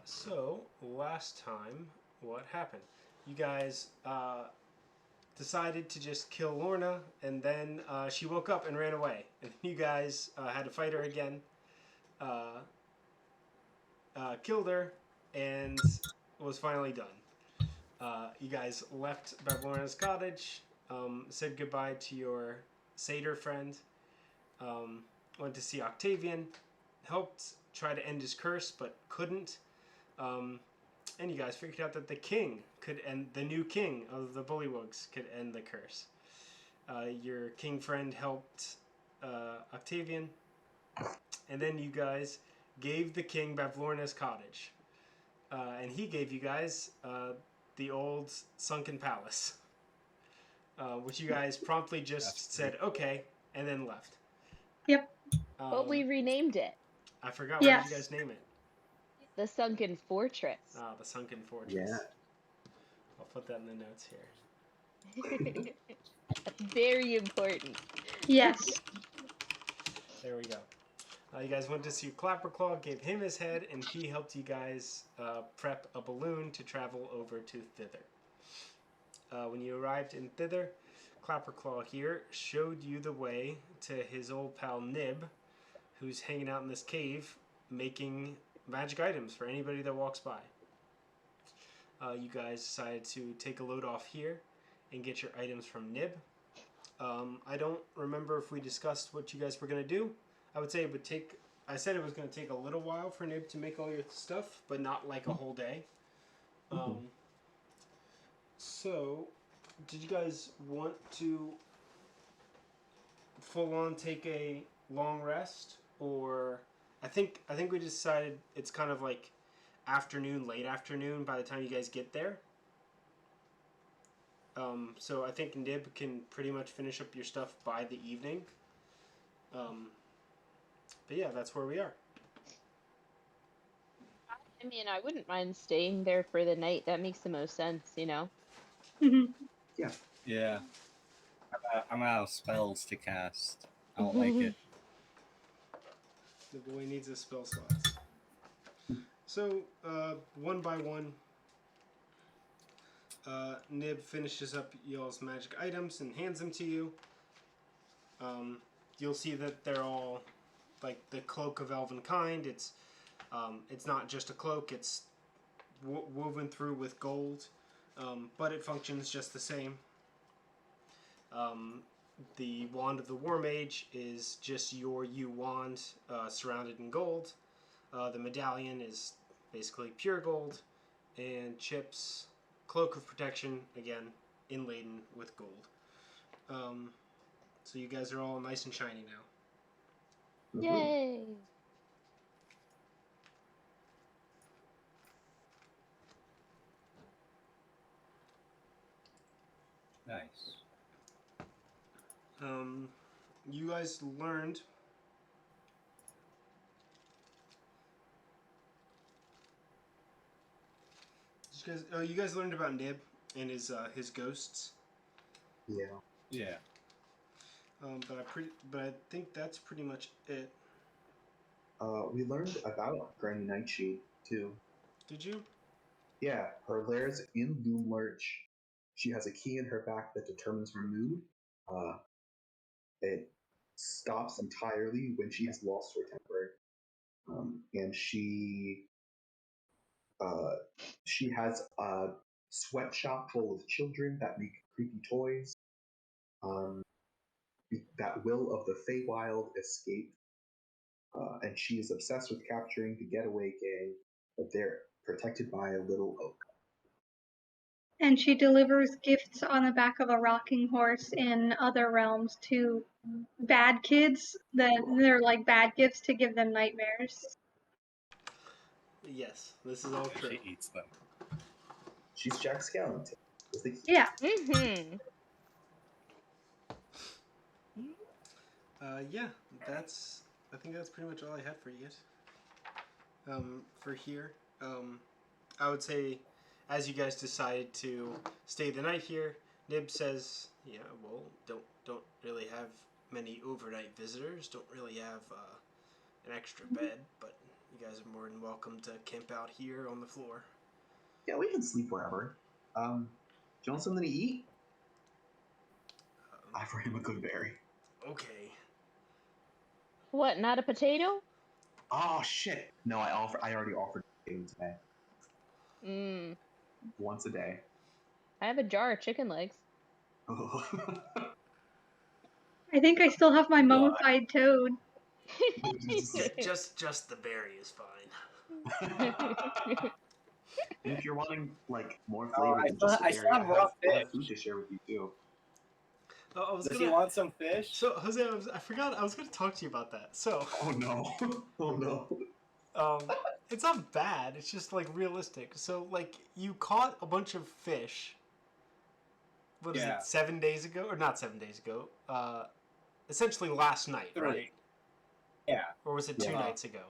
So last time, what happened? You guys decided to just kill Lorna, and then she woke up and ran away. And you guys had to fight her again, uh, killed her, and was finally done. You guys left Lorna's cottage, said goodbye to your satyr friend, went to see Octavian, helped try to end his curse, but couldn't. Um, and you guys figured out that the king could end, the new king of the Bullywugs could end the curse. Your king friend helped Octavian, and then you guys gave the king Bavlorna's cottage, and he gave you guys the old sunken palace, which you guys promptly just said okay, and then left. Yep. But we renamed it. I forgot. Yes. What did you guys name it? The Sunken Fortress. Ah, the Sunken Fortress. Yeah. I'll put that in the notes here. Very important. Yes. There we go. You guys went to see Clapperclaw, gave him his head, and he helped you guys prep a balloon to travel over to Thither. When you arrived in Thither, Clapperclaw here showed you the way to his old pal Nib, who's hanging out in this cave making magic items for anybody that walks by. You guys decided to take a load off here and get your items from Nib. I don't remember if we discussed what you guys were going to do. I would say it would take... I said it was going to take a little while for Nib to make all your stuff, but not like a whole day. So, did you guys want to full on take a long rest, or I think we decided it's kind of like afternoon, late afternoon by the time you guys get there. So I think Nib can pretty much finish up your stuff by the evening. But yeah, that's where we are. I mean, I wouldn't mind staying there for the night. That makes the most sense, you know? Yeah. Yeah. I'm out of spells to cast. I don't like it. The boy needs his spell slots. So, one by one, Nib finishes up y'all's magic items and hands them to you. You'll see that they're all like the cloak of elven kind. It's not just a cloak. It's woven through with gold, but it functions just the same. The Wand of the War Mage is just your yew wand surrounded in gold. The medallion is basically pure gold, and Chip's Cloak of Protection, again, inladen with gold. So you guys are all nice and shiny now. Yay! Nice. You guys learned you guys learned about Nib and his ghosts. Yeah. Yeah. But I think that's pretty much it. We learned about Granny Nightshade too. Did you? Yeah, her lair's in Loom Lurch. She has a key in her back that determines her mood. It stops entirely when she has lost her temper, and she has a sweatshop full of children that make creepy toys. That will of the Feywild escape, and she is obsessed with capturing the Getaway Gang, but they're protected by a little oak. And she delivers gifts on the back of a rocking horse in other realms to bad kids. They're like bad gifts to give them nightmares. Yes, this is all true. She eats them. She's Jack Skellington. Yeah. Mm-hmm. Yeah, I think that's pretty much all I had for you guys. For here, I would say, as you guys decided to stay the night here, Nib says, "Yeah, well, don't really have many overnight visitors. Don't really have an extra bed, but you guys are more than welcome to camp out here on the floor. Yeah, we can sleep wherever. Do you want something to eat? I offer him a good berry. Okay. What, not a potato? Oh shit! No, I already offered him today. Mmm. Once a day. I have a jar of chicken legs. I think I still have my mummified toad. Just the berry is fine. And if you're wanting like more Oh, flavor than just the I berry, still have raw I have fish. food to share with you too. Oh, Does he want some fish? So Jose, I forgot I was going to talk to you about that. So. Oh no! Oh no! It's not bad. It's just like realistic. So like you caught a bunch of fish. What is it? 7 days ago, or not 7 days ago? Essentially last night, 3. right? Yeah. Or was it 2 nights ago?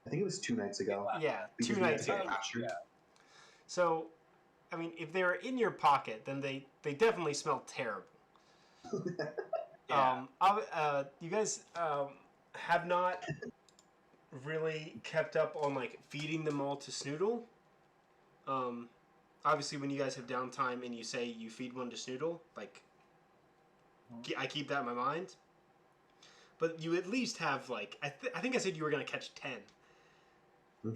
I think it was 2 nights ago. Yeah, Because 2 we had nights to get ago. captured. Yeah. So, I mean, if they were in your pocket, then they definitely smell terrible. Yeah. You guys have not really kept up on like feeding them all to Snoodle. Obviously, when you guys have downtime and you say you feed one to Snoodle, like I keep that in my mind. But you at least have like I think I said you were gonna catch 10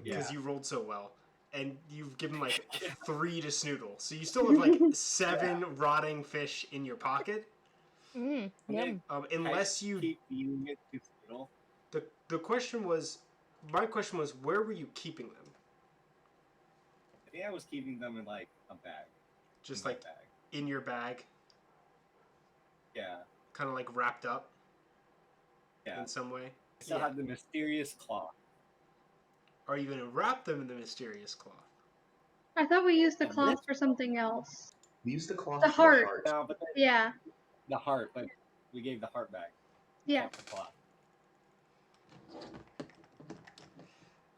because you rolled so well, and you've given like 3 to Snoodle, so you still have like 7 rotting fish in your pocket. Yum. Unless you keep feeding it to Snoodle. The question was, my question was, where were you keeping them? I think I was keeping them in like a bag. Just in like my bag. in your bag, Yeah. kind of like wrapped up Yeah. in some way. I still have the mysterious cloth. Are you going to wrap them in the mysterious cloth? I thought we used the And cloth this- for something else. We used the cloth The for heart. the heart. No, but Yeah. the heart, but we gave the heart back. Yeah. Kept the cloth.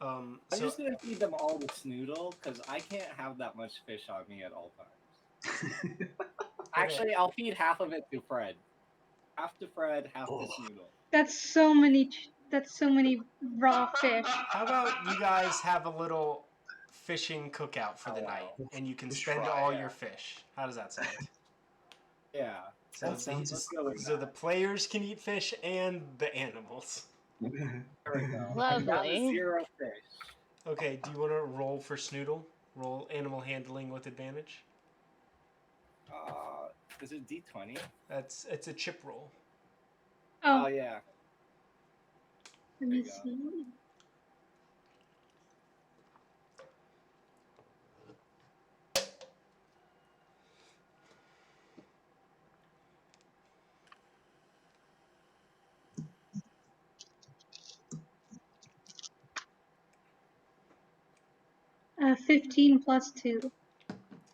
I'm So just gonna feed them all the Snoodle because I can't have that much fish on me at all times. Actually, I'll feed half of it to Fred. Half to Fred, half to Snoodle. That's so many. That's so many raw fish. how about you guys have a little fishing cookout for the Oh, night, wow. and you can Let's spend try, all yeah. your fish? How does that sound? Yeah. So, That sounds Let's go with so that. the players can eat fish and the animals. There we go. Lovely. I'm down to 0 fish. Okay, do you want to roll for Snoodle? Roll animal handling with advantage. Is it D20? It's a chip roll. Oh Oh, yeah. let There me you go. see. Uh, 15 plus 2.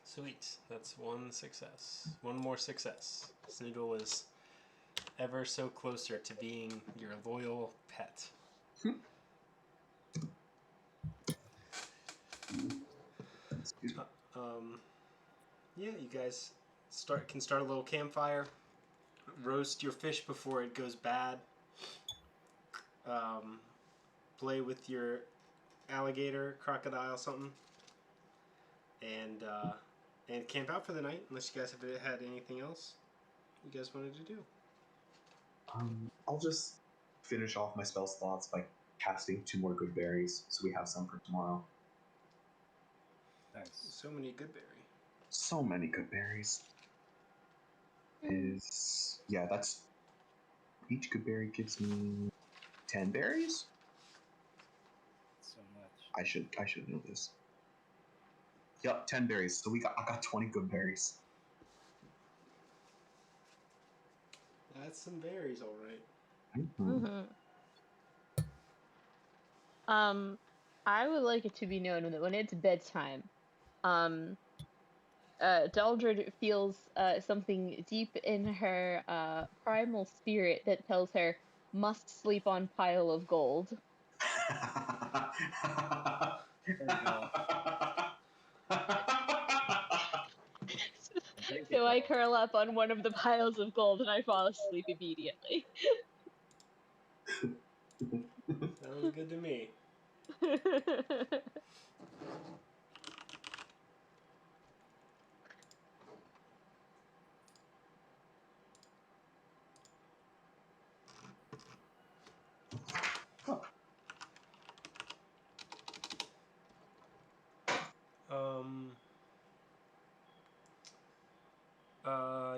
Sweet. That's one success. One more success. Snoodle is ever so closer to being your loyal pet. Yeah, you guys can start a little campfire. Roast your fish before it goes bad. Play with your alligator, crocodile, something, and camp out for the night. Unless you guys have had anything else you guys wanted to do. I'll just finish off my spell slots by casting 2 more good berries, so we have some for tomorrow. Nice. So many good berry. So many good berries. That's each good berry gives me 10 berries. So much. I should know this. Yep, 10 berries. So I got 20 good berries. That's some berries, all right. I would like it to be known that when it's bedtime, Daldrid feels something deep in her primal spirit that tells her must sleep on pile of gold. There we go. Drink it, So I though. curl up on one of the piles of gold and I fall asleep immediately. Sounds good to me.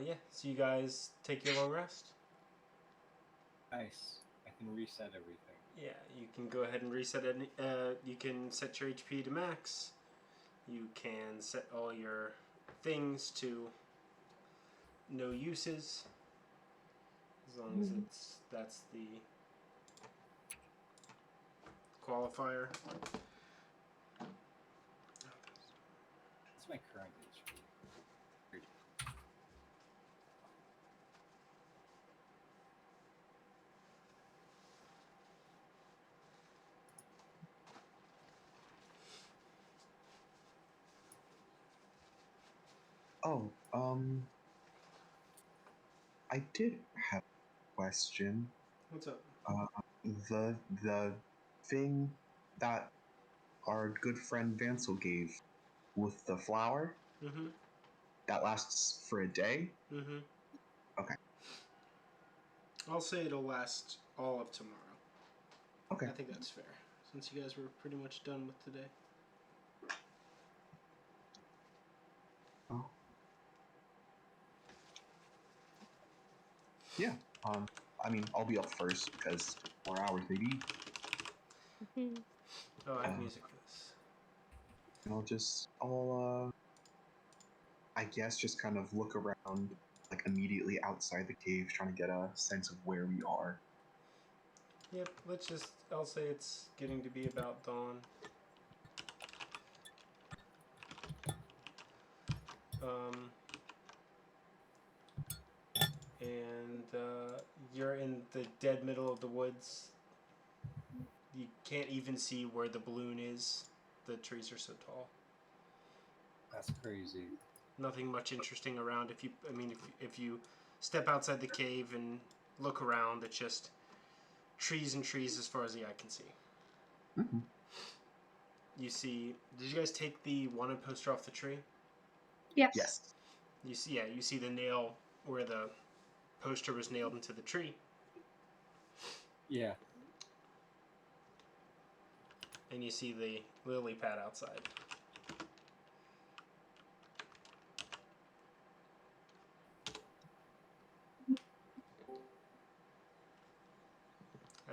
Yeah. So you guys take your long rest. Nice. I can reset everything. Yeah, you can go ahead and reset it. You can set your HP to max. You can set all your things to no uses. As long as that's the qualifier. What's my current HP? Oh, I did have a question. What's up? The thing that our good friend Vansel gave with the flower Mm-hmm. that lasts for a day. Mm-hmm. Okay. I'll say it'll last all of tomorrow. Okay. I think that's fair, since you guys were pretty much done with today. Oh. Yeah. I mean, I'll be up first because 4 hours, maybe. Oh, I have music for this. I'll I guess just kind of look around, like immediately outside the cave, trying to get a sense of where we are. Yep, I'll say it's getting to be about dawn. And you're in the dead middle of the woods. You can't even see where the balloon is. The trees are so tall. That's crazy. Nothing much interesting around. If you step outside the cave and look around, it's just trees and trees as far as the eye can see. Mm-hmm. You see. Did you guys take the wanted poster off the tree? Yes. Yes. You see the nail where the poster was nailed into the tree. Yeah. And you see the lily pad outside.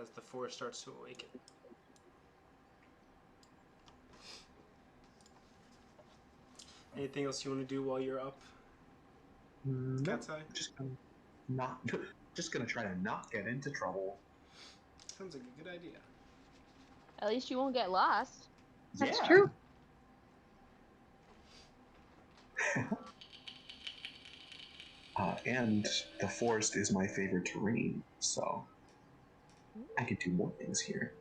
As the forest starts to awaken. Anything else you want to do while you're up? No, Catseye? just gonna try to not get into trouble. Sounds like a good idea. At least you won't get lost. That's Yeah. true. And the forest is my favorite terrain, so I could do more things here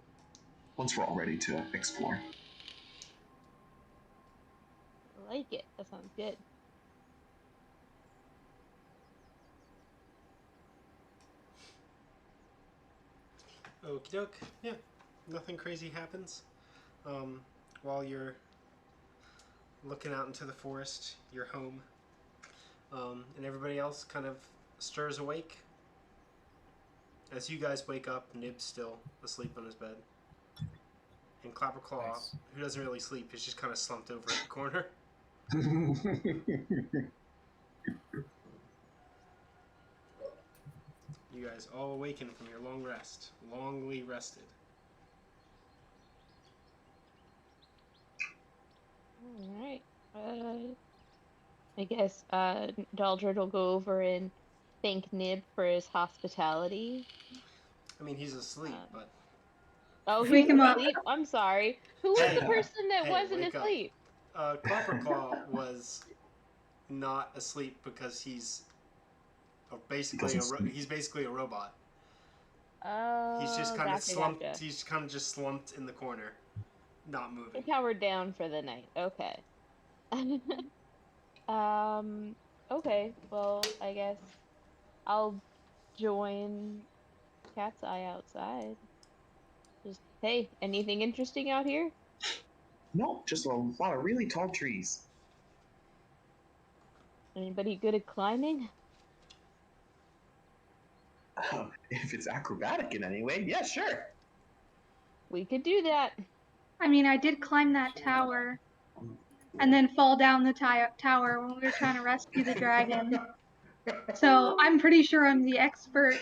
once we're all ready to explore. I like it. That sounds good. Okie doke. Yeah, nothing crazy happens. While you're looking out into the forest, you're home, and everybody else kind of stirs awake. As you guys wake up, Nib's still asleep on his bed. And Clapperclaw, Nice. who doesn't really sleep, is just kind of slumped over in the corner. You guys all awaken from your long rest. Longly rested. Alright. I guess Daldrid will go over and thank Nib for his hospitality. I mean, he's asleep, Um, but... Oh, Wake he's him up. asleep? I'm sorry. Who was Hey, the person that hey, wasn't wake up. asleep? Clapperclaw was not asleep because he's basically a robot. He's just Oh, kind of gotcha, slumped. gotcha. He's kind of just slumped in the corner, not So moving. powered down for the night. Okay. Okay. Well, I guess I'll join Catseye outside. Just Hey, anything interesting out here? No, just a lot of really tall trees. Anybody good at climbing? If it's acrobatic in any way, yeah, sure. We could do that. I mean, I did climb that tower and then fall down the tower when we were trying to rescue the dragon. So I'm pretty sure I'm the expert.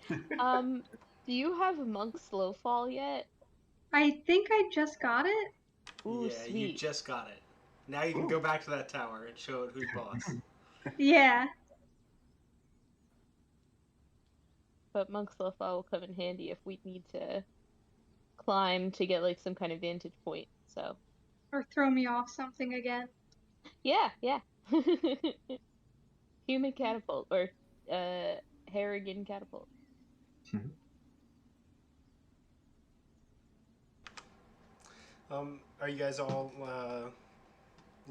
Do you have Monk Slow Fall yet? I think I just got it. Ooh, Yeah, you sweet. just got it. Now you can go back to that tower and show it who's boss. Yeah. But Monk Slow Fall will come in handy if we need to climb to get like some kind of vantage point. So Or throw me off something again. yeah. Human catapult or Harrigan catapult. Are you guys all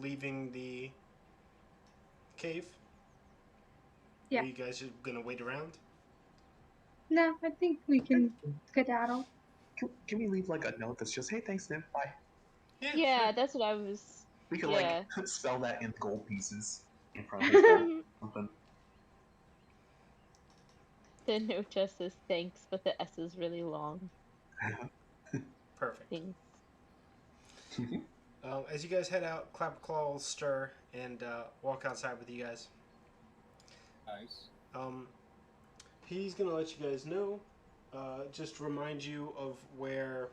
leaving the cave? Yeah. Are you guys just gonna wait around? No, I think we can skedaddle. Can we leave like a note that's just, hey, thanks, Nim, bye. Yeah, sure. that's what I was. We could Yeah. like spell that in gold pieces in front of his head. Something. The note just says thanks, but the S is really long. Perfect. Thanks. As you guys head out, Clapperclaw will stir and walk outside with you guys. Nice. He's gonna let you guys know, just remind you of where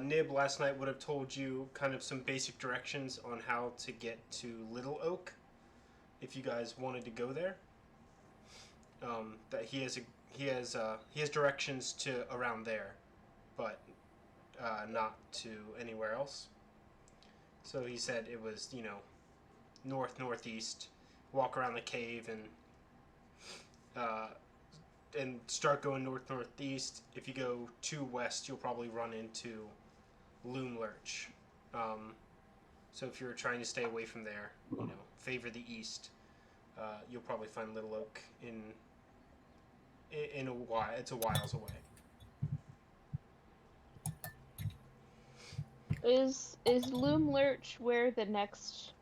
Nib last night would have told you kind of some basic directions on how to get to Little Oak, if you guys wanted to go there. That he has directions to around there, but not to anywhere else. So he said it was, northeast. Walk around the cave and start going northeast. If you go too west, you'll probably run into Loom Lurch. So if you're trying to stay away from there, favor the east. You'll probably find Little Oak in a while. It's a whiles away. Is Loom Lurch where the next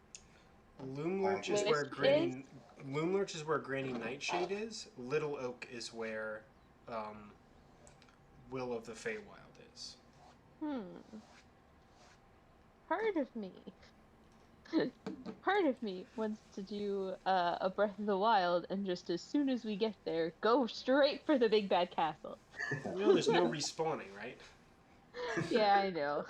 Loom Lurch is Wisp where is? Granny Nightshade is. Little Oak is where Will of the Feywild is. Part of me wants to do a Breath of the Wild and just as soon as we get there, go straight for the big bad castle. There's no respawning, right? Yeah, I know.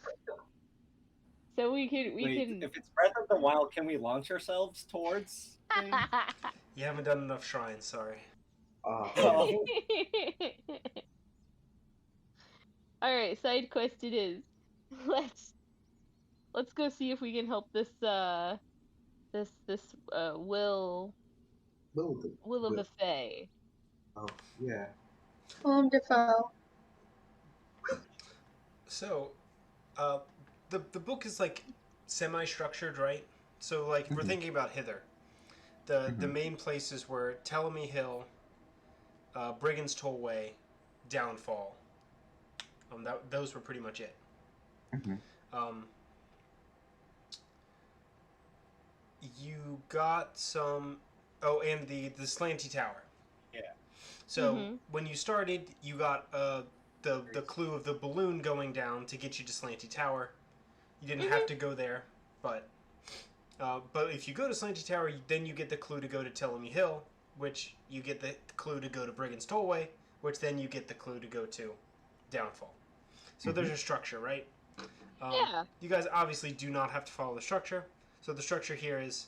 So we can If it's Breath of the Wild, can we launch ourselves towards things? You haven't done enough shrines, sorry. Oh. Alright, side quest it is. Let's go see if we can help this Will of the Fae. Oh, yeah. Willem Dafoe. So, the book is like semi-structured, right? So like if we're thinking about Thither, the main places were Telemy Hill, Brigand's Tollway, Downfall. Those were pretty much it. You got some. Oh, and the Slanty Tower. Yeah. So when you started, you got the clue of the balloon going down to get you to Slanty Tower. You didn't have to go there, but if you go to Slanty Tower, then you get the clue to go to Telemy Hill, which you get the clue to go to Brigand's Tollway, which then you get the clue to go to Downfall. So there's a structure, right? Yeah. You guys obviously do not have to follow the structure. So the structure here is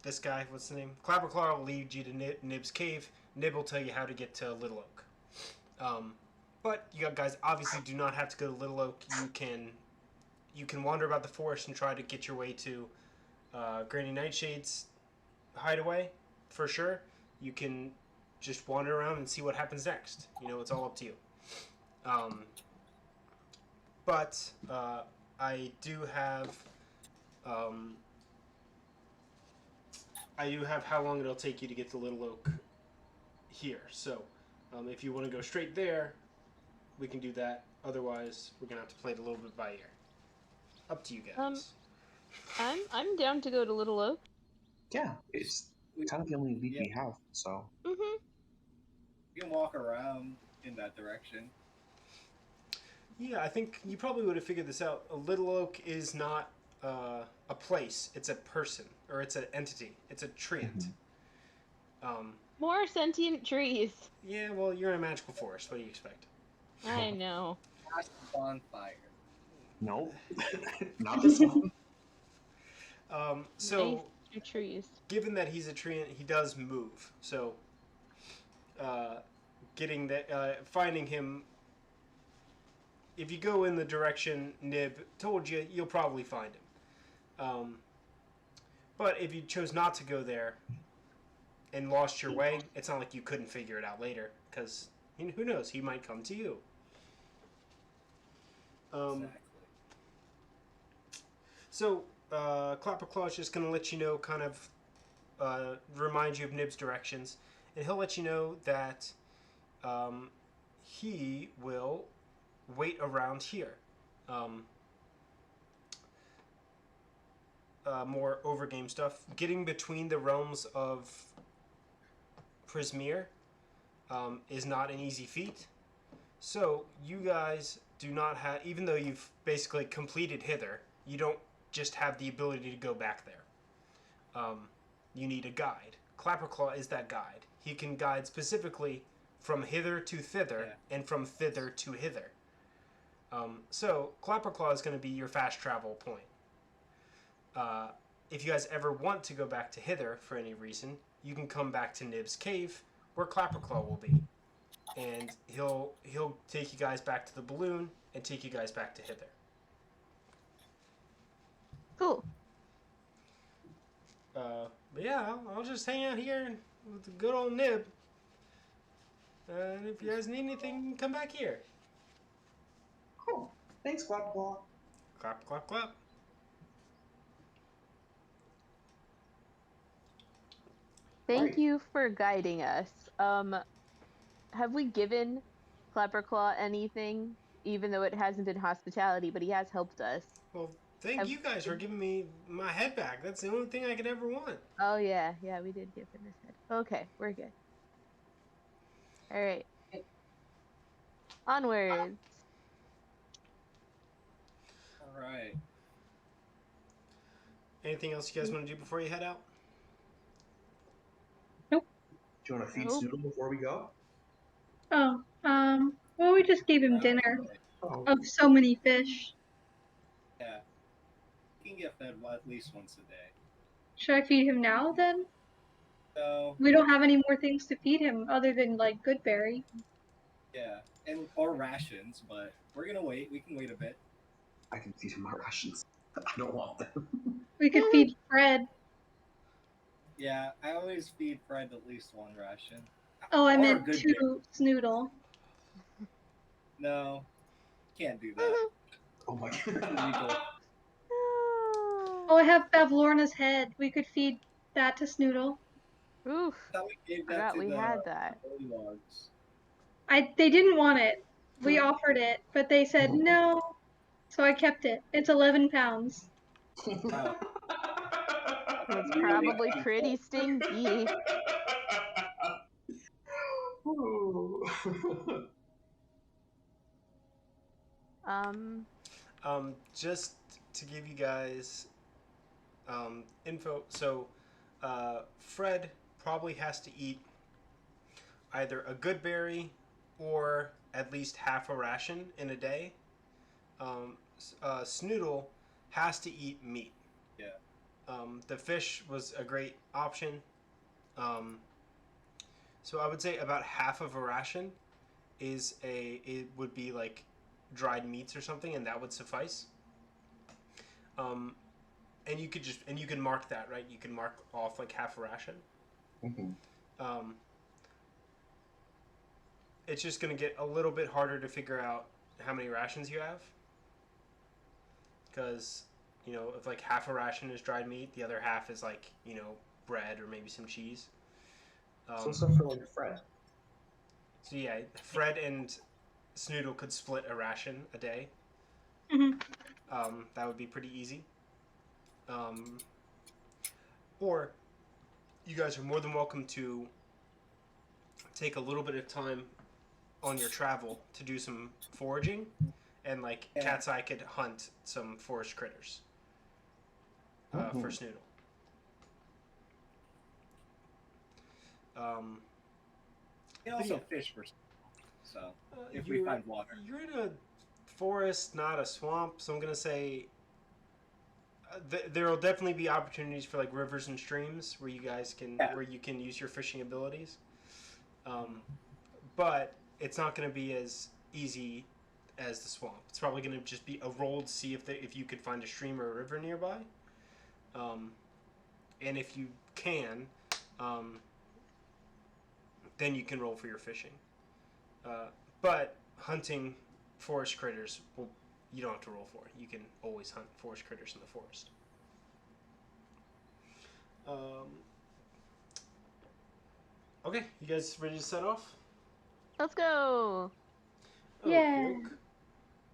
this guy, what's the name? Clapperclaw will lead you to Nib's cave. Nib will tell you how to get to Little Oak. But you guys obviously do not have to go to Little Oak. You can wander about the forest and try to get your way to Granny Nightshade's hideaway, for sure. You can just wander around and see what happens next. It's all up to you. But I do have how long it'll take you to get to Little Oak here. So If you want to go straight there, we can do that. Otherwise, we're gonna have to play it a little bit by ear. Up to you guys. I'm down to go to Little Oak. Yeah, it's kind of the only lead Yeah. we have, so. Mm-hmm. You can walk around in that direction. Yeah, I think you probably would have figured this out. A Little Oak is not a place; it's a person, or it's an entity. It's a treant. More sentient trees. Yeah, well, you're in a magical forest. What do you expect? I know. Past the bonfire. Nope. Not this one. So, Nice two trees. given that he's a treant, he does move. So, getting that, finding him. If you go in the direction Nib told you, you'll probably find him. But if you chose not to go there and lost your way, it's not like you couldn't figure it out later, because who knows, he might come to you. Exactly. So, Clapperclaw is just going to let you know, kind of remind you of Nib's directions, and he'll let you know that he will wait around here. More overgame stuff. Getting between the realms of Prismeer is not an easy feat. So you guys do not have, even though you've basically completed Hither, you don't just have the ability to go back there. You need a guide. Clapperclaw is that guide. He can guide specifically from hither to thither, and from thither to hither. So Clapperclaw is going to be your fast travel point. If you guys ever want to go back to hither for any reason, you can come back to Nib's cave, where Clapperclaw will be, and he'll take you guys back to the balloon and take you guys back to hither. Cool. But yeah, I'll just hang out here with the good old Nib. And if you guys need anything, come back here. Cool. Thanks, Clap Claw. Clap, clap, clap. Thank you for guiding us. Have we given Clapperclaw anything, even though it hasn't been hospitality, but he has helped us? Well, thank you guys for giving me my head back. That's the only thing I could ever want. Oh yeah, we did give him his head. Okay, we're good. All right. Onwards. All right. Anything else you guys want to do before you head out? Do you want to feed Nope. Snoodle before we go? Oh, well, we just gave him dinner Oh. of so many fish. Yeah. You can get fed at least once a day. Should I feed him now then? So, We don't have any more things to feed him other than like Goodberry. yeah. Or rations, but we're gonna wait. We can wait a bit. I can feed him my rations. I don't want them. We could feed Fred. Yeah, I always feed Fred at least one ration. Oh, I Or meant Goodberry. to Snoodle. No, can't do that. Oh my Illegal. god. Oh, I have Bavlorna's head. We could feed that to Snoodle. Oof. I thought we gave that Forgot to we the had that. Goldlogs. They didn't want it. We offered it, but they said no. So I kept it. It's 11 pounds. Oh. So it's Really probably pretty stinky. Just to give you guys info, so Fred probably has to eat either a good berry or at least half a ration in a day. Snoodle has to eat meat. Yeah. The fish was a great option. So I would say about half of a ration it would be like dried meats or something, and that would suffice. And you can mark that, right? You can mark off like half a ration. Mm-hmm. It's just going to get a little bit harder to figure out how many rations you have, because if like half a ration is dried meat, the other half is like bread or maybe some cheese. So stuff for like Fred. So yeah, Fred and Snoodle could split a ration a day. Mhm. That would be pretty easy. Or you guys are more than welcome to take a little bit of time on your travel to do some foraging, and like Yeah. Catseye could hunt some forest critters for Snoodle. You can also yeah. fish for so if we You're- find water. You're in a forest, not a swamp, so I'm gonna say there will definitely be opportunities for like rivers and streams where you guys can where you can use your fishing abilities. But it's not going to be as easy as the swamp. It's probably going to just be a roll to see if you could find a stream or a river nearby. And if you can, then you can roll for your fishing. But hunting forest critters, well, you don't have to roll for it. You can always hunt forest critters in the forest. Okay, you guys ready to set off? Let's go. Yeah. Okey-doke.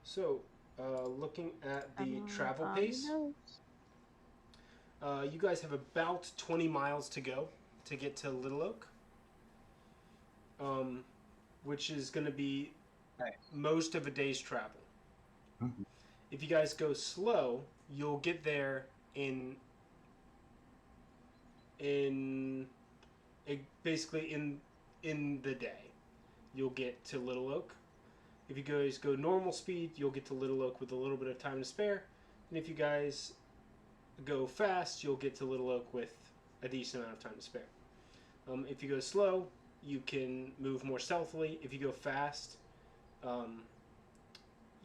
So, looking at the travel pace, you guys have about 20 miles to go to get to Little Oak, which is going to be most of a day's travel. Mhm. If you guys go slow, you'll get there in basically in the day. You'll get to Little Oak. If you guys go normal speed, you'll get to Little Oak with a little bit of time to spare. And if you guys go fast, you'll get to Little Oak with a decent amount of time to spare. If you go slow, you can move more stealthily. If you go fast,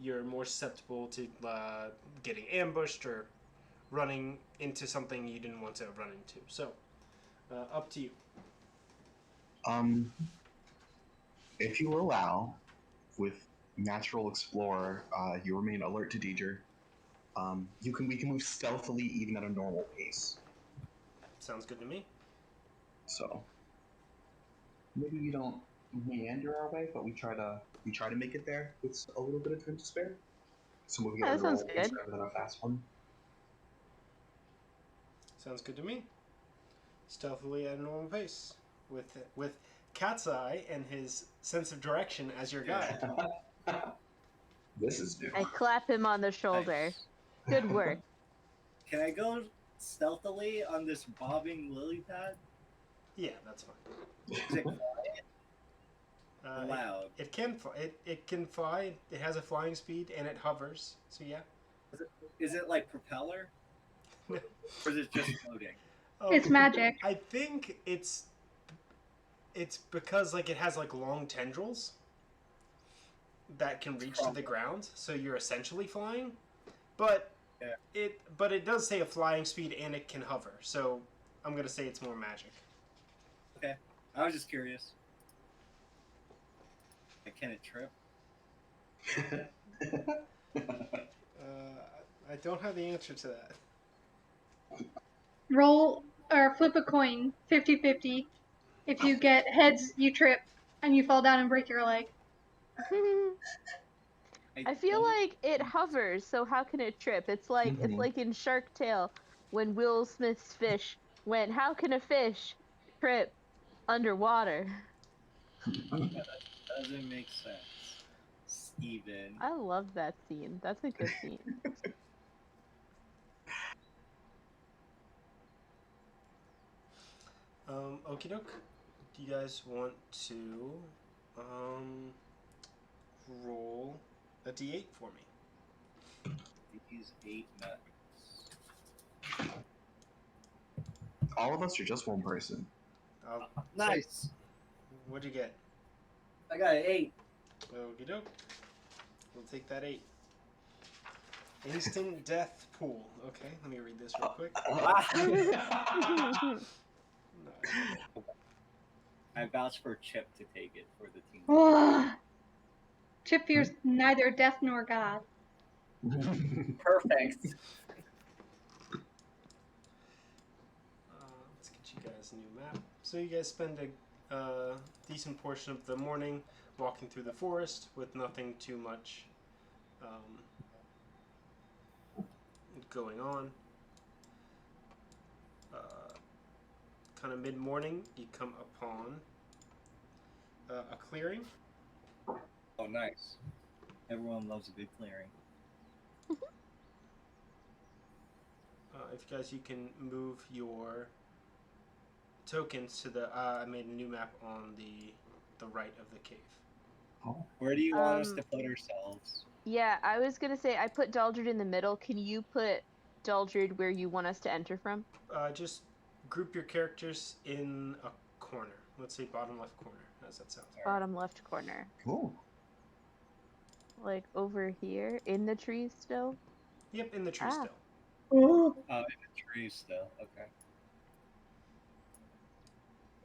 you're more susceptible to getting ambushed or running into something you didn't want to run into. So, up to you. If you allow, with Natural Explorer, you remain alert to danger. We can move stealthily even at a normal pace. Sounds good to me. So maybe we don't meander our way, but we try to make it there with a little bit of time to spare. So moving at a That sounds normal pace good. rather than a fast one. Sounds good to me. Stealthily at a normal pace with Catseye and his sense of direction as your guide. This is new. I clap him on the shoulder. Nice. Good work. Can I go stealthily on this bobbing lily pad? Yeah, that's fine. Is it quiet? Loud. It can fly. It can fly. It has a flying speed and it hovers. So yeah. Is it like propeller? Or is it just floating? It's magic. I think it's because like it has like long tendrils that can reach to the ground, so you're essentially flying. But it does say a flying speed and it can hover. So I'm gonna say it's more magic. Okay. I was just curious. Can it trip? I don't have the answer to that. Roll or flip a coin, 50-50. If you get heads, you trip and you fall down and break your leg. I feel like it hovers, so how can it trip? It's like in Shark Tale when Will Smith's fish went, "How can a fish trip underwater?" That doesn't make sense. Steven. I love that scene. That's a good scene. Okie doke. Do you guys want to roll a d8 for me? These 8 nuts. All of us or just one person? Nice. What'd you get? I got an 8. Okie doke. We'll take that 8. Instant death pool. Okay, let me read this real quick. I vouch for Chip to take it for the team. Ugh. Chip fears neither death nor God. Perfect. Let's get you guys a new map. So you guys spend a decent portion of the morning walking through the forest with nothing too much going on. Kind of mid-morning, you come upon a clearing. Oh, nice. Everyone loves a good clearing. If you guys, you can move your tokens to the. I made a new map on the right of the cave. Oh. Where do you want us to put ourselves? Yeah, I was gonna say I put Daldrid in the middle. Can you put Daldrid where you want us to enter from? Just group your characters in a corner. Let's say bottom left corner. How does that sound? Bottom left corner. Cool. Like over here in the trees still? Yep, in the tree still. Ooh. Oh, in the trees still. Okay.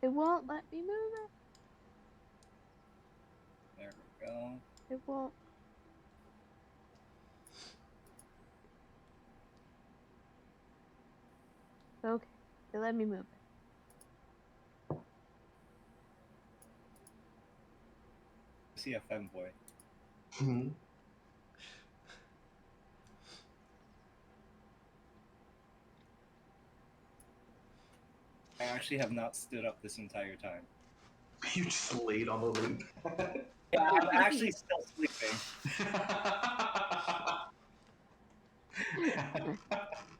It won't let me move it. There we go. It won't. Okay, they let me move it. I see a femboy. I actually have not stood up this entire time. You just laid on the loop. Yeah, I'm actually still sleeping.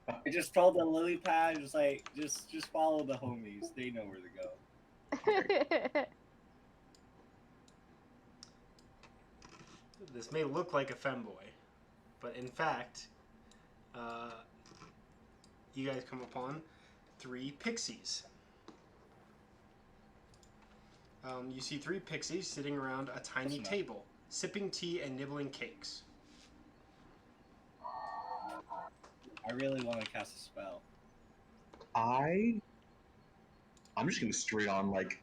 I just told the lily pad, just like, just follow the homies. They know where to go. This may look like a femboy, but in fact, you guys come upon 3 pixies. You see 3 pixies sitting around a tiny table, sipping tea and nibbling cakes. I really want to cast a spell. I'm just gonna straight on like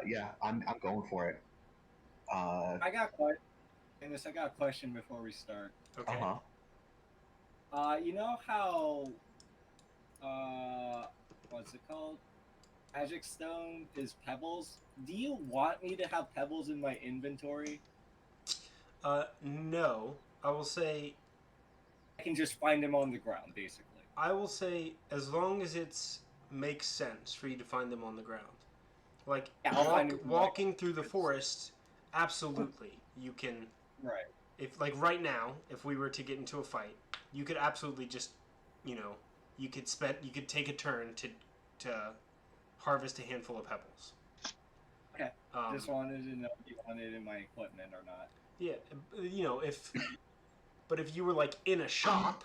yeah, I'm going for it. I got a question before we start. Okay. You know how what's it called? Magic Stone is pebbles. Do you want me to have pebbles in my inventory? No. I will say... I can just find them on the ground, basically. I will say, as long as it makes sense for you to find them on the ground. Like, yeah, walking through the forest, absolutely, you can... Right. If, like, right now, if we were to get into a fight, you could absolutely just, you know, you could take a turn to harvest a handful of pebbles. Okay. Just wanted to know if you wanted in my equipment or not. Yeah, you know, but if you were, like, in a shop,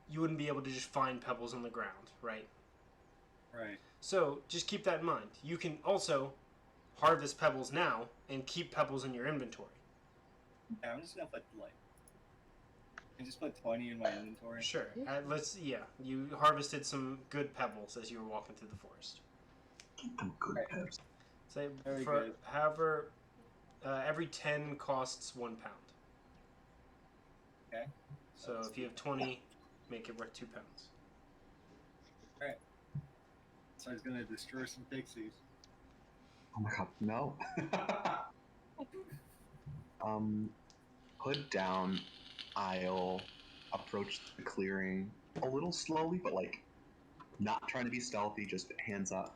you wouldn't be able to just find pebbles on the ground, right? Right. So, just keep that in mind. You can also harvest pebbles now and keep pebbles in your inventory. Yeah, I'm just gonna put, like... I just put 20 in my inventory. Sure. You harvested some good pebbles as you were walking through the forest. Good pebbles. Say, Very good. however, every 10 costs 1 pound. Okay. So if you have 20, make it worth 2 pounds. Alright. So I was gonna destroy some pixies. Oh my god, no. Hood down, I'll approach the clearing a little slowly, but like not trying to be stealthy, just hands up.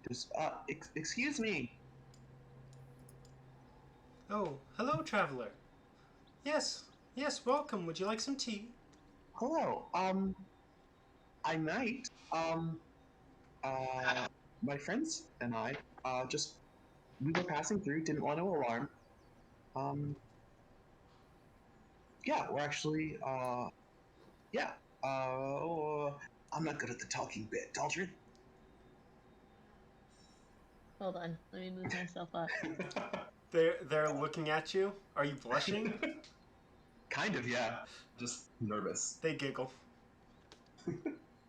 Just, excuse me. Oh, hello, traveler. Yes, welcome. Would you like some tea? Hello, I might, my friends and I, we were passing through, didn't want to alarm. Yeah, we're actually, yeah, I'm not good at the talking bit. Daldrid? Hold on, let me move myself up. They're looking at you. Are you blushing? Kind of, yeah. Just nervous. They giggle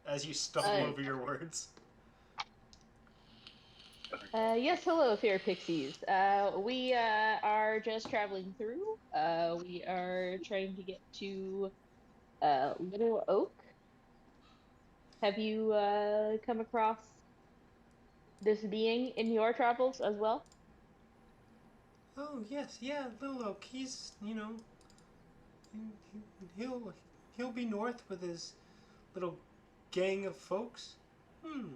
as you stumble over your words. Yes, hello, fair pixies. We are just traveling through. We are trying to get to Little Oak. Have you come across this being in your travels as well? Oh yes, yeah, Little Oak. He's, he'll he'll be north with his little gang of folks. Hmm.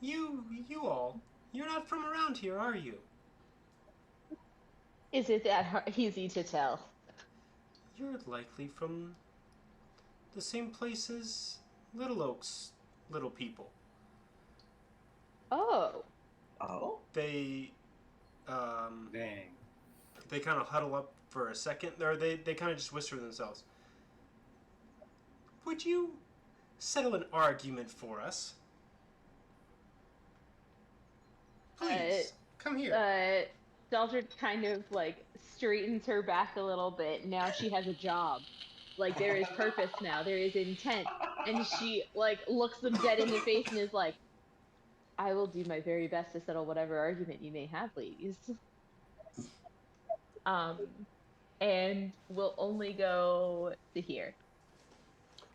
You all, you're not from around here, are you? Is it that easy to tell? You're likely from the same place as Little Oak's little people. Oh. Oh? They Dang. they kind of huddle up for a second, or they kind of just whisper to themselves. Would you settle an argument for us? Please, come here. Daldrid kind of like straightens her back a little bit. Now she has a job. Like there is purpose now. There is intent. And she like looks them dead in the face and is like, I will do my very best to settle whatever argument you may have, ladies. And we'll only go to here.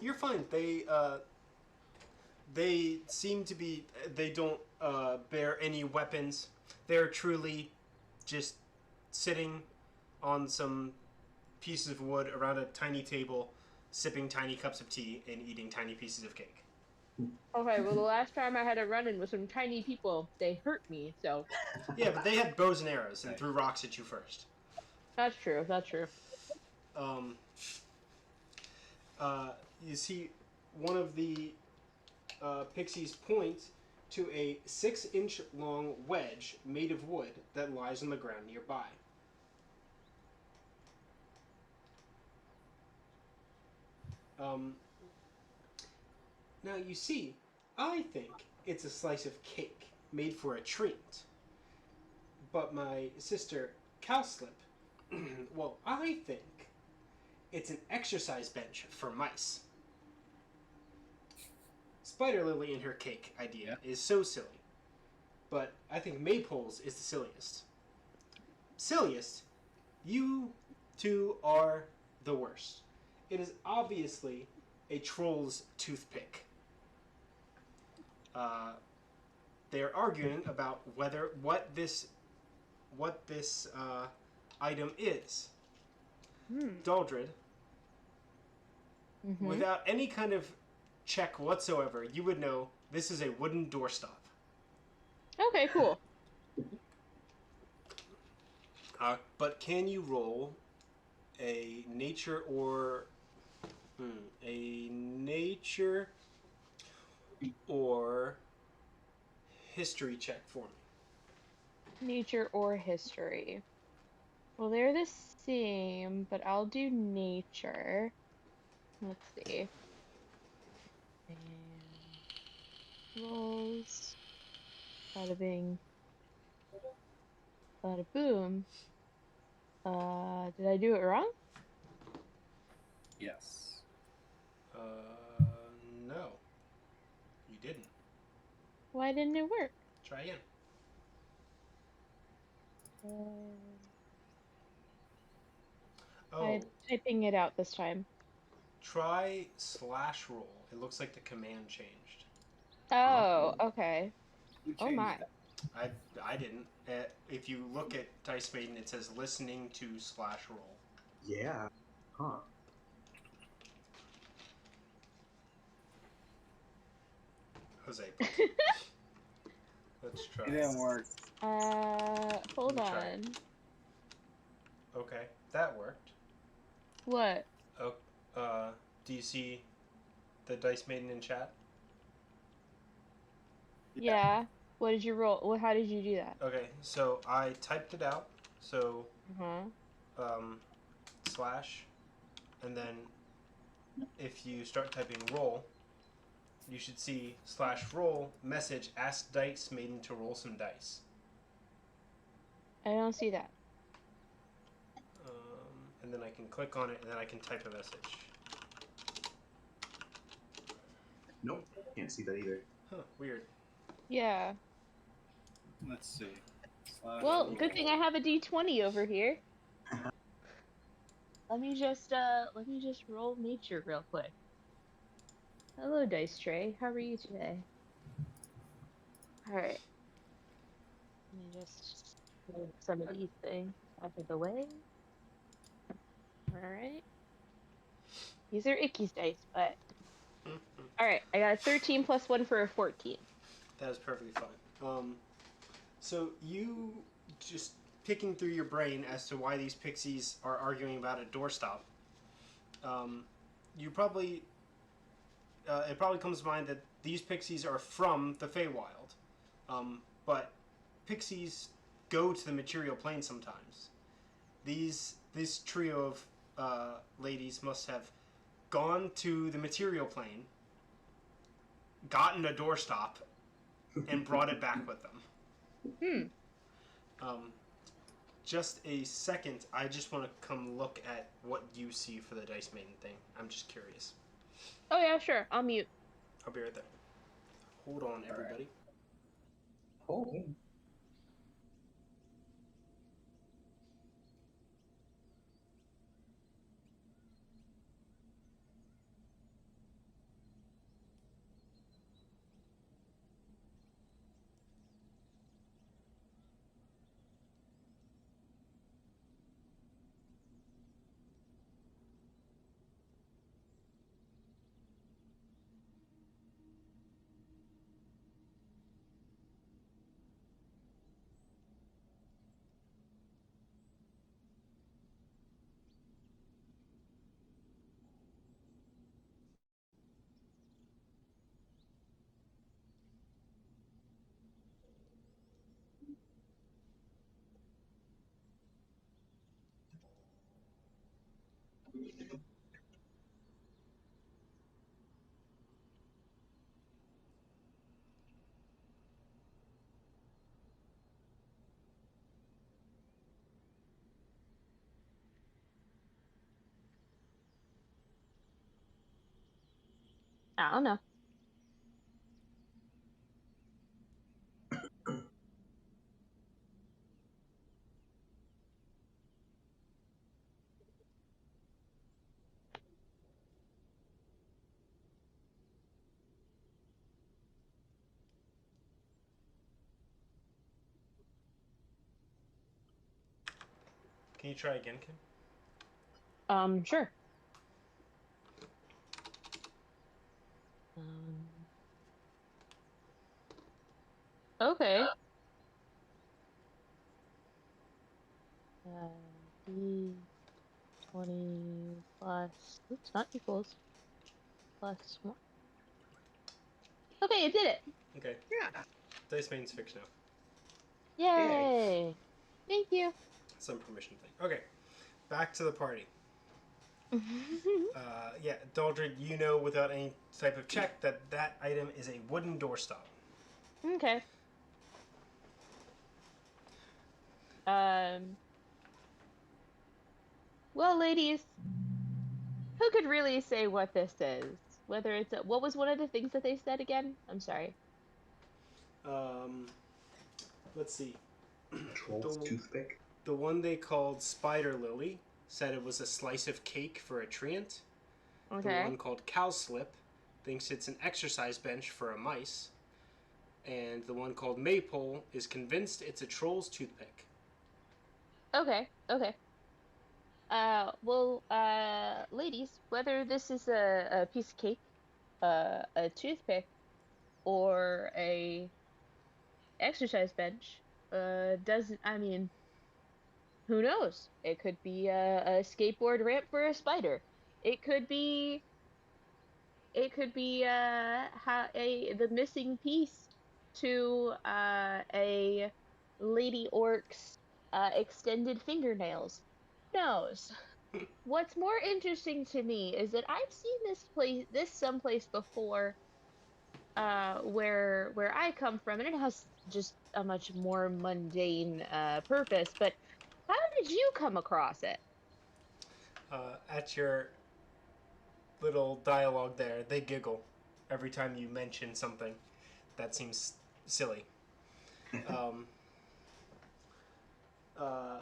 You're fine. They seem to be. They don't bear any weapons. They're truly just sitting on some pieces of wood around a tiny table, sipping tiny cups of tea and eating tiny pieces of cake. Okay, well, the last time I had a run-in with some tiny people, they hurt me, so... Yeah, but they had bows and arrows and threw rocks at you first. That's true, that's true. You see one of the pixies point to a 6-inch long wedge made of wood that lies on the ground nearby. Now you see, I think it's a slice of cake made for a treat. But my sister Cowslip, well, I think it's an exercise bench for mice. Spider Lily and her cake idea is so silly. But I think Maypole's is the silliest. Silliest, you two are the worst. It is obviously a troll's toothpick. They're arguing about what this item is. Daldrid, without any kind of check whatsoever, you would know this is a wooden doorstop. Okay, cool. But can you roll a nature or history check for me? Nature or history. Well, they're the same, but I'll do nature. Let's see. And rolls. Bada bing. Bada boom. Did I do it wrong? Yes. No. You didn't. Why didn't it work? Try again. I'm typing it out this time. Try /roll. It looks like the command changed. Oh, okay. Oh my. I didn't. If you look at Dice Maiden, it says listening to /roll. Yeah. Huh. Jose. Let's try. It didn't work. Hold Let me try. on. Okay, that worked. What? Oh, do you see the Dice Maiden in chat? Yeah. What did you roll? Well, how did you do that? Okay, so I typed it out. So, / and then if you start typing roll, you should see /roll message ask Dice Maiden to roll some dice. I don't see that. And then I can click on it, and then I can type a message. Nope. Can't see that either. Huh, weird. Yeah. Let's see. Well, good thing I have a D20 over here. Let me just roll nature real quick. Hello, Dice Tray. How are you today? Alright. Let me just move some of these things out of the way. Alright. These are Icky's dice, but... Alright, I got a 13 plus 1 for a 14. That is perfectly fine. So you just picking through your brain as to why these pixies are arguing about a doorstop. You probably it probably comes to mind that these pixies are from the Feywild, but pixies go to the material plane sometimes. This trio of ladies must have gone to the material plane, gotten a doorstop, and brought it back with them. Just a second. I just want to come look at what you see for the Dice Maiden thing. I'm just curious. Oh yeah, sure. I'll mute. I'll be right there. Hold on, everybody. Hold on. I don't know. Can you try again, Kim? Sure. Okay. D20 plus... Oops, not equals. Plus 1. Okay, it did it! Okay. Yeah. Dice Maiden's fixed now. Yay! Thank you. Some permission thing. Okay. Back to the party. Yeah, Daldrid, you know without any type of check that that item is a wooden doorstop. Okay. Well, ladies, who could really say what this is? Whether it's what was one of the things that they said again? I'm sorry. Let's see. Troll's toothpick. The one they called Spider Lily said it was a slice of cake for a treant. Okay. The one called Cowslip thinks it's an exercise bench for a mice. And the one called Maypole is convinced it's a troll's toothpick. Okay. Ladies, whether this is a piece of cake, a toothpick, or a exercise bench, doesn't, I mean, who knows? It could be a skateboard ramp for a spider. It could be the missing piece to a lady orc's extended fingernails. Who knows? What's more interesting to me is that I've seen this someplace before, where I come from, and it has just a much more mundane purpose. But how did you come across it? At your little dialogue there, they giggle every time you mention something that seems silly. Uh,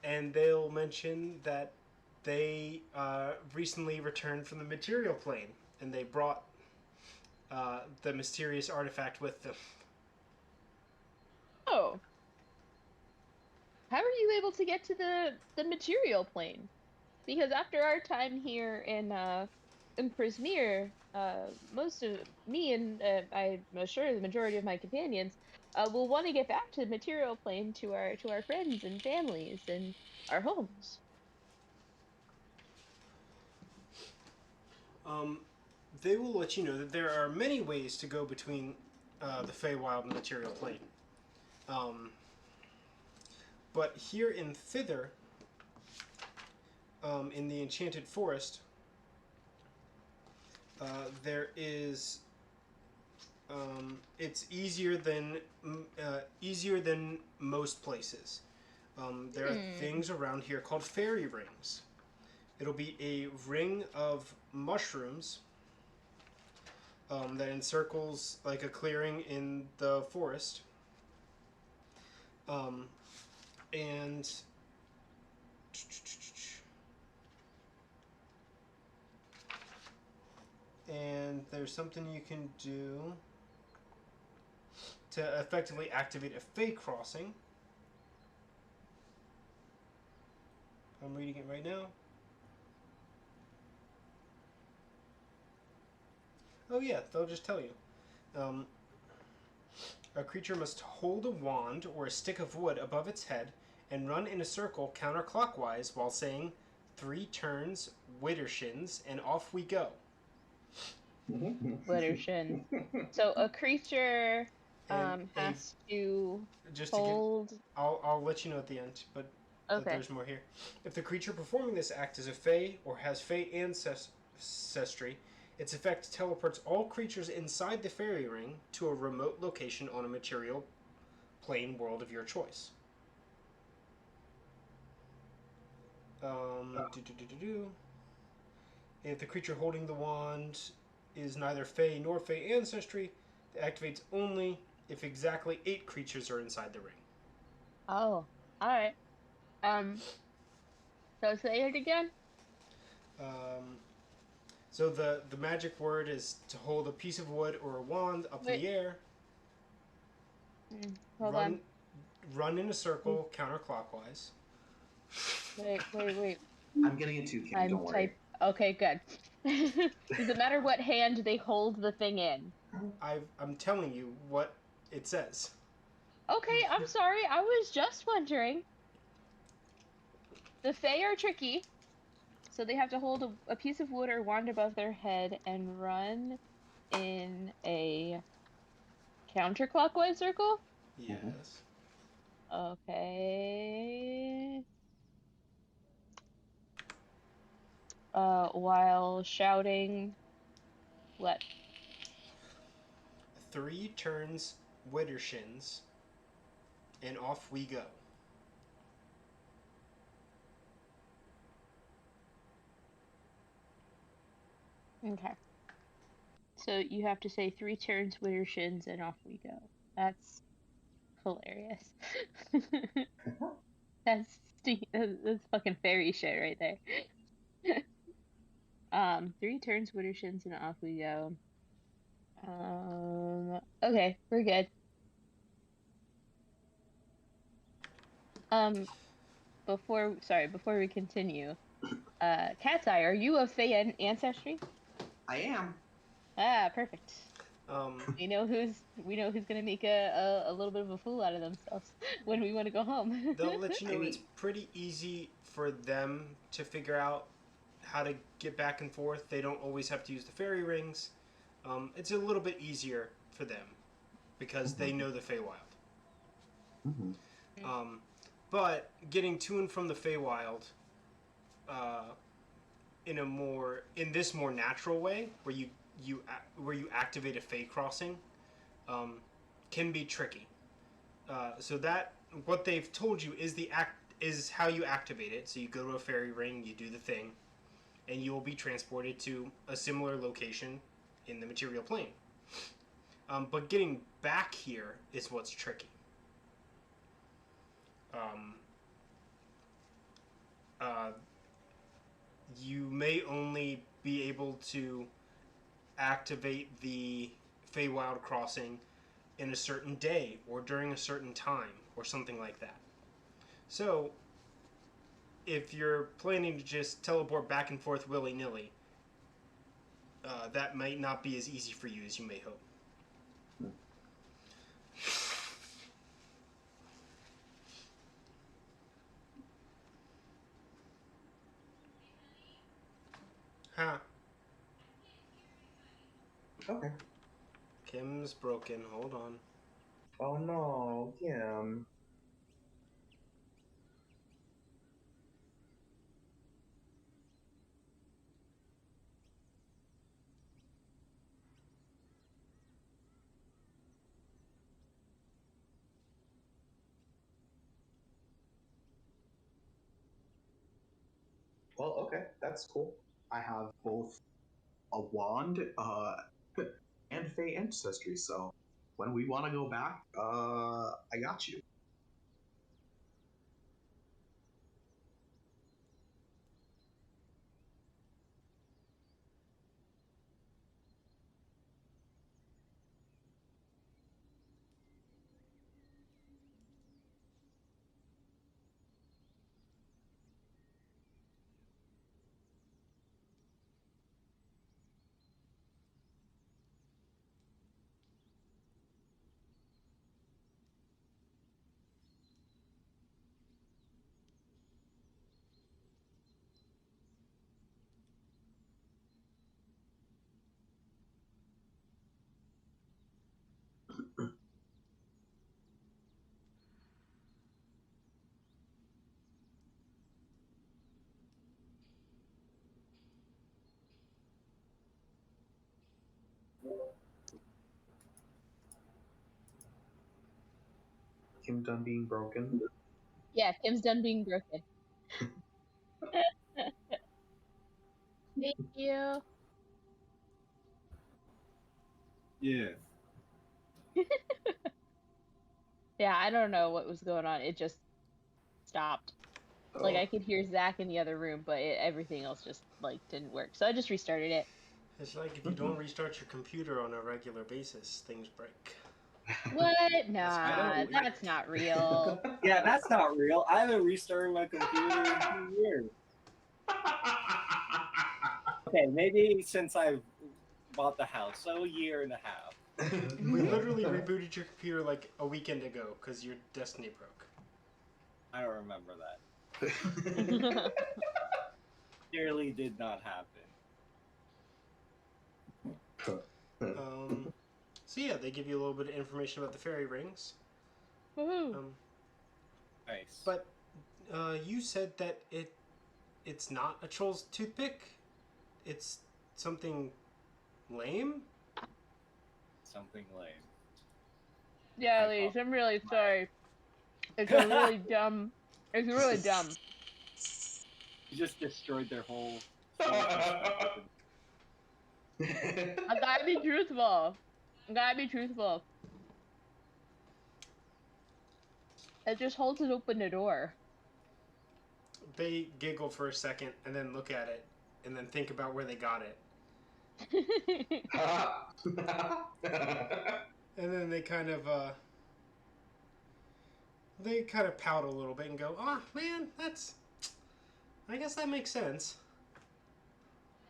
and they'll mention that they recently returned from the material plane, and they brought the mysterious artifact with them. Oh. How are you able to get to the material plane? Because after our time here in Prismere, most of me and I'm sure the majority of my companions will want to get back to the material plane to our friends and families and our homes. They will let you know that there are many ways to go between the Feywild and the material plane. But here in Thither, in the Enchanted Forest, there is. It's easier than most places. There are things around here called fairy rings. It'll be a ring of mushrooms that encircles like a clearing in the forest. And there's something you can do to effectively activate a Fey crossing. I'm reading it right now. Oh yeah, they'll just tell you. A creature must hold a wand or a stick of wood above its head and run in a circle counterclockwise while saying 3 turns, Widdershins, and off we go. Widdershins. So a creature has to just hold... To give, I'll let you know at the end, but there's more here. If the creature performing this act is a Fey or has Fey ancestry, its effect teleports all creatures inside the fairy ring to a remote location on a material plane world of your choice. If the creature holding the wand is neither Fey nor Fey ancestry, it activates only if exactly 8 creatures are inside the ring. Oh, alright. So say it again? So the magic word is to hold a piece of wood or a wand up in the air. Hold on. Run in a circle counterclockwise. Wait. I'm getting it too, Kim. Don't worry. Okay, good. Does it matter what hand they hold the thing in? I'm telling you what it says. Okay, I'm sorry. I was just wondering. The Fae are tricky. So they have to hold a piece of wood or wand above their head and run in a counterclockwise circle? Yes. Okay. While shouting, what? 3 turns, Widdershins, and off we go. Okay. So you have to say 3 turns, Widdershins, and off we go. That's hilarious. That's fucking fairy shit right there. 3 turns, Widdershins, and off we go. Okay, we're good. Before we continue, Catseye, are you of Fey ancestry? I am. Ah, perfect. We know who's gonna make a little bit of a fool out of themselves when we want to go home. They'll let you know it's pretty easy for them to figure out how to get back and forth. They don't always have to use the fairy rings. It's a little bit easier for them because they know the Feywild. But getting to and from the Feywild in this more natural way, where you activate a Fey crossing, can be tricky. So that what they've told you is how you activate it. So you go to a fairy ring, you do the thing, and you will be transported to a similar location in the material plane. But getting back here is what's tricky. uh, you may only be able to activate the Feywild crossing in a certain day or during a certain time or something like that. So, if you're planning to just teleport back and forth willy-nilly, that might not be as easy for you as you may hope. Huh. Okay. Kim's broken. Hold on. Oh no, Kim. Well, okay, that's cool. I have both a wand and Fey ancestry, so when we want to go back, I got you. Kim done being broken. Yeah, Kim's done being broken. Thank you. Yeah. Yeah, I don't know what was going on. It just stopped. Like, I could hear Zach in the other room, but everything else just, like, didn't work. So I just restarted it. It's like if you don't restart your computer on a regular basis, things break. What? That's Nah, weird. that's not real. Yeah, that's not real. I haven't restarted my computer in 2 years. Okay, maybe since I've bought the house, so a year and a half. We literally rebooted your computer like a weekend ago because your Destiny broke. I don't remember that. Clearly did not happen. So yeah, they give you a little bit of information about the fairy rings. Woohoo. Nice. But you said that it's not a troll's toothpick. It's something lame. Something lame. Yeah, ladies, I'm really sorry. It's a really dumb. It's really dumb. You just destroyed their whole. I gotta be truthful. It just holds it open the door. They giggle for a second and then look at it and then think about where they got it. And then they kind of pout a little bit and go, "Oh man, I guess that makes sense."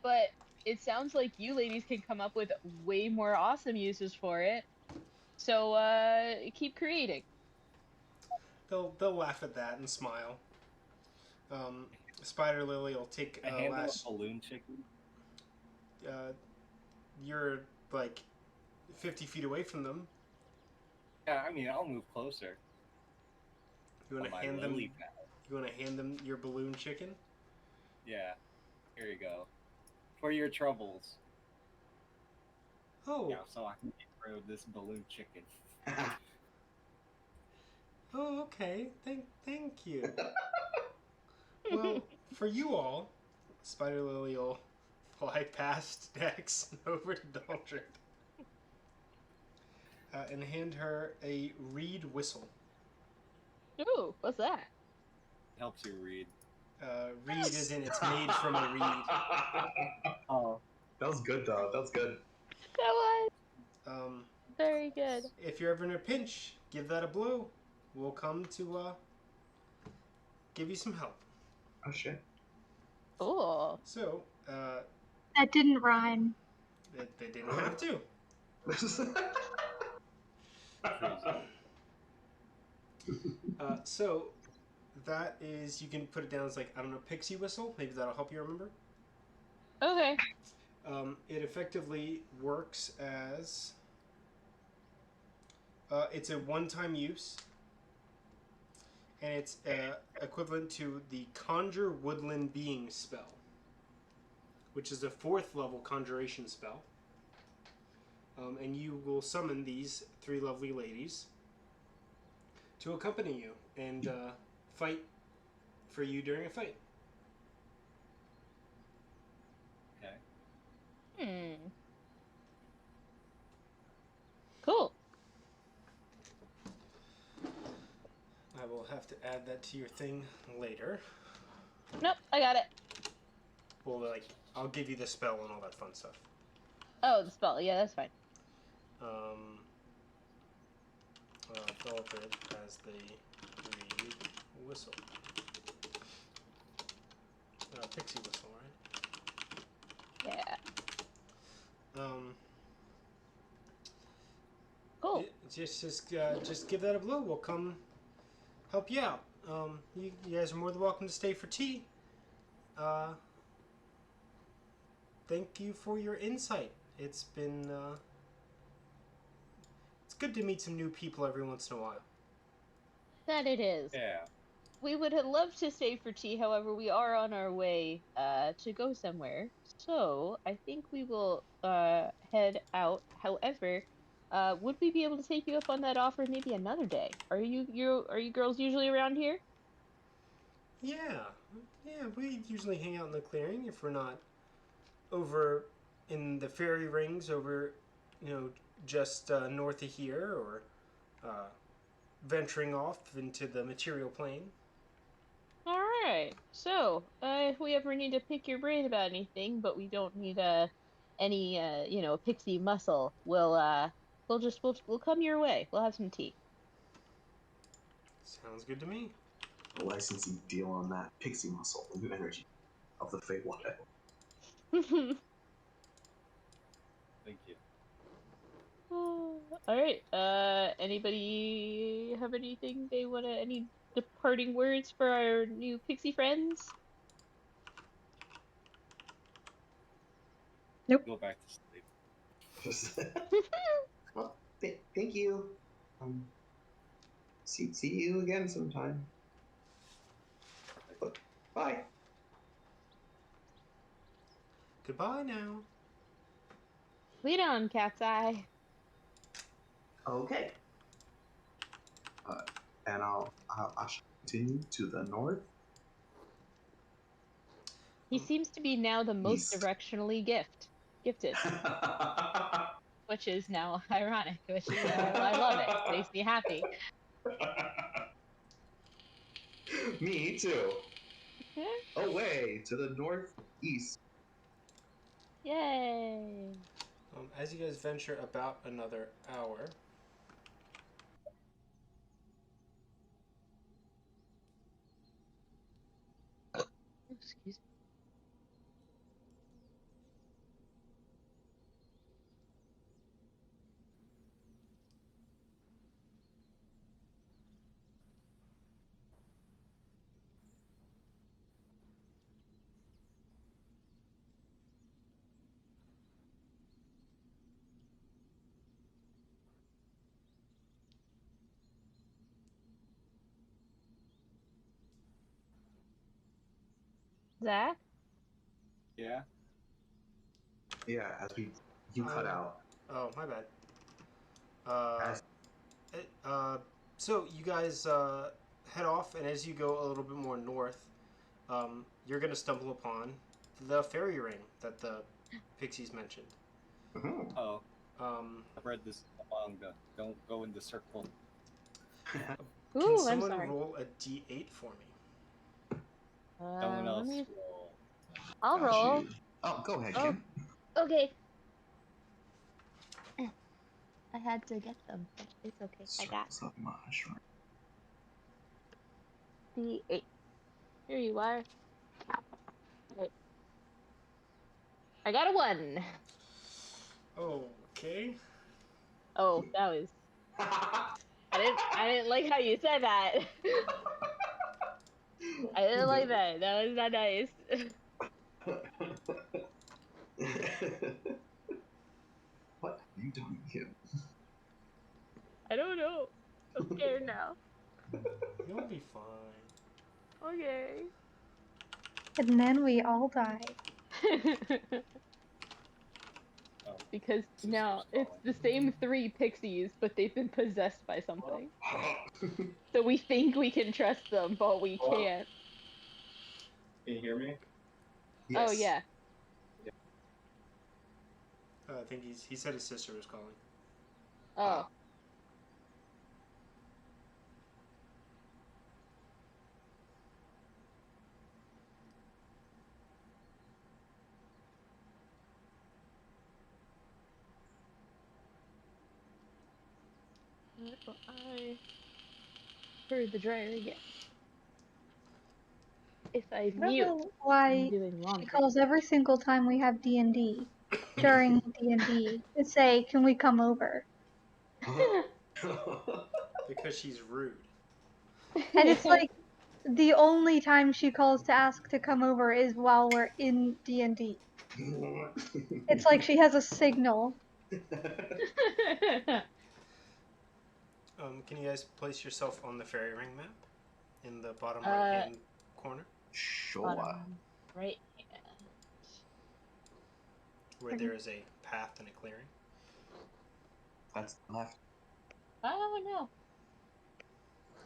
But it sounds like you ladies can come up with way more awesome uses for it. So keep creating. They'll laugh at that and smile. Spider Lily will take I handle last. a balloon chicken. You're like 50 feet away from them. Yeah, I mean, I'll move closer. You want to hand them? You want to hand them your balloon chicken? Yeah. Here you go. For your troubles. Oh. Yeah, so I can get rid of this balloon chicken. Oh, okay. Thank you. Well, for you all, Spider Lily will fly past Dex over to Daldrid and hand her a reed whistle. Ooh, what's that? Helps you read. reed is in. It's made from a reed. Oh, That was good, though. That was good. That was Um, very good. if you're ever in a pinch, give that a blow. We'll come to give you some help. Oh, shit. Cool. So, That didn't rhyme. they didn't have to. crazy. So, that is, you can put it down as like, I don't know, pixie whistle. Maybe that'll help you remember. Okay. It effectively works as, it's a one-time use, and it's equivalent to the Conjure Woodland Being spell, which is a 4th level conjuration spell. And you will summon these 3 lovely ladies to accompany you and fight for you during a fight. Okay. Cool. I will have to add that to your thing later. Nope, I got it. Well, like, I'll give you the spell and all that fun stuff. Oh, the spell. Yeah, that's fine. Daldrid has the reed whistle. Pixie whistle, right? Yeah. Cool. Just give that a blow. We'll come help you out. You guys are more than welcome to stay for tea. Thank you for your insight. It's been it's good to meet some new people every once in a while. That it is. Yeah. We would have loved to stay for tea, however, we are on our way to go somewhere. So I think we will head out. However, would we be able to take you up on that offer maybe another day? Are you girls usually around here? Yeah, we usually hang out in the clearing if we're not over in the fairy rings over, just north of here, or venturing off into the material plane. All right. So, if we ever need to pick your brain about anything, but we don't need any pixie muscle, we'll come your way. We'll have some tea. Sounds good to me. A licensing deal on that pixie muscle, the new energy of the Feywild. Thank you. All right. Anybody have anything they wanna any departing words for our new pixie friends? Go back to sleep. Well, thank you. See you again sometime. Bye. Goodbye now. Lead on, Catseye. Okay. And I shall continue to the north. He seems to be now the most East. directionally gifted, which is now ironic. Which is I love it. Makes me happy. Me too. Away to the northeast. Yay! As you guys venture about another hour, Excuse me. Zach? Yeah. Yeah, you cut out. oh, my bad. As So you guys head off, and as you go a little bit more north, you're going to stumble upon the fairy ring that the pixies mentioned. Oh, Um, I've read this manga. Don't go in the circle. Can Ooh, I'm someone sorry. roll a d8 for me? Someone Let else me. roll. I'll Got roll. you. Oh, go ahead, Oh. Kim. Okay. I had to get them. But it's okay. I got Circles of mushroom. the 8. Here you are. Right. I got a 1. Okay. Oh, that was. I didn't like how you said that. I didn't like that. That was not nice. What have you done, Kim? I don't know. I'm scared now. You'll be fine. Okay. And then we all die. Oh, Because sister's now it's calling. the same 3 pixies, but they've been possessed by something. So we think we can trust them, but we Hello? can't. Can you hear me? Oh Yes. yeah. I think he said his sister was calling. Oh. Well, I heard the dryer again. If I I don't mute, know I'm why doing she laundry. calls every single time we have D&D during D&D to say, "Can we come over?" Because she's rude. And it's like the only time she calls to ask to come over is while we're in D&D. It's like she has a signal. Can you guys place yourself on the fairy ring map in the bottom Uh, right hand corner Sure. right. where there is a path and a clearing? That's left. Oh no.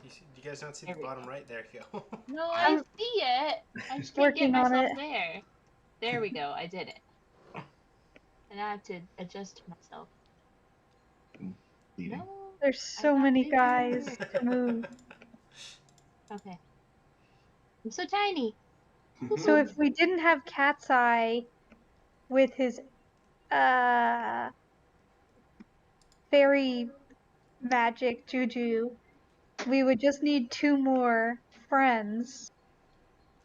Do you guys not see the There we bottom right? There you go. No, I I'm see it. I just can't get working on myself it. there. There we go. I did it. And I have to adjust myself. Leading. No. There's I so got many bigger. guys to move. Okay. I'm so tiny. So if we didn't have Catseye with his fairy magic juju, we would just need 2 more friends.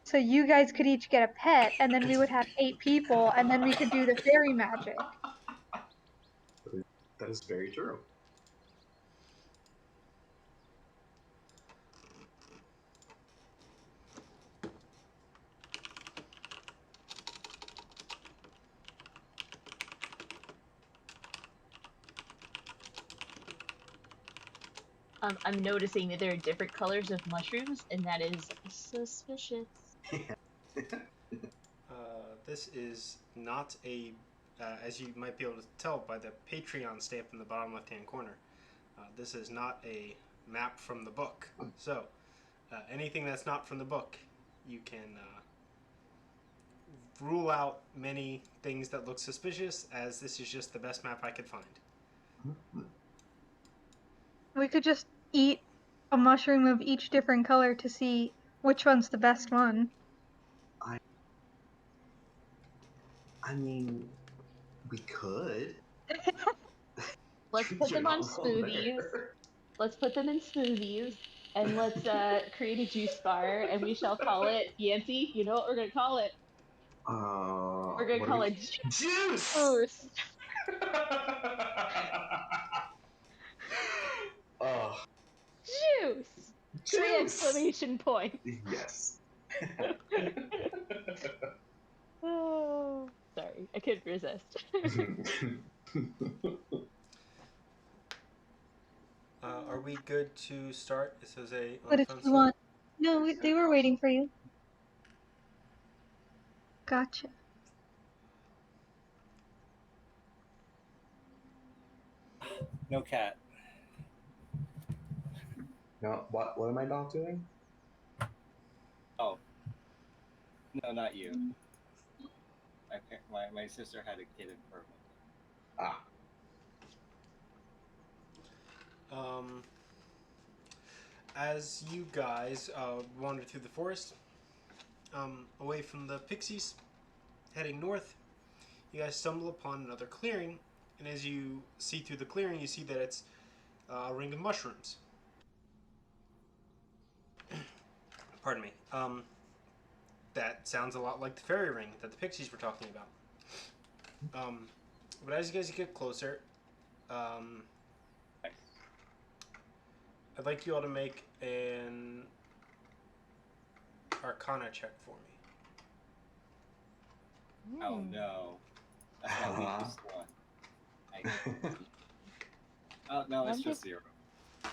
So you guys could each get a pet, and then we would have 8 people, and then we could do the fairy magic. That is very true. I'm noticing that there are different colors of mushrooms, and that is suspicious. This is not a, as you might be able to tell by the Patreon stamp in the bottom left-hand corner, this is not a map from the book. So, anything that's not from the book, you can rule out many things that look suspicious, as this is just the best map I could find. We could just eat a mushroom of each different color to see which one's the best one. I mean, we could. Let's put You're them on not wrong smoothies. there. Let's put them in smoothies, and let's create a juice bar, and we shall call it Yancey. You know what we're gonna call it? We're gonna What do call we? it Juice. juice. Oh, Juice. 3 juice. exclamation points. Yes. Oh, sorry, I couldn't resist. Are we good to start? This is a But if fun you stuff. want... No, they were waiting for you. Gotcha. No cat. No, what am I not doing? Oh. No, not you. My sister had a kid in Permanent. Ah. As you guys wander through the forest, away from the pixies, heading north, you guys stumble upon another clearing, and as you see through the clearing, you see that it's a ring of mushrooms. Pardon me. That sounds a lot like the fairy ring that the pixies were talking about. But as you guys get closer, I'd like you all to make an Arcana check for me. Oh no. That's my weakest one. Oh no, it's just 0. I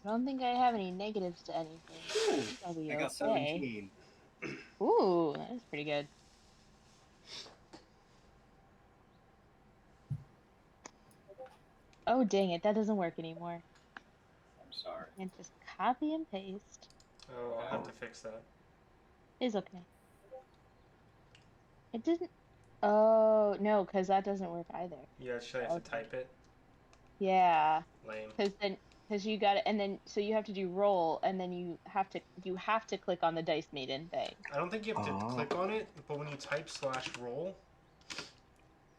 don't think I have any negatives to anything. I'll be I got okay. 17. Ooh, that's pretty good. Oh, dang it. That doesn't work anymore. I'm sorry. And just copy and paste. Oh, I'll have to fix that. It's okay. It didn't... Oh, no, because that doesn't work either. You actually have to type it. Yeah. Lame. Because you got it, and then, so you have to do roll, and then you have to click on the Dice Maiden thing. I don't think you have to click on it, but when you type /roll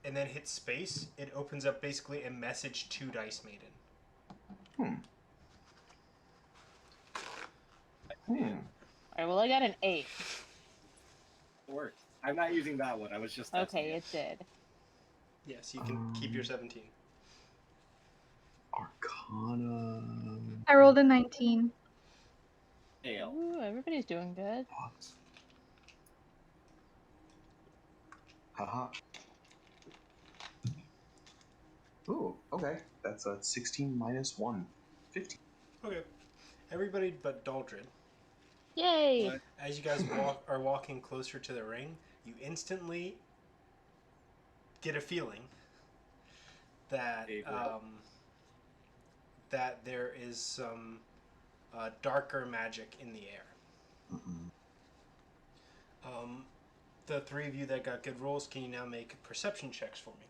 and then hit space, it opens up basically a message to Dice Maiden. Alright, well, I got an 8. It worked. I'm not using that one. I was just Okay, it did. Yes, you can keep your 17. Arcana. I rolled a 19. Tail. Ooh, everybody's doing good. Haha. Ooh, okay. That's a 16 minus 1. 15. Okay. Everybody but Daldrid. Yay! What? As you guys are walking closer to the ring, you instantly get a feeling that that there is some darker magic in the air. The three of you that got good rolls, can you now make perception checks for me?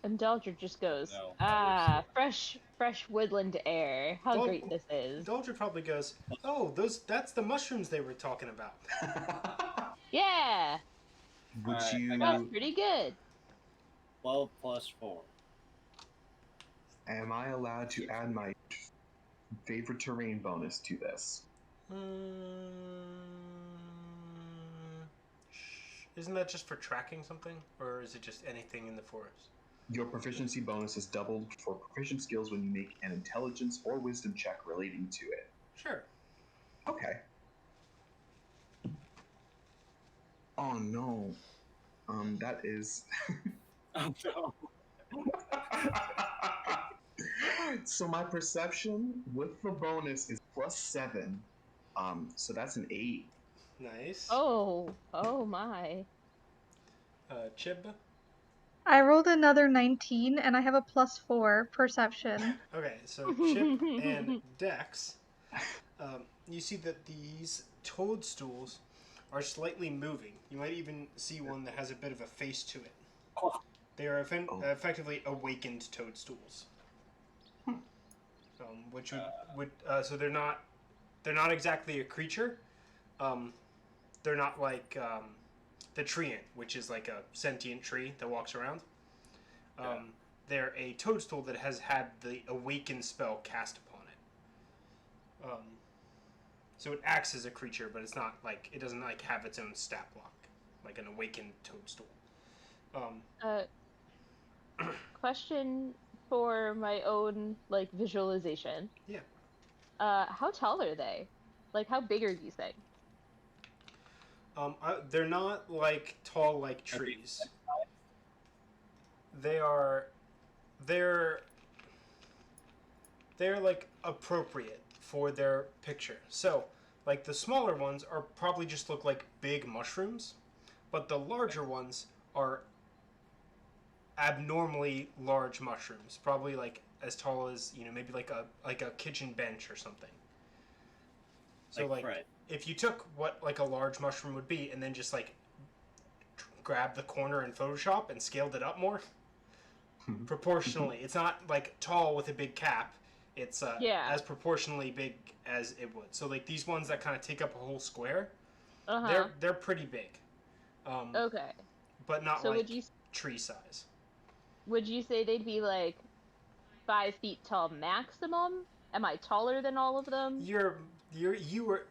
And Daldrid just goes, No, fresh woodland air. How great this is. Daldrid probably goes, oh, that's the mushrooms they were talking about. Yeah! Would you... That's pretty good. 12 plus 4. Am I allowed to add my favorite terrain bonus to this? Isn't that just for tracking something? Or is it just anything in the forest? Your proficiency bonus is doubled for proficient skills when you make an intelligence or wisdom check relating to it. Sure. Okay. Oh no. That is... Oh no. So my perception with the bonus is +7. So that's an 8. Nice. Oh my. Chib? I rolled another 19, and I have a +4 perception. Okay, so Chip and Dex, you see that these toadstools are slightly moving. You might even see one that has a bit of a face to it. They are effectively awakened toadstools, which would so they're not exactly a creature. They're not like the treant, which is like a sentient tree that walks around. They're a toadstool that has had the awaken spell cast upon it. So it acts as a creature, but it's not like it doesn't like have its own stat block, like an awakened toadstool. Question for my own like visualization. Yeah. How tall are they? Like, how big are these things? They're not like tall like trees. They're like appropriate for their picture. So, like the smaller ones are probably just look like big mushrooms, but the larger ones are abnormally large mushrooms, probably like as tall as, maybe like a kitchen bench or something. So like if you took what like a large mushroom would be and then just like grab the corner in Photoshop and scaled it up more proportionally, it's not like tall with a big cap. It's as proportionally big as it would. So like these ones that kind of take up a whole square Uh-huh. They're pretty big, Okay. but not So like tree size. would you say they'd be like 5 feet tall maximum? Am I taller than all of them? You were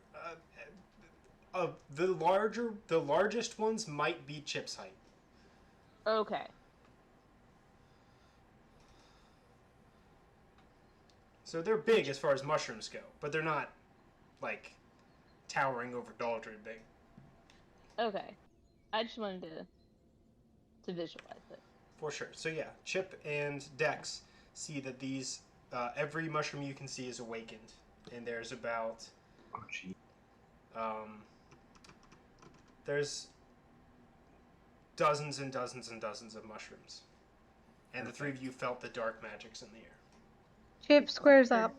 the largest ones might be Chip's height. Okay. So they're big as far as mushrooms go, but they're not like towering over Daldrid big. Okay. I just wanted to visualize it. For sure. So yeah, Chip and Dex see that these every mushroom you can see is awakened, and there's about Oh, gee. There's dozens and dozens and dozens of mushrooms, and the three of you felt the dark magics in the air. Chip squares up.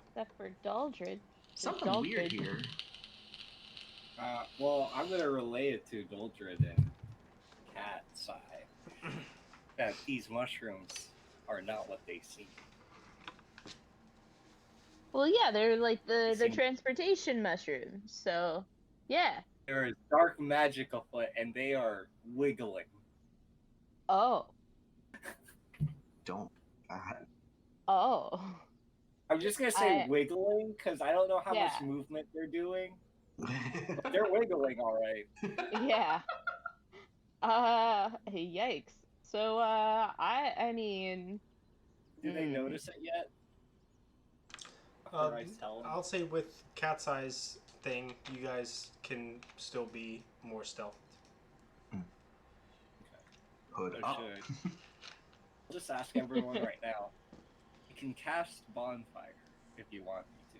Except for Daldrid. Something weird here. Well, I'm gonna relay it to Daldrid and Catseye that these mushrooms are not what they seem. Well, yeah, they're like the transportation mushrooms. So, yeah. There is dark magic afoot, and they are wiggling. Oh. Don't. Oh. I'm just gonna say wiggling because I don't know how much movement they're doing. But they're wiggling, all right. Yeah. Yikes. So, I mean. Do they notice it yet? I'll say with Catseye's thing, you guys can still be more stealth. Hood up. I'll just ask everyone right now. You can cast bonfire if you want me to.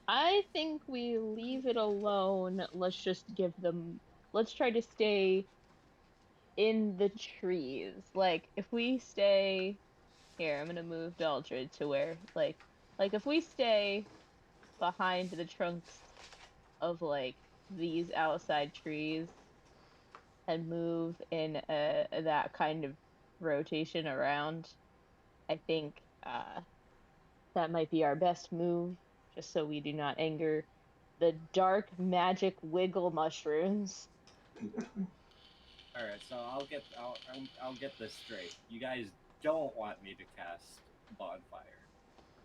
I think we leave it alone. Let's just give them. Let's try to stay in the trees. Like, if we stay here, I'm gonna move Daldrid to where, like if we stay behind the trunks of like these outside trees and move in that kind of rotation around, I think that might be our best move, just so we do not anger the dark magic wiggle mushrooms. All right, so I'll get this straight. You guys don't want me to cast bonfire.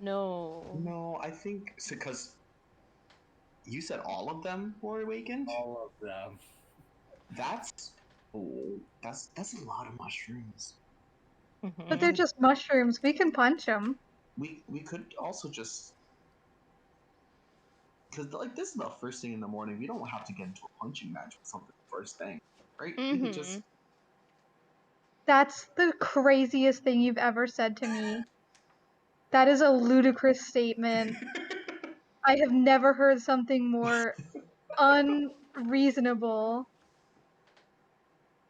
No. No, I think because you said all of them were awakened. All of them. That's a lot of mushrooms. But they're just mushrooms. We can punch them. We could also just because like this is the first thing in the morning. We don't have to get into a punching match with something first thing, right? We could just. That's the craziest thing you've ever said to me. That is a ludicrous statement. I have never heard something more unreasonable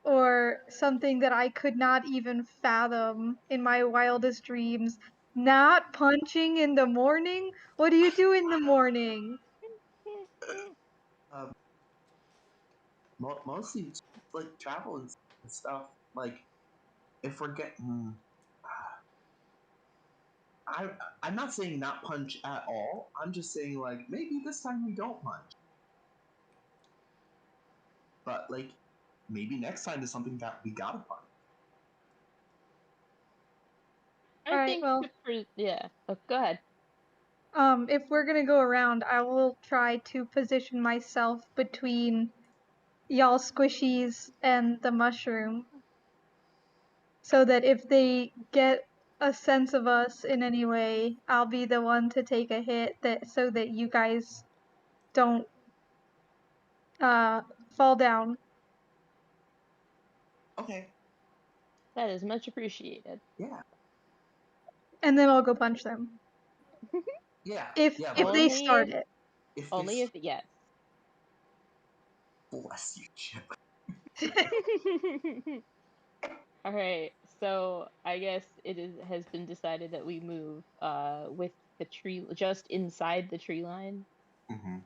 or something that I could not even fathom in my wildest dreams. Not punching in the morning? What do you do in the morning? Mostly like travel and stuff. Like if we're getting, I'm not saying not punch at all. I'm just saying like maybe this time we don't punch, but like maybe next time is something that we gotta punch. I think well, yeah. Oh, go ahead. If we're gonna go around, I will try to position myself between y'all squishies and the mushroom, so that if they get a sense of us in any way, I'll be the one to take a hit, so that you guys don't fall down. Okay. That is much appreciated. Yeah. And then I'll go punch them. Yeah. If they start it. Only if yes. Bless you, Chip. All right. So I guess has been decided that we move with the tree just inside the tree line. Mm-hmm.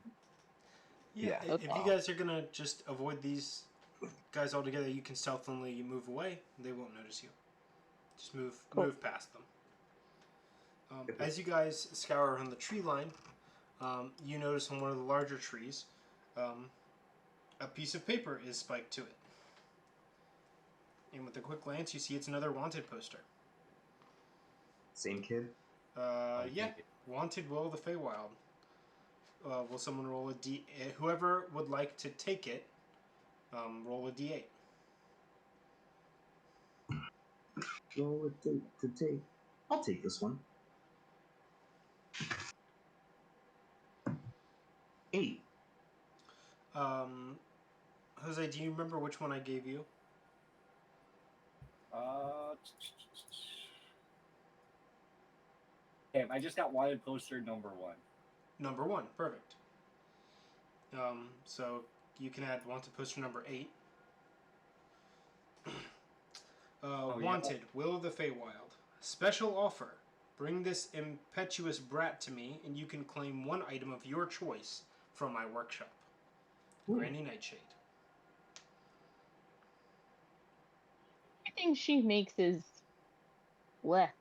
Yeah. If you guys are gonna just avoid these guys altogether, you can stealthily move away. They won't notice you. Just move past them. As you guys scour around the tree line, you notice on one of the larger trees, a piece of paper is spiked to it. And with a quick glance, you see it's another wanted poster. Same kid? Yeah. Wanted Will of the Feywild. Will someone roll a D... Whoever would like to take it, roll a D8. Roll it to take. I'll take this one. 8. Jose, do you remember which one I gave you? Okay, I just got wanted poster number 1. Number 1, perfect. So you can add wanted poster number 8. Wanted, Will of the Feywild. Special offer. Bring this impetuous brat to me, and you can claim one item of your choice from my workshop. Granny Nightshade. Everything she makes is left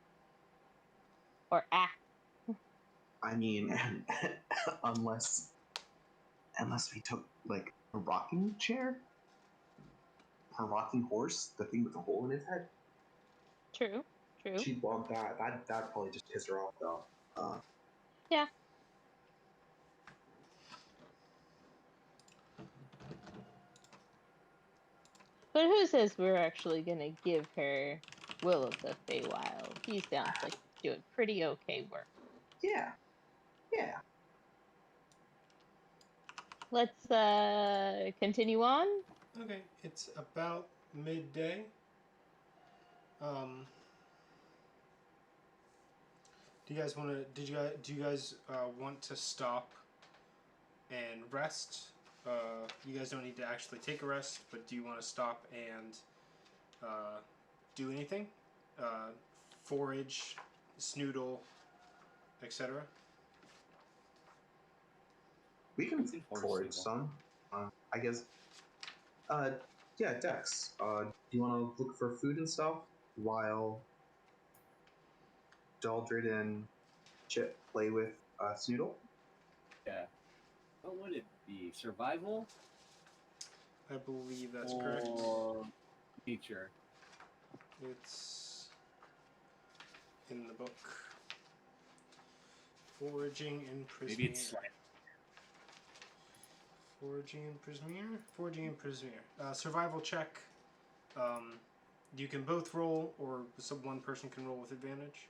or act. I mean, unless we took like a rocking chair, a rocking horse, the thing with the hole in its head. True. She'd want that. That'd probably just piss her off, though. Yeah. But who says we're actually gonna give her Will of the Feywild? He sounds like he's doing pretty okay work. Yeah. Let's continue on. Okay, it's about midday. Do you guys want to? Do you guys want to stop and rest? You guys don't need to actually take a rest, but do you want to stop and do anything? Forage, snoodle, etc. We can forage some. I guess. Yeah, Dex. Do you want to look for food and stuff while Daldrid and Chip play with Snoodle? Yeah. What would it be? Survival? I believe that's correct. Or nature? It's in the book. Foraging and Prismere. Maybe it's like Foraging and Prismere. Survival check. You can both roll, or one person can roll with advantage.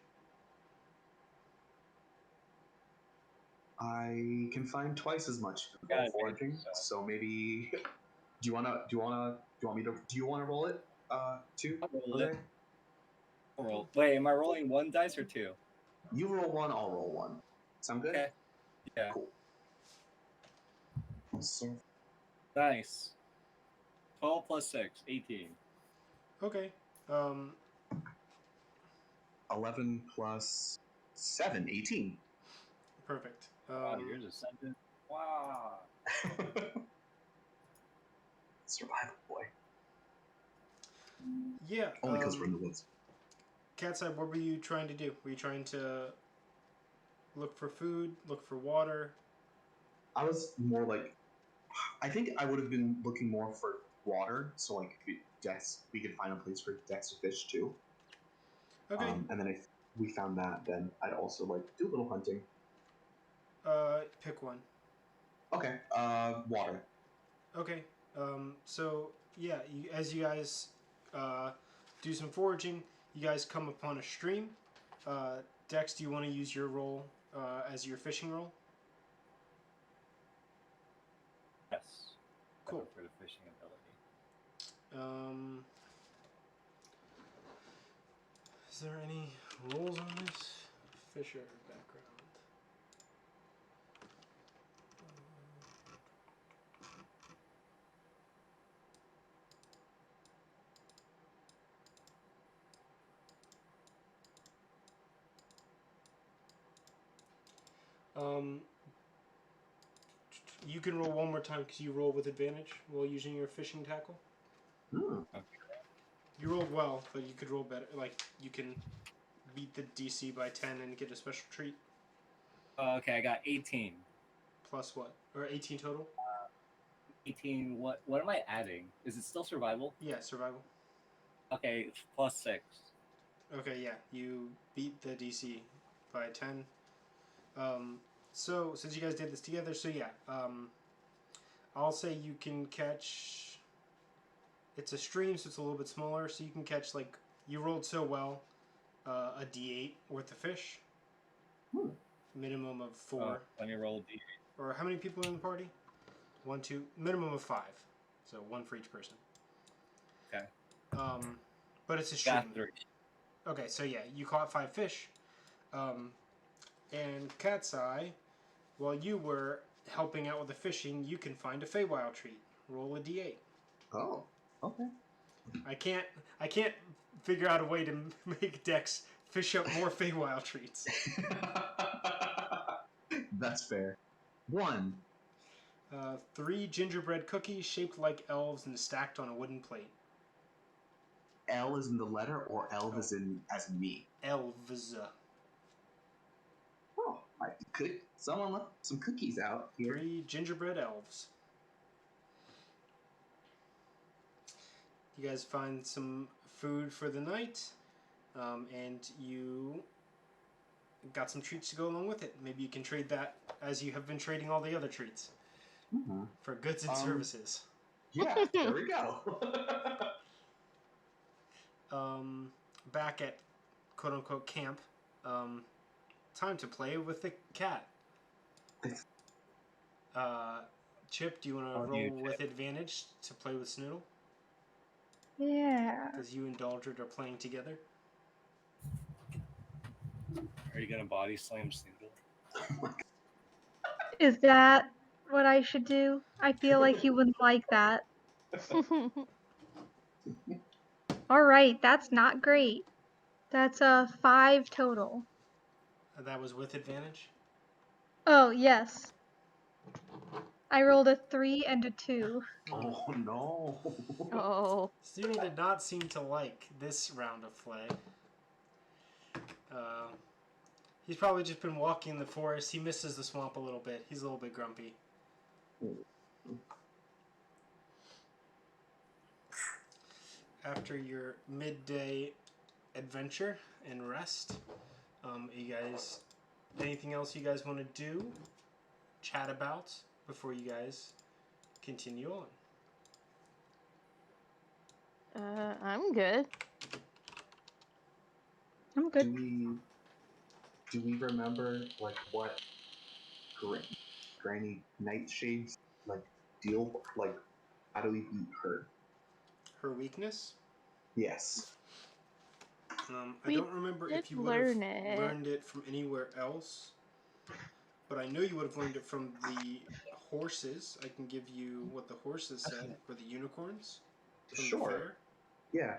I can find twice as much foraging, so maybe. Do you want me to? Do you want to roll it? Too. I'll roll Okay. it. I'll roll. Wait, am I rolling 1 dice or 2? You roll 1. I'll roll 1. Sound good? Okay. Yeah. Cool. So, Nice. 12 plus 6, 18. Okay. 11 plus 7, 18. Perfect. Wow, yours is 7. Wow. Survival boy. Yeah. Only because we're in the woods. Catseye, what were you trying to do? Were you trying to look for food, look for water? I was more like, I think I would have been looking more for water, so like we could find a place for Dex to fish too. Okay. And then if we found that, then I'd also like do a little hunting. Pick one. Okay. Water. Okay. So yeah, as you guys do some foraging, you guys come upon a stream. Dex, do you want to use your roll as your fishing roll? Yes. Cool. For the fishing ability. Is there any rolls on this? Fisher background. You can roll one more time because you roll with advantage while using your fishing tackle. Okay. You rolled well, but you could roll better. Like, you can beat the DC by 10 and get a special treat. Okay, I got 18. Plus what? Or 18 total? 18. What am I adding? Is it still survival? Yeah, survival. Okay, +6. Okay, yeah, you beat the DC by 10. So since you guys did this together, so yeah, I'll say you can catch. It's a stream, so it's a little bit smaller. So you can catch like you rolled so well, a D8 worth of fish. Minimum of 4. Let me roll D8. Or how many people in the party? 1, 2. Minimum of 5. So 1 for each person. Okay. But it's a stream. Got 3. Okay, so yeah, you caught 5 fish. And Catseye, while you were helping out with the fishing, you can find a Feywild treat. Roll a D8. Oh, okay. I can't figure out a way to make Dex fish up more Feywild treats. That's fair. 1. 3 gingerbread cookies shaped like elves and stacked on a wooden plate. L is in the letter, or elf is in as in me? Elves. Oh, someone left some cookies out here. 3 gingerbread elves. You guys find some food for the night, and you got some treats to go along with it. Maybe you can trade that as you have been trading all the other treats for goods and services. Yeah, there we go. Back at quote-unquote camp, time to play with the cat. Chip, do you want to roll with advantage to play with Snoodle? Yeah. Because you and Daldrid are playing together. Are you gonna body slam Snoodle? Is that what I should do? I feel like he wouldn't like that. Alright, that's not great. That's a 5 total. That was with advantage? Oh, yes. I rolled a 3 and a 2. Oh no. Oh. Snoodle did not seem to like this round of play. He's probably just been walking in the forest. He misses the swamp a little bit. He's a little bit grumpy. After your midday adventure and rest, you guys, anything else you guys want to do, chat about before you guys continue on? I'm good. I'm good. Do we remember like what Granny Nightshade's like deal? Like, how do we beat her? Her weakness? Yes. I don't remember if you would have learned it from anywhere else, but I know you would have learned it from the horses. I can give you what the horses said, or the unicorns from the fair. Yeah.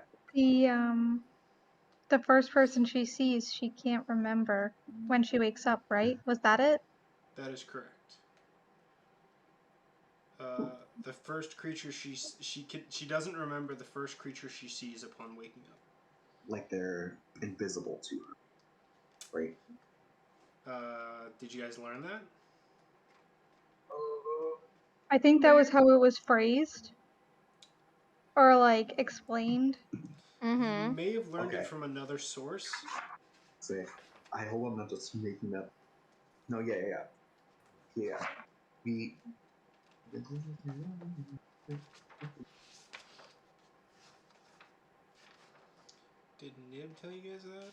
The first person she sees, she can't remember when she wakes up, right? Was that it? That is correct. The first creature she doesn't remember the first creature she sees upon waking up. Like they're invisible to her, right? Did you guys learn that? I think that was how it was phrased. Or like explained. You may have learned it from another source. Say, I hope I'm not just making that. No, yeah. We. Did Nib tell you guys that?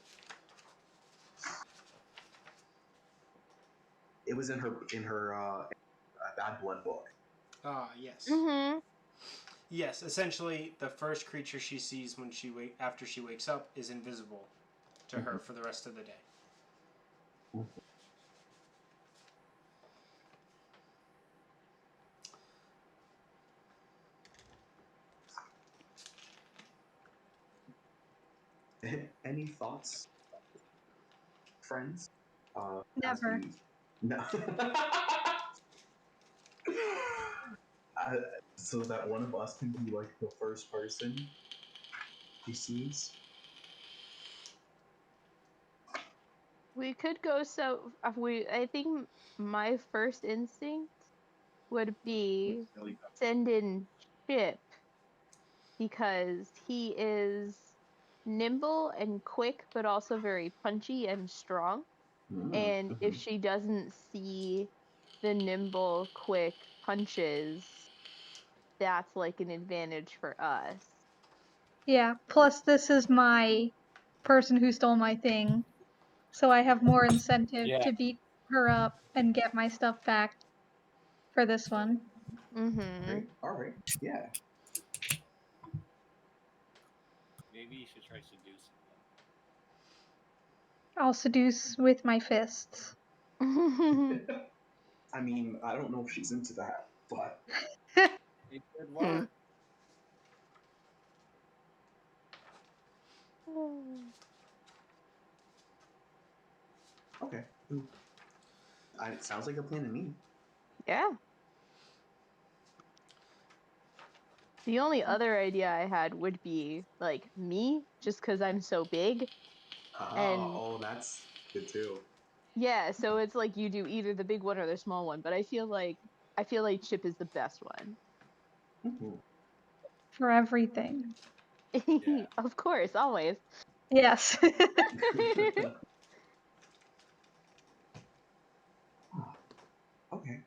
It was in her Bad Blood book. Ah, yes. Mm-hmm. Yes, essentially, the first creature she sees when after she wakes up is invisible to her for the rest of the day. Any thoughts, friends? Never. No. So that one of us can be like the first person he sees. We could go I think my first instinct would be send in Chip because he is nimble and quick, but also very punchy and strong. And if she doesn't see the nimble, quick punches, that's like an advantage for us. Yeah, plus this is my person who stole my thing, so I have more incentive Yeah. to beat her up and get my stuff back for this one. Mm-hmm. Great. All right. Yeah. Maybe you should try seducing them. I'll seduce with my fists. I mean, I don't know if she's into that, but It could work. okay. It sounds like a plan to me. Yeah. The only other idea I had would be like me, just because I'm so big. Oh, that's good too. Yeah, so it's like you do either the big one or the small one, but I feel like Chip is the best one. Mhm. For everything. Yeah. Of course, always. Yes. Okay.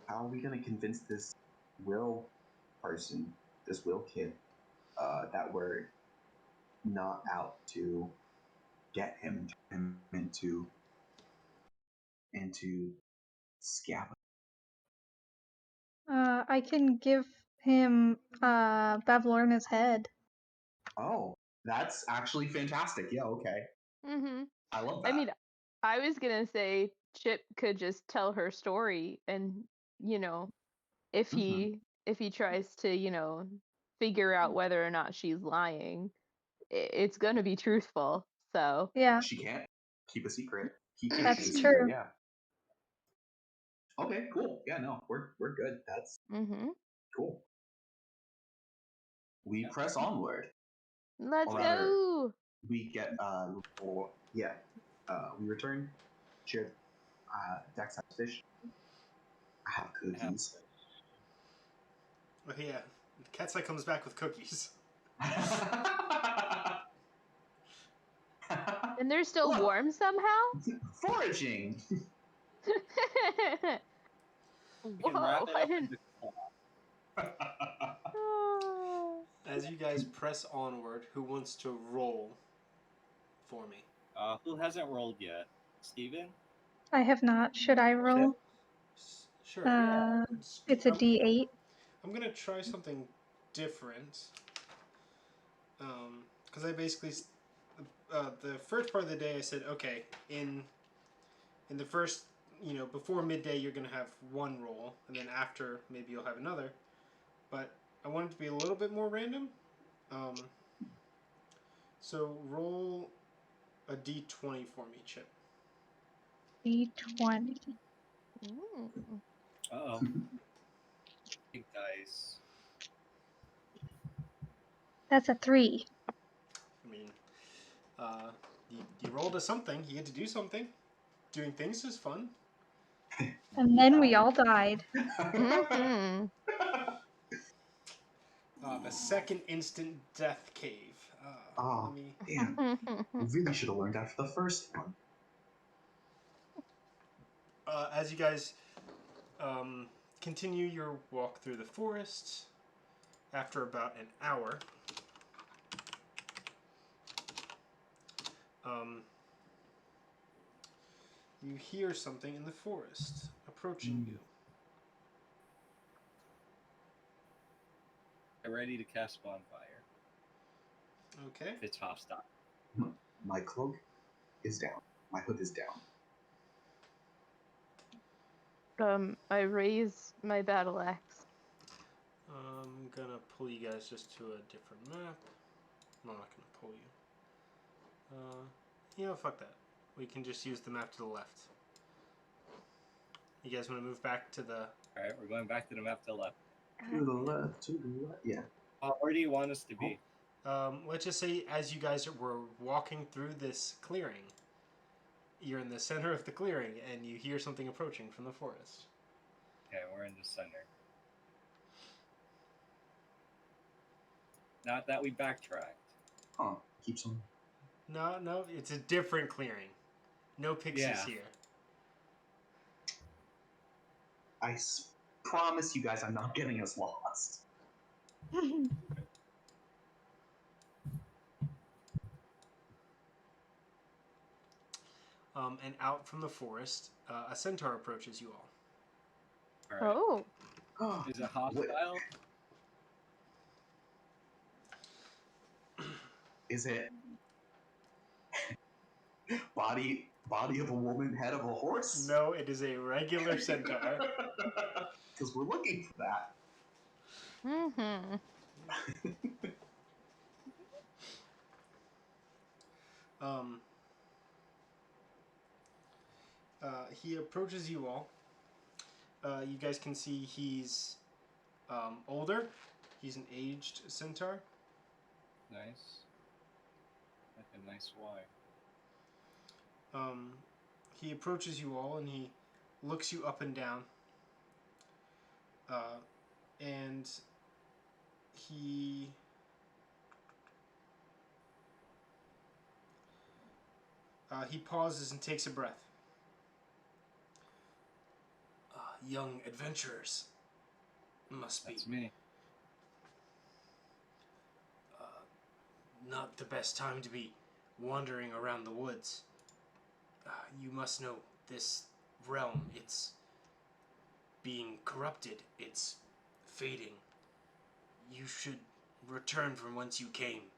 How are we gonna convince this Will person, this Will kid, that we're not out to get him into scab? I can give him Bavlorna's head. Oh, that's actually fantastic. Yeah. Okay. Mm-hmm. I love that. I mean, I was gonna say Chip could just tell her story, and you know, if he tries to, figure out whether or not she's lying, it's gonna be truthful. So. Yeah, She can't keep a secret. He can't that's keep a secret. true. Yeah. Okay. Cool. Yeah. No, we're good. That's Mm-hmm. cool. We press onward. Let's Or rather, go. we get we return. Chip, Dex has fish. I have cookies. Oh yeah, Catseye comes back with cookies. And they're still Look, warm somehow. foraging. We can wrap Whoa! it I up didn't. into As you guys press onward, who wants to roll for me? Who hasn't rolled yet? Steven? I have not. Should I roll? Sure. It's a D8. I'm gonna try something different. Because I basically, the first part of the day, I said, okay, in the first, before midday, you're gonna have one roll, and then after, maybe you'll have another. But I want it to be a little bit more random. So roll a d20 for me, Chip. D20. Uh-oh. Big dice. That's a 3. I mean, you rolled a something. You get to do something. Doing things is fun. And then we all died. Mm-hmm. The second instant death cave. Oh, damn. We really should have learned after the first one. As you guys continue your walk through the forest, after about an hour, you hear something in the forest approaching you. Get ready to cast bonfire. Okay. If it's hostile. My cloak is down. My hood is down. I raise my battle axe. I'm gonna pull you guys just to a different map. I'm not gonna pull you. Fuck that. We can just use the map to the left. You guys want to move back to the... Alright, we're going back to the map to the left. To the left, yeah. Where do you want us to be? Let's just say as you guys were walking through this clearing, You're in the center of the clearing, and you hear something approaching from the forest. Okay, we're in the center. Not that we backtracked. Huh. Keeps on. No, it's a different clearing. No pixies here. I promise you guys I'm not getting us lost. And out from the forest, a centaur approaches you all. All right. Oh, Is it hostile? Is it body of a woman, head of a horse? No, it is a regular centaur. Because we're looking for that. Mm-hmm. He approaches you all. You guys can see he's older. He's an aged centaur. Nice. Like a nice wife. He approaches you all and he looks you up and down. And he pauses and takes a breath. Young adventurers must be. That's me. Not the best time to be wandering around the woods. You must know this realm, it's being corrupted, it's fading. You should return from whence you came.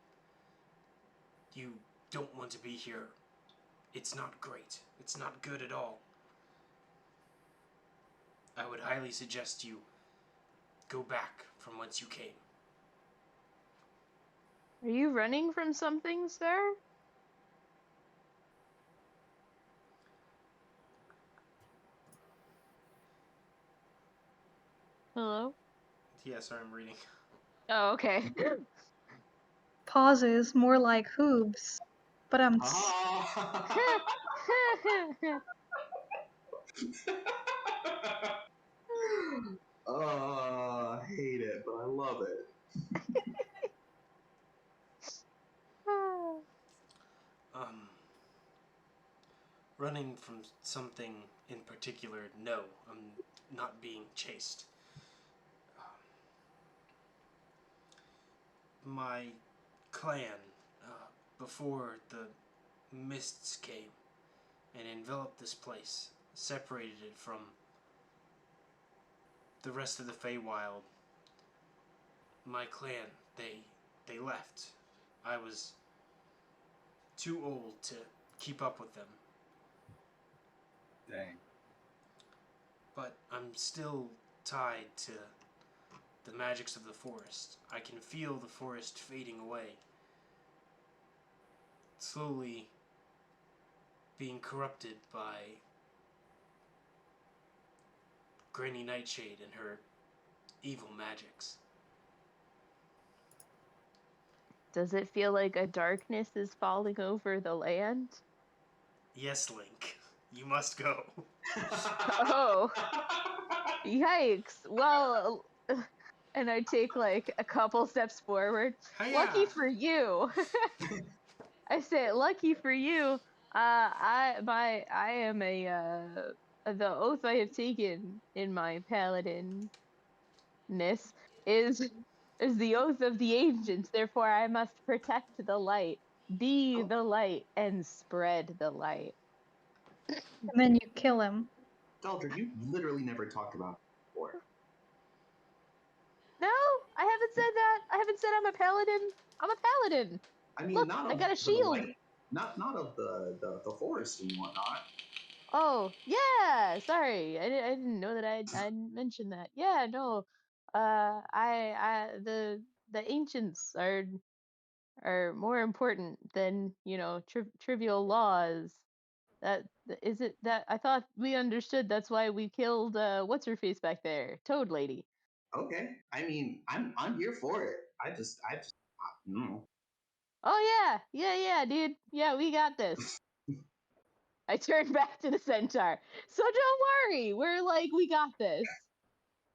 You don't want to be here. It's not great. It's not good at all. I would highly suggest you go back from whence you came. Are you running from something, sir? Hello? Yeah, sorry, I'm reading. Oh, okay. pauses, more like hooves. But I'm. I hate it, but I love it. Running from something in particular, no, I'm not being chased. My clan, before the mists came and enveloped this place, separated it from the rest of the Feywild. My clan, they left. I was too old to keep up with them. Dang. But I'm still tied to the magics of the forest. I can feel the forest fading away, slowly being corrupted by Granny Nightshade and her evil magics. Does it feel like a darkness is falling over the land? Yes, Link, you must go. Oh, yikes. Well, and I take like a couple steps forward. Hiya. Lucky for you. I say, lucky for you. I am the oath I have taken in my paladinness is the oath of the ancients. Therefore, I must protect the light, be the light, and spread the light. And then you kill him. Daldrid, you literally never talked about it before. No, I haven't said that. I haven't said I'm a paladin. I'm a paladin. I mean, Look, not I of got a the shield. light, not of the forest and whatnot. Oh, yeah. Sorry, I didn't know that I mentioned that. Yeah, no. The ancients are more important than trivial laws. That is it. That I thought we understood. That's why we killed what's her face back there, Toad Lady. Okay, I mean, I'm here for it. I just no. Oh yeah, dude. Yeah, we got this. I turn back to the centaur. So don't worry. We got this.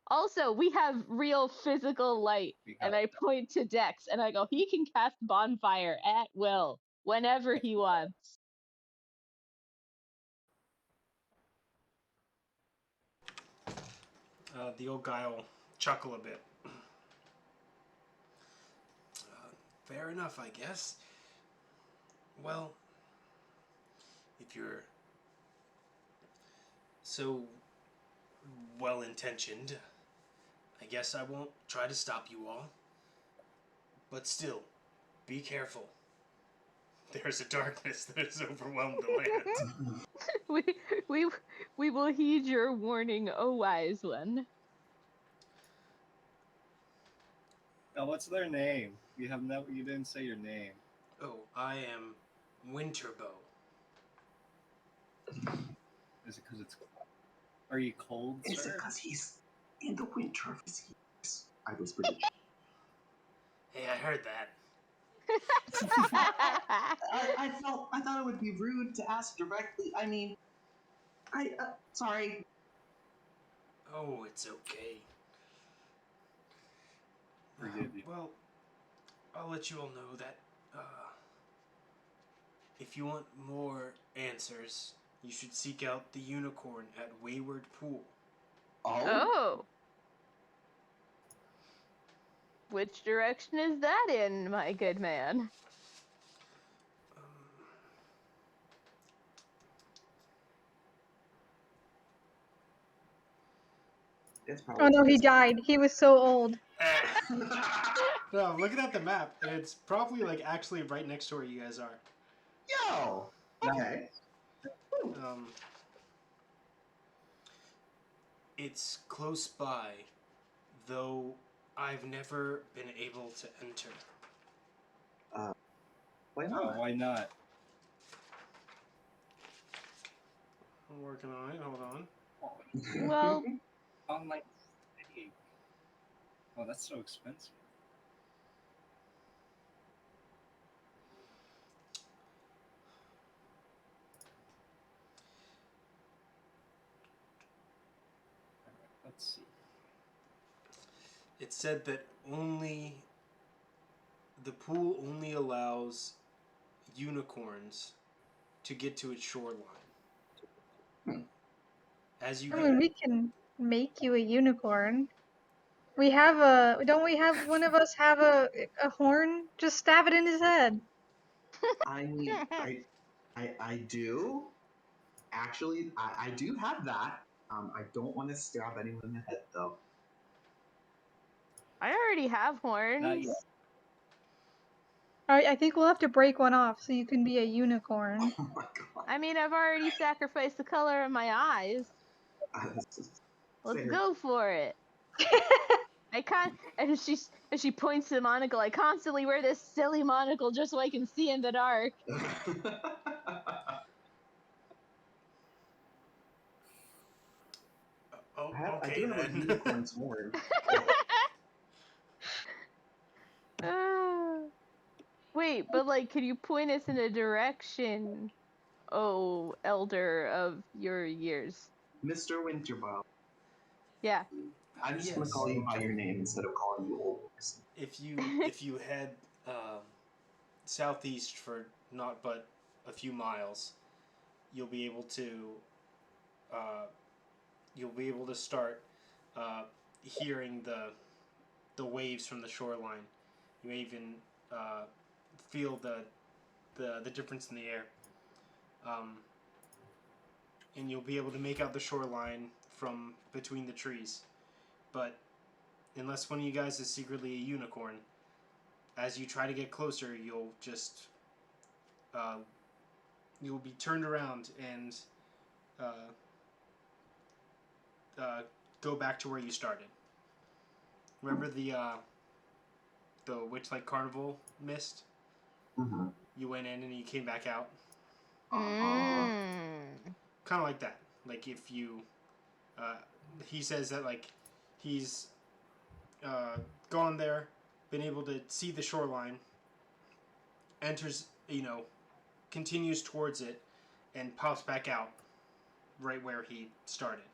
Also, we have real physical light. And I point to Dex and I go, he can cast bonfire at will, whenever he wants. The old guy will chuckle a bit. Fair enough, I guess. Well, if you're so well-intentioned, I guess I won't try to stop you all. But still, be careful. There's a darkness that has overwhelmed the land. we will heed your warning, O wise one. Now, what's their name? You didn't say your name. Oh, I am Winterbow. Is it because it's... Are you cold, sir? Is it because he's in the winter of his years? I whispered. Hey, I heard that. I thought it would be rude to ask directly. I mean, sorry. Oh, it's okay. Forgive you. Well, I'll let you all know that if you want more answers, you should seek out the unicorn at Wayward Pool. Oh. Which direction is that in, my good man? Oh no, he died. He was so old. No, I'm looking at the map, and it's probably like actually right next to where you guys are. Yo! Okay. It's close by, though I've never been able to enter. Why not? Why not? I'm working on it. Hold on. Well, On my... Oh, that's so expensive. Let's see. It said that the pool only allows unicorns to get to its shoreline. As you I mean, we can make you a unicorn. We have don't we have one of us have a horn? Just stab it in his head. I mean, I do. Actually, I do have that. I don't want to stab anyone in the head, though. I already have horns. Not yet. Alright, I think we'll have to break one off so you can be a unicorn. Oh my god. I mean, I've already sacrificed the color of my eyes. Let's Fair. go for it. And she points to the monocle. I constantly wear this silly monocle just so I can see in the dark. I do have a unicorn's horn. Wait, but can you point us in a direction, oh elder of your years? Mr. Winterbow. Yeah. I'm just gonna call you by your name instead of calling you old person. If you head southeast for not but a few miles, you'll be able to start hearing the waves from the shoreline. You may even feel the difference in the air, and you'll be able to make out the shoreline from between the trees. But unless one of you guys is secretly a unicorn, as you try to get closer, you'll just you'll be turned around and go back to where you started. Remember the Witchlight Carnival mist? Mm-hmm. You went in and you came back out. Mm. Kind of like that. Like if you, he says that like he's gone there, been able to see the shoreline, enters, continues towards it, and pops back out right where he started,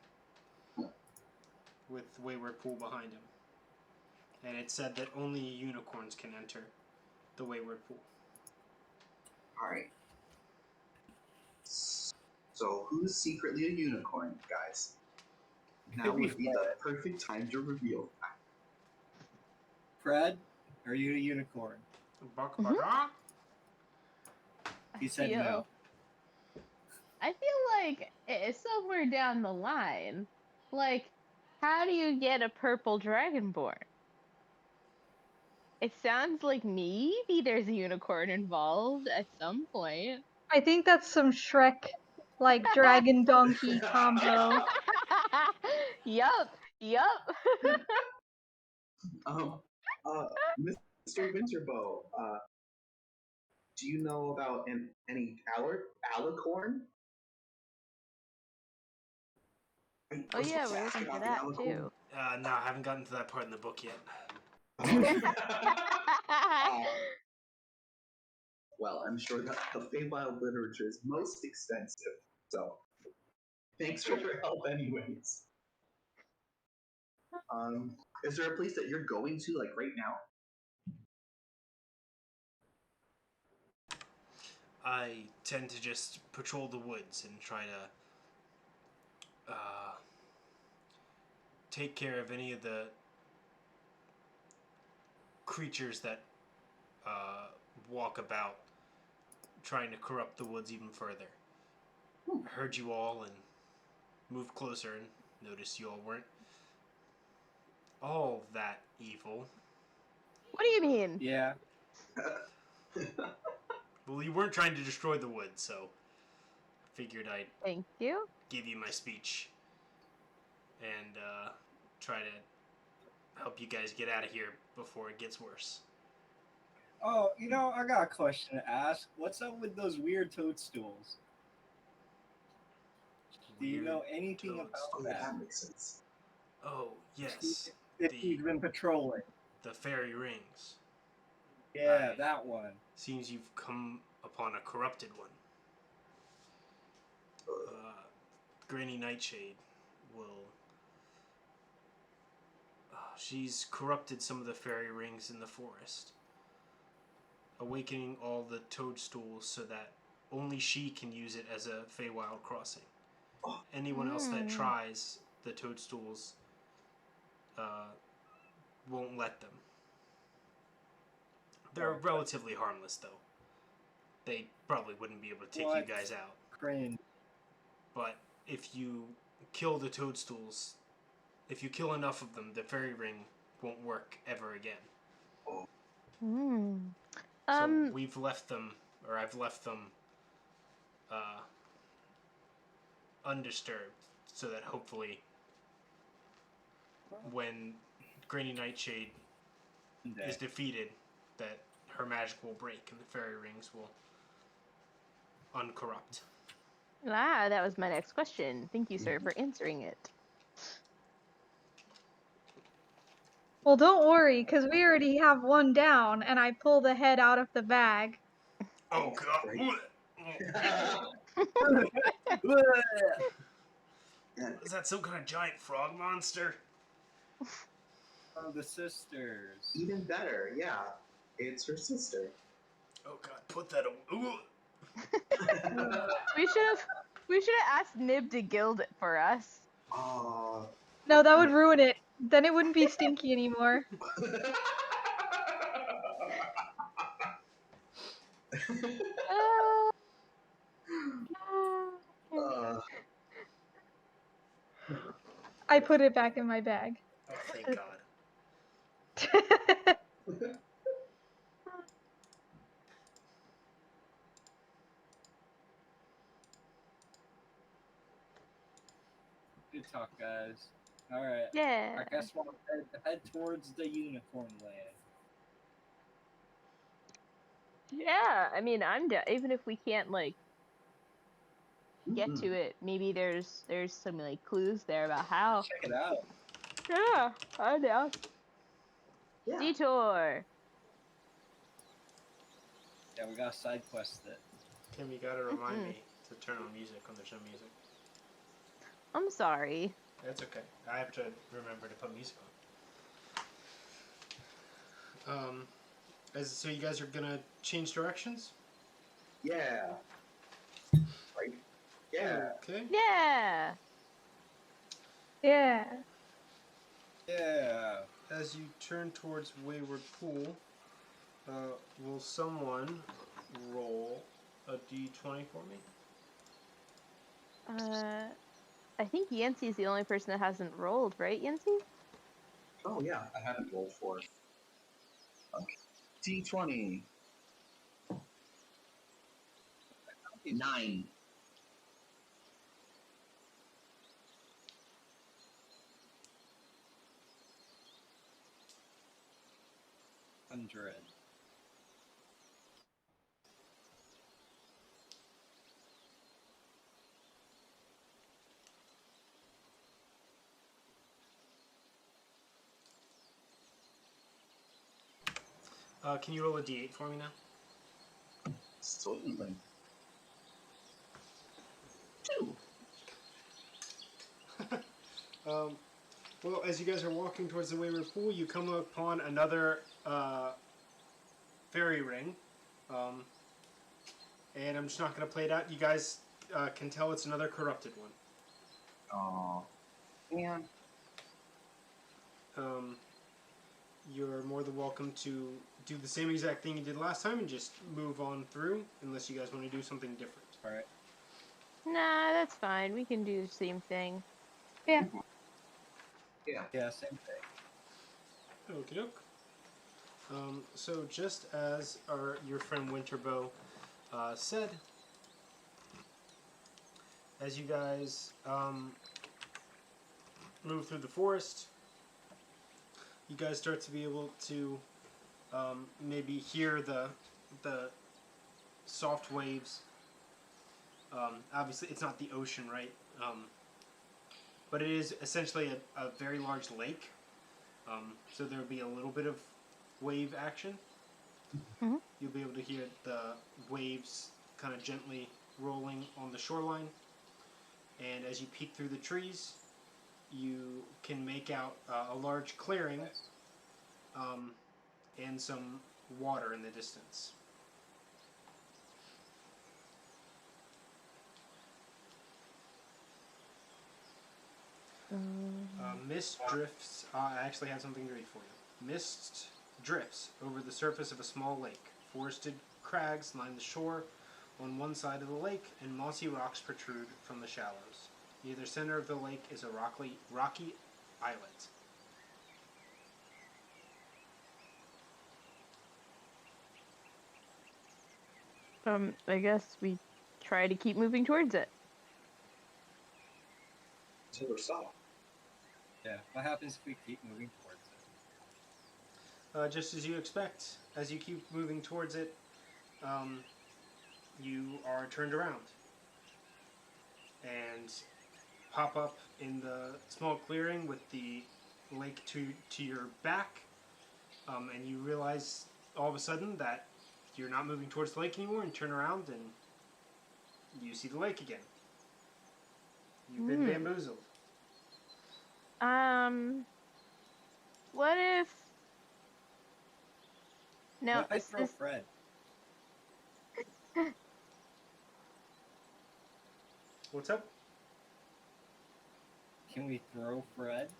with Wayward Pool behind him. And it said that only unicorns can enter the Wayward Pool. Alright. So, who's secretly a unicorn, guys? Now would be the perfect time to reveal that. Fred, are you a unicorn? Baka baka? He said no. I feel like it's somewhere down the line. Like, how do you get a purple dragonborn? It sounds like maybe there's a unicorn involved at some point. I think that's some Shrek, like, dragon donkey combo. Yup. Mr. Winterbow, do you know about any alicorn? Oh yeah, we're looking for that too. No, I haven't gotten to that part in the book yet. Well, I'm sure that the Feywild literature is most extensive, so thanks for your help anyways. Is there a place that you're going to, like, right now? I tend to just patrol the woods and try to take care of any of the creatures that walk about, trying to corrupt the woods even further. I heard you all and moved closer and noticed you all weren't all that evil. What do you mean? Yeah. Well, you weren't trying to destroy the woods, so figured I'd Thank you. give you my speech and try to help you guys get out of here before it gets worse. Oh, I got a question to ask. What's up with those weird toadstools? Do you know anything about that? That makes sense. Oh, yes. If you've been patrolling. The fairy rings. Yeah, that one. Seems you've come upon a corrupted one. Granny Nightshade will... she's corrupted some of the fairy rings in the forest, awakening all the toadstools so that only she can use it as a Feywild crossing. Anyone else that tries the toadstools won't let them. They're relatively harmless, though. They probably wouldn't be able to take you guys out. Cringe. But if you kill the toadstools, if you kill enough of them, the fairy ring won't work ever again. So we've left them, or I've left them undisturbed, so that hopefully when Granny Nightshade is defeated, that her magic will break and the fairy rings will uncorrupt. That was my next question. Thank you, sir, for answering it. Well, don't worry, because we already have one down, and I pull the head out of the bag. Oh, God. Is that some kind of giant frog monster? Oh, the sisters. Even better, yeah. It's her sister. Oh, God, put that away. We should have asked Nib to gild it for us. No, that would ruin it. Then it wouldn't be stinky anymore. I put it back in my bag. Oh, thank God. Good talk, guys. Alright. Yeah. I guess we'll head towards the unicorn land. Yeah, I mean, I'm down. Even if we can't, like, get to it, maybe there's some, like, clues there about how. Check it out. Yeah, I'm down. Yeah. Detour. Yeah, we got side quest it. Tim, you gotta remind me to turn on music when there's no music. I'm sorry. That's okay. I have to remember to put music on. So you guys are gonna change directions? Yeah. Right? Yeah. Okay. Yeah. Yeah. Yeah. As you turn towards Wayward Pool, will someone roll a d20 for me? I think Yancey's the only person that hasn't rolled, right, Yancey? Oh yeah, I haven't rolled for. Okay. D20. 9. 100. Can you roll a d8 for me now? Certainly. 2. Well, as you guys are walking towards the Wayward Pool, you come upon another fairy ring. And I'm just not going to play it out. You guys can tell it's another corrupted one. Oh. Man. You're more than welcome to do the same exact thing you did last time and just move on through, unless you guys want to do something different. Alright. Nah, that's fine. We can do the same thing. Yeah. Yeah. Yeah, same thing. Okie doke. So just as your friend Winterbow said, as you guys move through the forest, you guys start to be able to maybe hear the soft waves. Obviously, it's not the ocean, right? But it is essentially a very large lake. So there will be a little bit of wave action. Mhm. You'll be able to hear the waves kind of gently rolling on the shoreline. And as you peek through the trees, you can make out a large clearing and some water in the distance. Mist drifts. I actually have something to read for you. Mist drifts over the surface of a small lake. Forested crags line the shore on one side of the lake, and mossy rocks protrude from the shallows. Near the center of the lake is a rocky islet. I guess we try to keep moving towards it. So we're south. Yeah. What happens if we keep moving towards it? Just as you expect, as you keep moving towards it, you are turned around and pop up in the small clearing with the lake to your back, and you realize all of a sudden that you're not moving towards the lake anymore, and turn around and you see the lake again. You've been bamboozled. What if... No, What if I throw Fred? What's up? Can we throw Fred?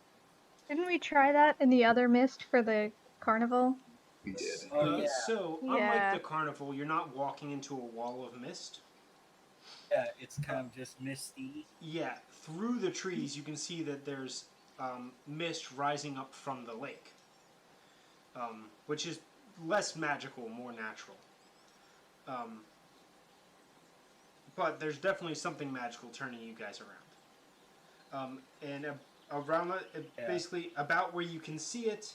Didn't we try that in the other mist for the carnival? We did. Oh, yeah. So, Yeah. unlike the carnival, you're not walking into a wall of mist. Yeah, it's kind of just misty. Yeah, through the trees you can see that there's mist rising up from the lake, which is less magical, more natural. But there's definitely something magical turning you guys around. And around basically about where you can see it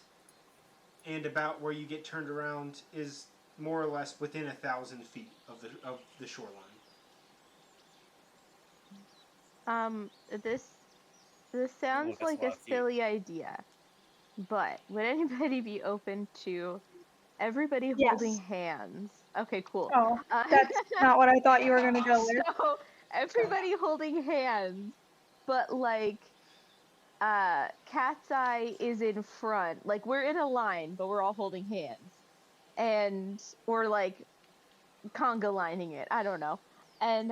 and about where you get turned around is more or less within 1,000 feet of the shoreline. This sounds that's like a a lot of feet. silly idea, but would anybody be open to everybody Yes. holding hands? Okay, cool. Oh, that's not what I thought you were gonna go with. So everybody holding hands, but like Catseye is in front. Like we're in a line, but we're all holding hands. And we're like conga lining it. I don't know. And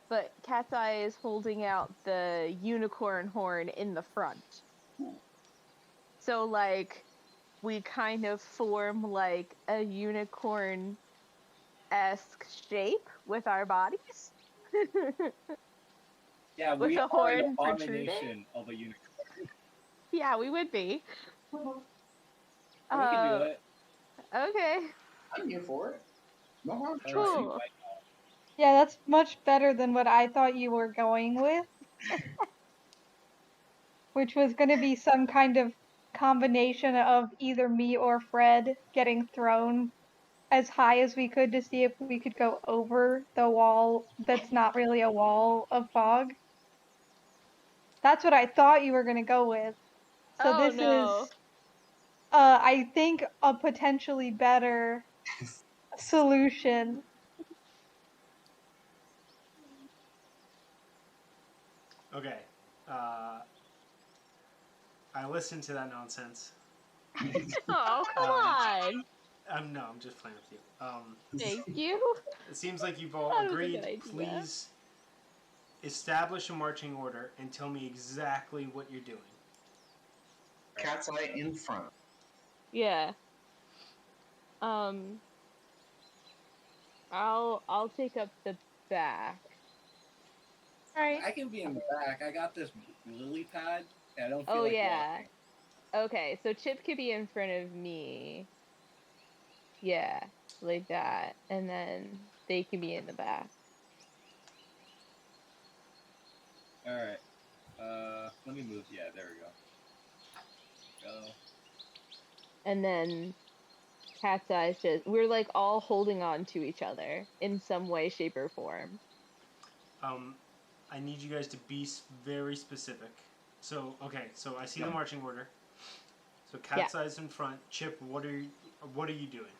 but Catseye is holding out the unicorn horn in the front. So like we kind of form like a unicorn esque shape with our bodies. Yeah, With we a are horn an protruding. abomination of a unicorn. Yeah, we would be. We can do it. Okay. I'm here for it. No harm. Let's Try. see, Cool. like, Yeah, that's much better than what I thought you were going with. Which was going to be some kind of combination of either me or Fred getting thrown as high as we could to see if we could go over the wall that's not really a wall of fog. That's what I thought you were going to go with. So Oh this no. is, I think, a potentially better solution. Okay. I listened to that nonsense. Oh, come on. No, I'm just playing with you. Thank you. It seems like you've all That was a good agreed. idea. Please establish a marching order and tell me exactly what you're doing. Cat's eye in front. Yeah. I'll take up the back. Right. I can be in the back. I got this lily pad. And I don't feel Oh like yeah. walking. Okay, so Chip could be in front of me. Yeah, like that. And then they can be in the back. Alright. Let me move. Yeah, there we go. Go. And then Cat's just we're like all holding on to each other in some way, shape, or form. I need you guys to be very specific. So, okay, so I see the marching order. So Catseye's in front. Chip, what are you doing?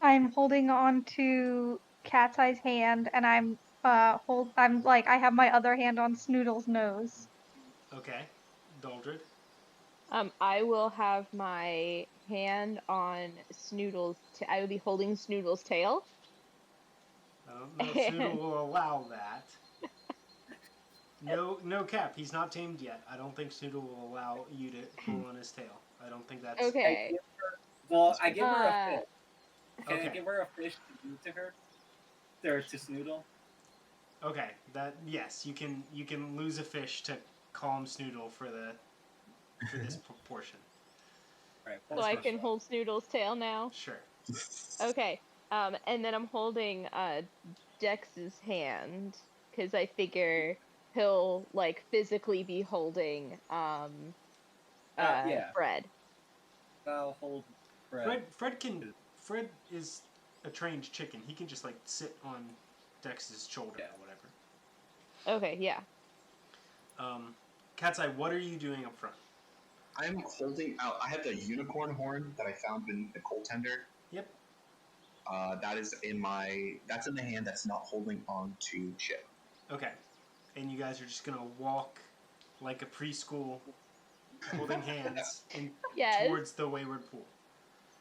I'm holding on to Cat's-Eye's hand, and I'm like, I have my other hand on Snoodle's nose. Okay. Daldrid? I will have my hand on Snoodle's. I will be holding Snoodle's tail. I don't know if Snoodle will allow that. No cap. He's not tamed yet. I don't think Snoodle will allow you to pull on his tail. I don't think that's... Okay. Well, I give her a fish. Can Okay. I give her a fish to give to her? Or to Snoodle? Okay. Yes, you can lose a fish to call him Snoodle for this portion. Right. So I can hold Snoodle's tail now. Sure. Okay. And then I'm holding Dex's hand because I figure he'll like physically be holding yeah. Fred. I'll hold Fred. Fred is a trained chicken. He can just like sit on Dex's shoulder or whatever. Okay. Yeah. Catseye, what are you doing up front? I'm holding out. I have the unicorn horn that I found in the coal tender. Yep. That's in the hand that's not holding on to Chip. Okay. And you guys are just gonna walk like a preschool, holding hands towards the wayward pool.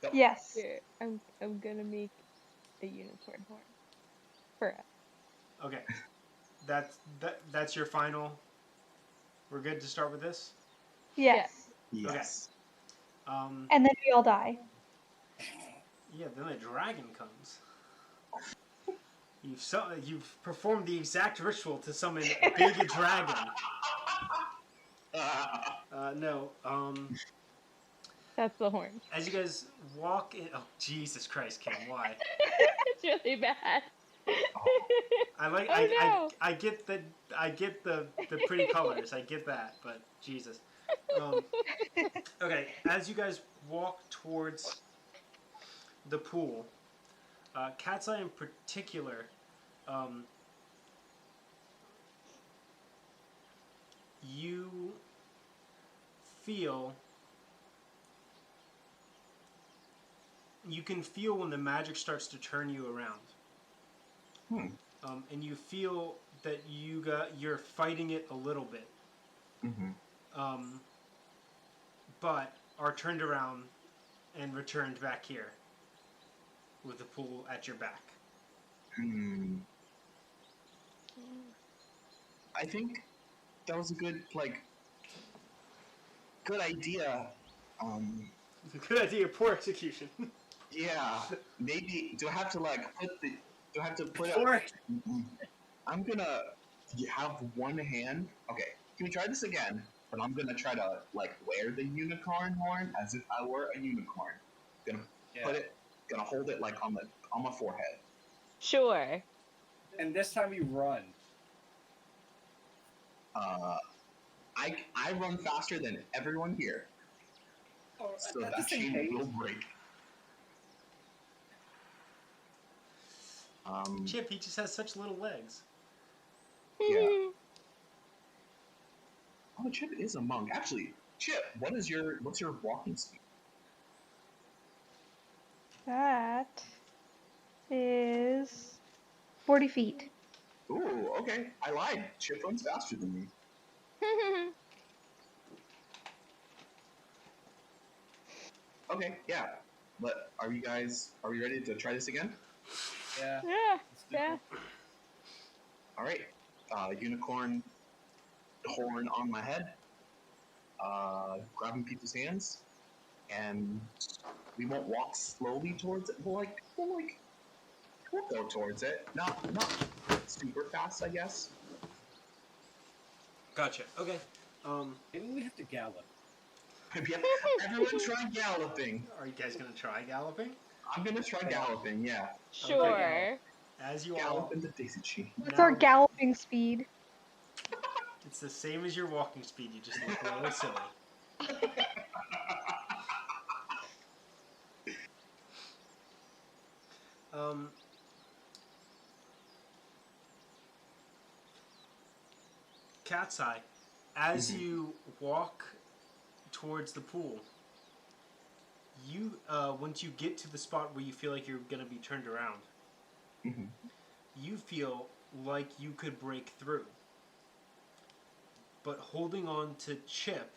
Yep. Yes. Here, I'm gonna make a unicorn horn for us. Okay. That's your final. We're good to start with this? Yes. Yes. And then we all die. Yeah, then the dragon comes. You've performed the exact ritual to summon a big dragon. No. That's the horn. As you guys walk in, oh Jesus Christ, Kim, why? It's really bad. I get the pretty colors. I get that, but Jesus. Okay, as you guys walk towards the pool, Catseye in particular, you can feel when the magic starts to turn you around. and you feel that you're fighting it a little bit, but are turned around and returned back here with the pool at your back. I think that was a good idea. Good idea, poor execution. Yeah, maybe. Do I have to put it? Or I'm gonna have one hand. Okay, can we try this again? But I'm gonna try to wear the unicorn horn as if I were a unicorn. Gonna gonna hold it on my forehead. Sure. and this time you run. I run faster than everyone here, so At the that same chain pace. will break. Chip, he just has such little legs. Yeah. Oh, Chip is a monk. Actually, Chip, what's your walking speed? That is 40 feet. Ooh, okay. I lied. Chip runs faster than me. Okay, yeah. But are we ready to try this again? Yeah. Yeah. Let's do Yeah. it. All right. Unicorn horn on my head. Grabbing people's hands, and we won't walk slowly towards it. We'll go towards it. Not super fast, I guess. Gotcha. Okay. Maybe we have to gallop. Yeah, everyone try galloping. Are you guys gonna try galloping? I'm gonna try galloping. Yeah, Sure. As you gallop all, into daisy chain. What's Now- our galloping speed? it's the same as your walking speed. You just look a little silly. Catseye, as you walk towards the pool, you once you get to the spot where you feel like you're gonna be turned around, you feel like you could break through. But holding on to Chip,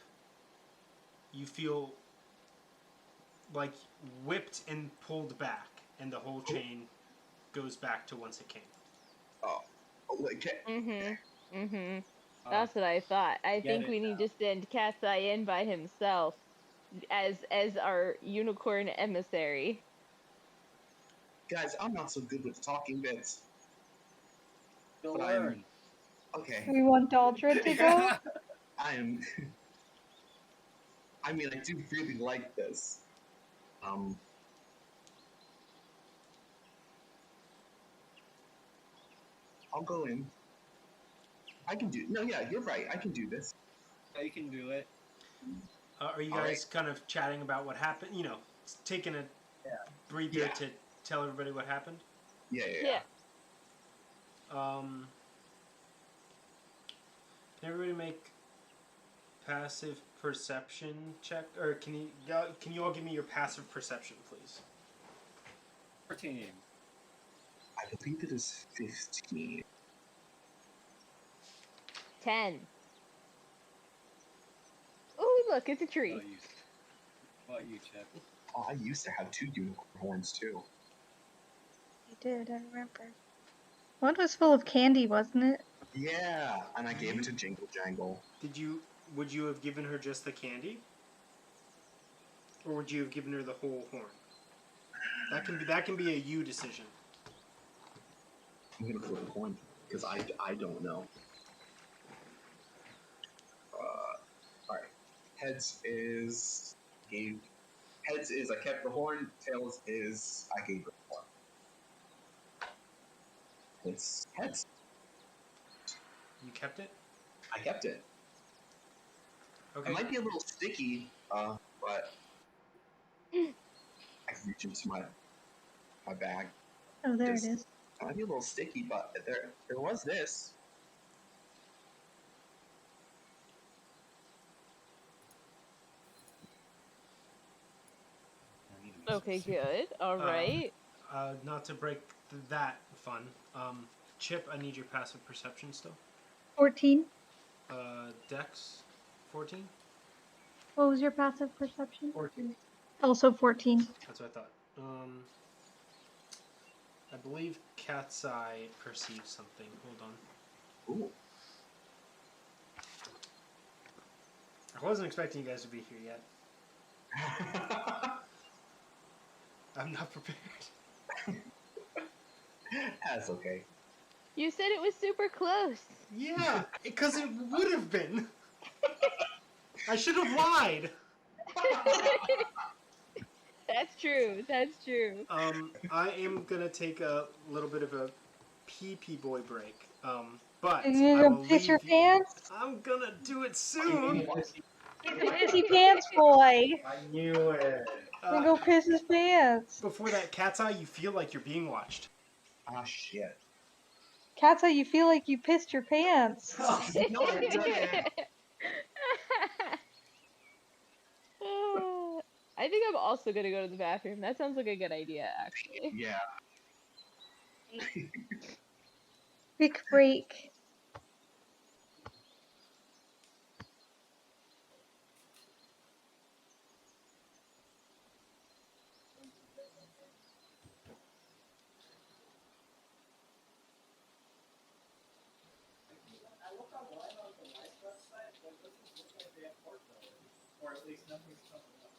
you feel like whipped and pulled back, and the whole chain goes back to whence it came. That's what I thought. I Get think it we need to send Catseye in by himself as our unicorn emissary. Guys, I'm not so good with talking bits. You'll But learn. Okay, We want Daldrid to go? I am. I mean, I do really like this. I'll go in. I can do. No, yeah, you're right. I can do this. Yeah, you can do it. Are you All guys kind of chatting about what happened? You know, taking a breather Yeah. to tell everybody what happened? Yeah. Can everybody make passive perception check? Or can you all give me your passive perception, please? 14. I believe it is 15. 10. Oh, look, it's a tree. What you, Chip? Oh, I used to have 2 unicorn horns too. You did, I remember. One was full of candy, wasn't it? Yeah, and I gave it to Jingle Jangle. Would you have given her just the candy? Or would you have given her the whole horn? That can be a you decision. I'm gonna flip a coin because I don't know. All right. Heads is I kept the horn. Tails is I gave her the horn. It's heads. You kept it? I kept it. Okay. It might be a little sticky, but I can reach into my bag. Oh, there Just- it is. It might be a little sticky, but there was this. Okay, good. All right. Not to break that fun. Chip, I need your passive perception still. 14. Dex, 14. What was your passive perception? 14. Also 14. That's what I thought. I believe Catseye perceives something. Hold on. Ooh. I wasn't expecting you guys to be here yet. I'm not prepared. That's okay. You said it was super close. Yeah, because it would have been. I should have lied. That's true. That's true. I am gonna take a little bit of a pee boy break. But You I gonna will piss your leave. pants? I'm gonna do it soon. He's a pissy pants boy. I knew it. Then go piss his pants. Before that, Cat's Eye, you feel like you're being watched. Ah, shit. Catseye, you feel like you pissed your pants. No, I didn't. I think I'm also gonna go to the bathroom. That sounds like a good idea, actually. Yeah. Quick break. Or at least nothing's coming up.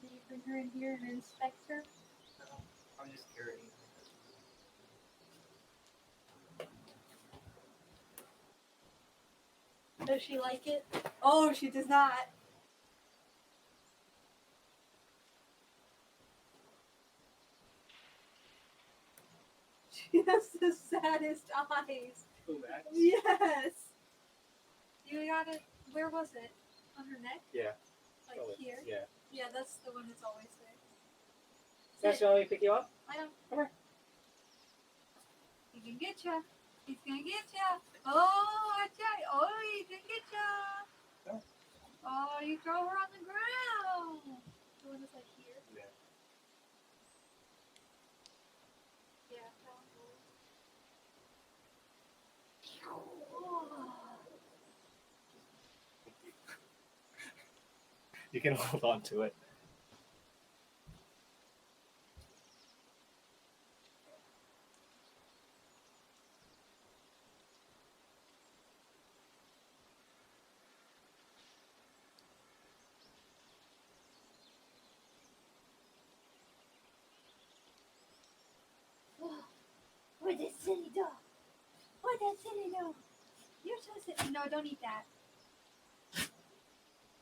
Did you bring her in here and inspect her? No, I'm just curious. Does she like it? Oh, she does not. She has the saddest eyes. Who, Max? Yes. You got it. Where was it? On her neck? Yeah. Like Oh, here? Yeah. Yeah, that's the one that's always there. Max, Sit. you want me to pick you up? I know. Come here. He can get ya. He's gonna get ya. Oh, watch out. Oh, he can get ya. No. Oh, you throw her on the ground. The one that's like here. Yeah. Yeah, that one goes. Oh. You can hold on to it. What a silly dog. What a silly dog. You're so silly. No, don't eat that.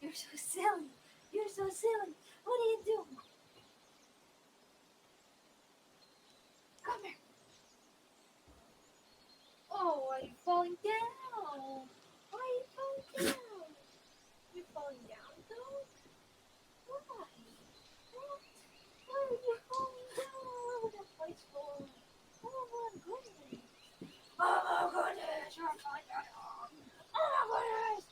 You're so silly. You're so silly. What are you doing? Come here. Oh, are you falling down? Why are you falling down? You're falling down, though? Why? What? Why are you falling down? That place full. Oh my goodness. Oh my goodness. You're falling down. Oh my goodness.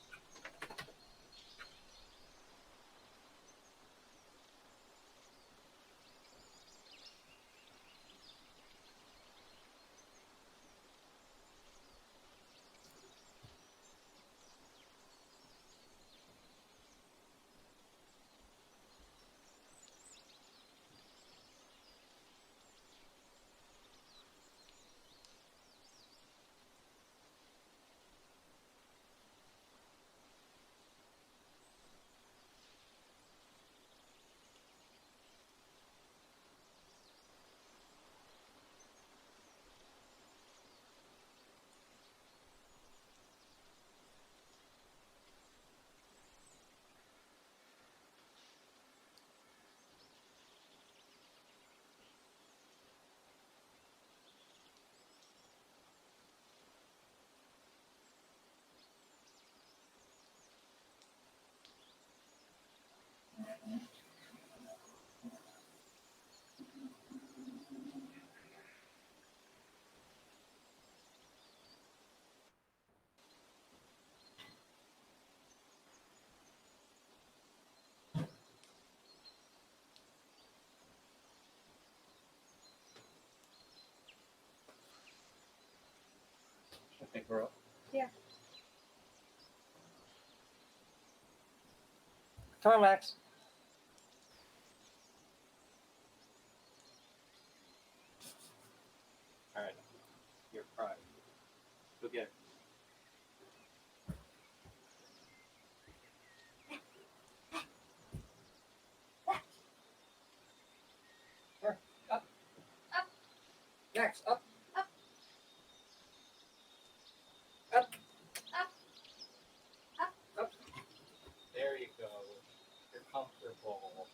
Pick her up. Yeah. Come on, Max. All right. You're crying. Go get her. Here, up. Up. Max, up. Up. Up. Up. Up. Up. There you go. You're comfortable.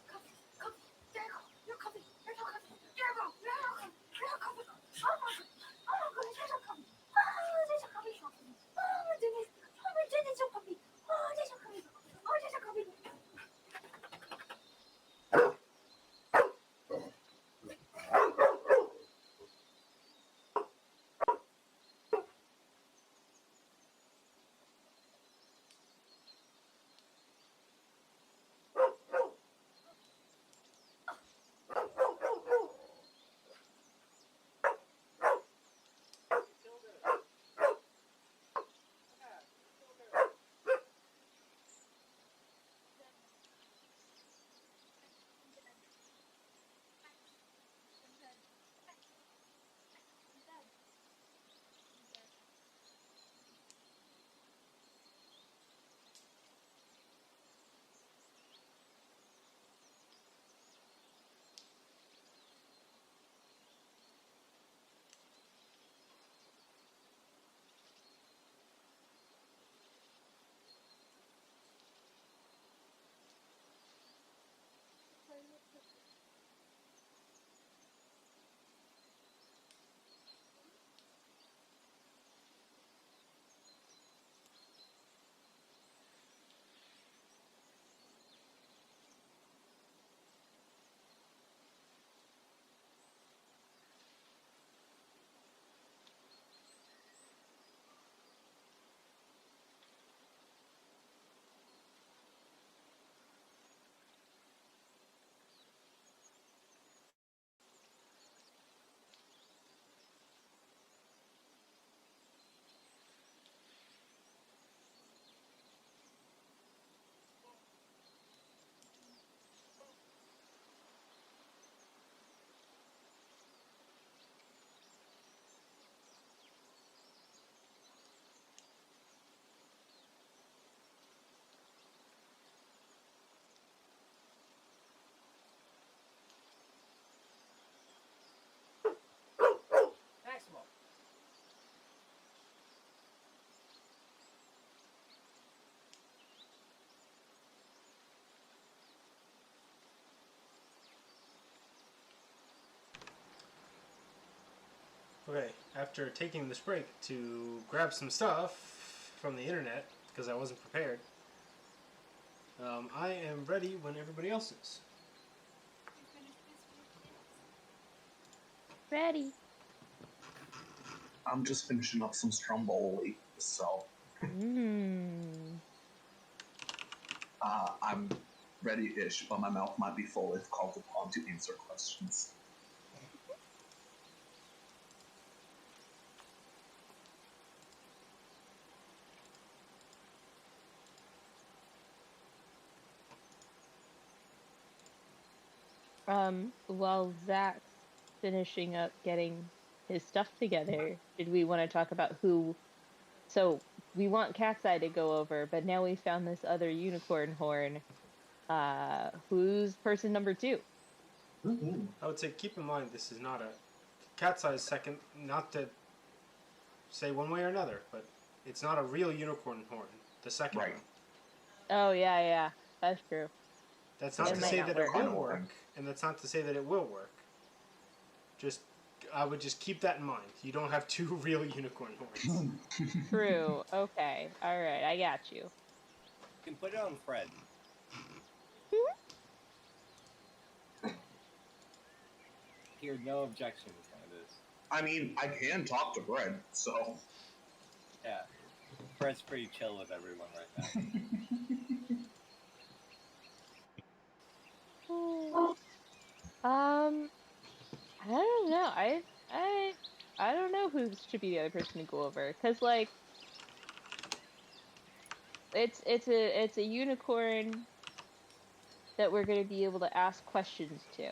Comfy. Comfy. There you go. You're comfy. You're so comfy. There you go. You're comfy. You're comfy. Oh my god. Oh my goodness, you're so comfy. Oh, they're so comfy. So comfy. Oh my goodness. Oh my goodness, so comfy. Oh, they're so comfy. Oh, they're so comfy. Maximo. Okay, after taking this break to grab some stuff from the internet, because I wasn't prepared, I am ready when everybody else is. Ready. I'm just finishing up some stromboli, so Mmm. I'm ready-ish, but my mouth might be full if called upon to answer questions. While Zach's finishing up getting his stuff together, did we want to talk about who? So we want Catseye to go over, but now we found this other unicorn horn. Who's person number 2? Mm-hmm. I would say keep in mind this is not a Catseye's second, not to say one way or another, but it's not a real unicorn horn. The second Right. one. Oh yeah, that's true. That's not It to might say not that work. it won't work, and that's not to say that it will work. I would just keep that in mind. You don't have 2 real unicorn horns. True. Okay. All right. I got you. You can put it on Fred. Hear no objections on this. I mean, I can talk to Brett, so Yeah. Fred's pretty chill with everyone right now. I don't know. I don't know who should be the other person to go over, cause like it's a unicorn that we're gonna be able to ask questions to,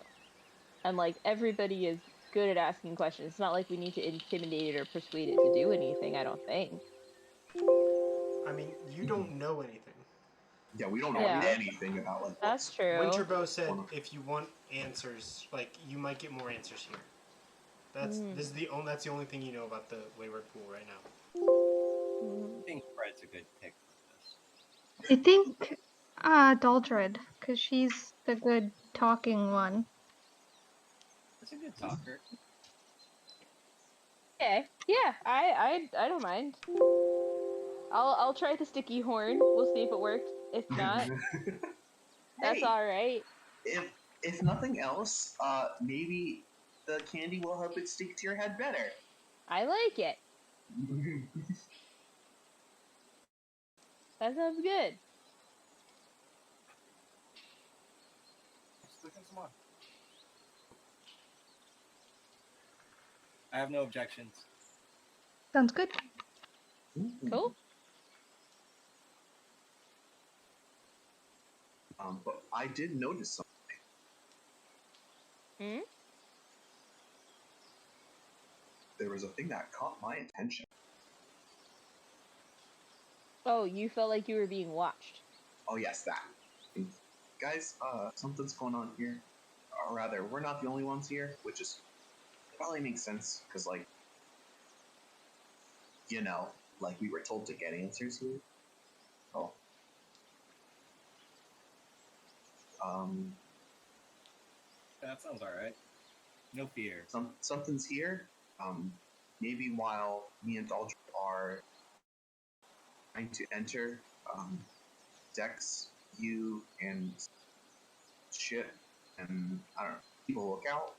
and like everybody is good at asking questions. It's not like we need to intimidate it or persuade it to do anything. I don't think. I mean, you don't know anything. Yeah, we don't know Yeah. anything about like That's what's true. Winterbow said Hold on. if you want answers, like you might get more answers here. That's Mm. this is the only that's the only thing you know about the Wayward Pool right now. I think Fred's a good pick for this. I think Daldrid, because she's the good talking one. That's a good talker. Okay. Yeah, I don't mind. I'll try the sticky horn. We'll see if it works. If not, that's Hey, all right. if nothing else, maybe the candy will help it stick to your head better. I like it. That sounds good. Sticking some on. I have no objections. Sounds good. Cool. But I did notice something. Hmm? There was a thing that caught my attention. Oh, you felt like you were being watched. Oh yes, that. Guys, something's going on here. Or rather, we're not the only ones here, which is probably makes sense because, like, you know, like we were told to get answers here. Oh. That sounds alright. No fear. Something's here. Maybe while me and Daldrid are trying to enter, Dex, you, and shit, and I don't know, people look out.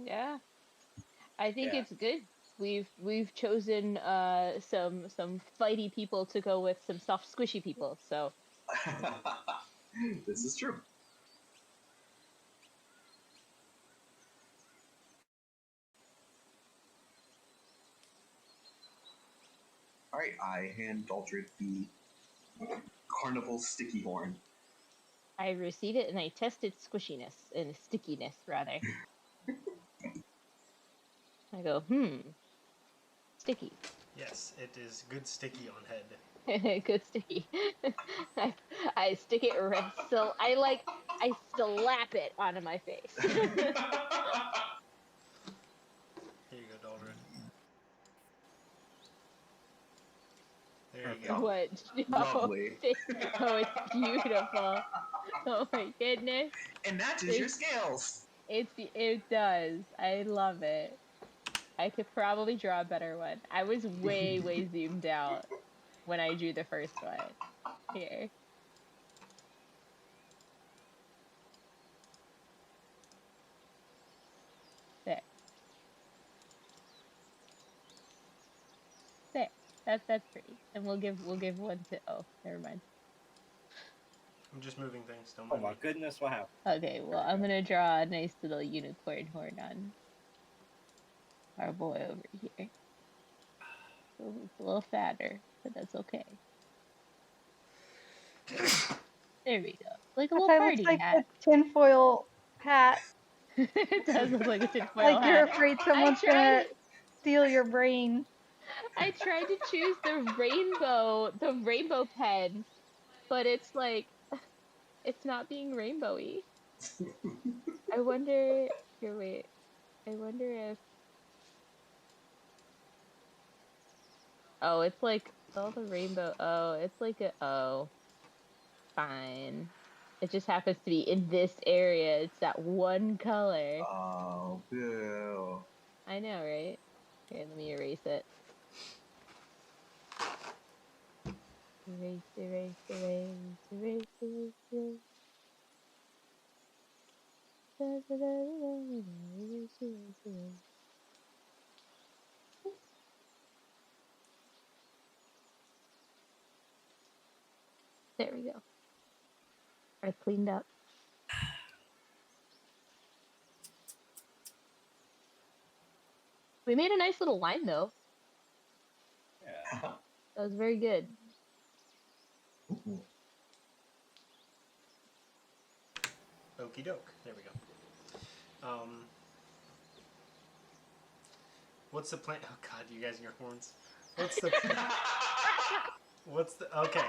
Yeah. I think Yeah. it's good. We've chosen some fighty people to go with some soft squishy people. So This is true. Alright, I hand Daldrid the carnival sticky horn. I receive it and I test its squishiness and stickiness rather. I go, sticky. Yes, it is good sticky on head. Good sticky. I stick it right. So I slap it onto my face. Here you go, Daldrid. There you go. What? Lovely. Oh, it's beautiful. Oh my goodness. And matches your scales. It does. I love it. I could probably draw a better one. I was way zoomed out when I drew the first one. Here. There. There. That's pretty. And we'll give one to never mind. I'm just moving things. Don't Oh mind my me. goodness, what happened? Okay, well I'm gonna draw a nice little unicorn horn on our boy over here. So it's a little fatter, but that's okay. There we go. Like a little That party looks like hat. a tinfoil hat. It does look like a tinfoil Like you're hat. afraid someone's gonna steal your brain. I tried to choose the rainbow pen, but it's like it's not being rainbowy. I wonder. Here, wait. I wonder if. Oh, it's like all the rainbow. Oh, it's like a. Oh, fine. It just happens to be in this area. It's that one color. Oh, boo. I know, right? Here, let me erase it. Erase, erase, erase, erase, erase, erase. Erase, erase, erase. There we go. I cleaned up. We made a nice little line though. Yeah. That was very good. Ooh. Okie doke. There we go. What's the plan? Oh God, you guys and your horns. What's the? Okay?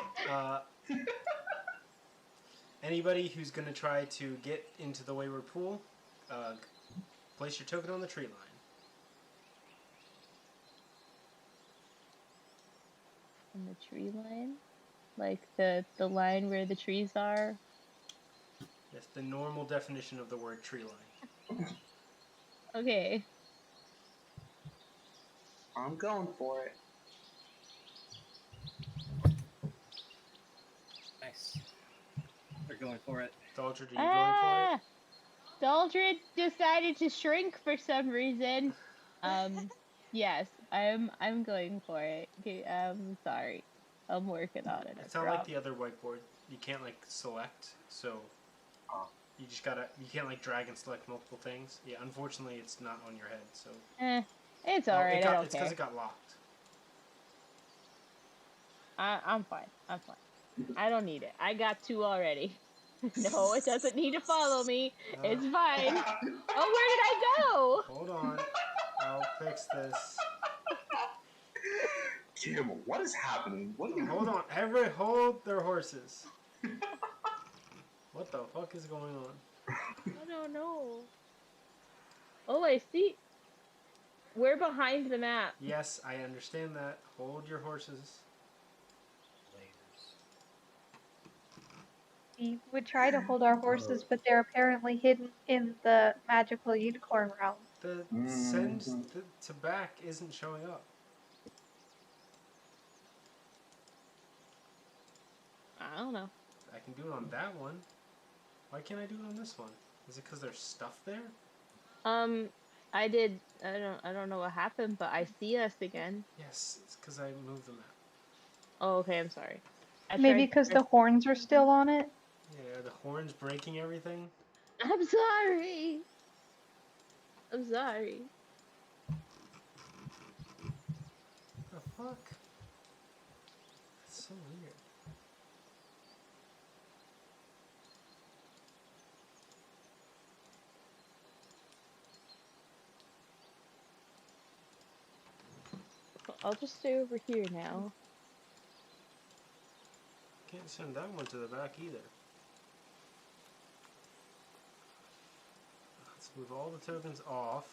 Anybody who's gonna try to get into the wayward pool, place your token on the tree line. On the tree line, like the line where the trees are. Yes, the normal definition of the word tree line. Okay. I'm going for it. Nice. They're going for it. Daldrid, are you going for it? Daldrid decided to shrink for some reason. Yes, I'm going for it. Okay, I'm sorry. I'm working on it. It's not like the other whiteboard. You can't like select, so you just gotta. You can't like drag and select multiple things. Yeah, unfortunately, it's not on your head. So. It's alright. I don't It's care. because it got locked. I'm fine. I'm fine. I don't need it. I got 2 already. No, it doesn't need to follow me. It's fine. Oh, where did I go? Hold on. I'll fix this. Kim, what is happening? What are you... Hold on. Everybody hold their horses. What the fuck is going on? I don't know. Oh, I see. We're behind the map. Yes, I understand that. Hold your horses. We would try to hold our horses, but they're apparently hidden in the magical unicorn realm. The send to back isn't showing up. I don't know. I can do it on that one. Why can't I do it on this one? Is it because there's stuff there? I don't know what happened, but I see us again. Yes, it's because I moved the map. Oh, okay, I'm sorry. Maybe because the horns are still on it? Yeah, are the horns breaking everything? I'm sorry. I'm sorry. The fuck? That's so weird. I'll just stay over here now. Can't send that one to the back either. Let's move all the tokens off.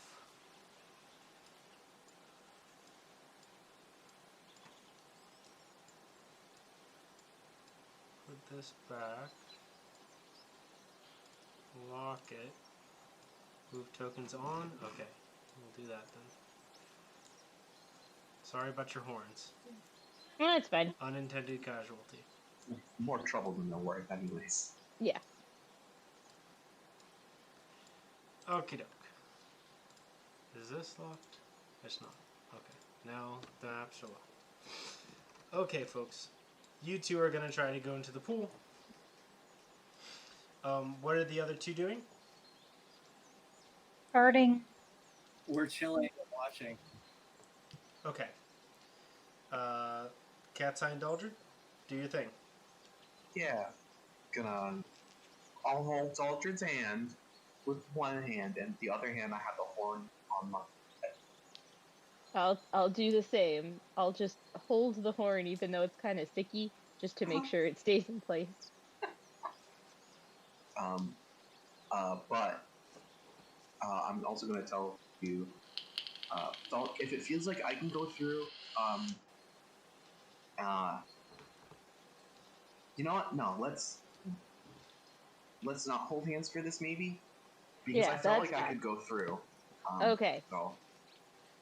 Put this back. Lock it. Move tokens on. Okay, we'll do that then. Sorry about your horns. Yeah, it's fine. Unintended casualty. More trouble than no worth, anyways. Yeah. Okie doke. Is this locked? It's not. Okay. Now the maps are locked. Okay, folks. You two are gonna try to go into the pool. What are the other two doing? Guarding. We're chilling and watching. Okay. Catseye and Daldrid, do your thing. Yeah. I'll hold Daldrid's hand with one hand, and the other hand I have the horn on my head. I'll do the same. I'll just hold the horn even though it's kind of sticky, just to make sure it stays in place. But I'm also going to tell you, if it feels like I can go through, you know what? No, let's not hold hands for this, maybe, because Yeah, I felt that's like I fine. could go through. Okay. So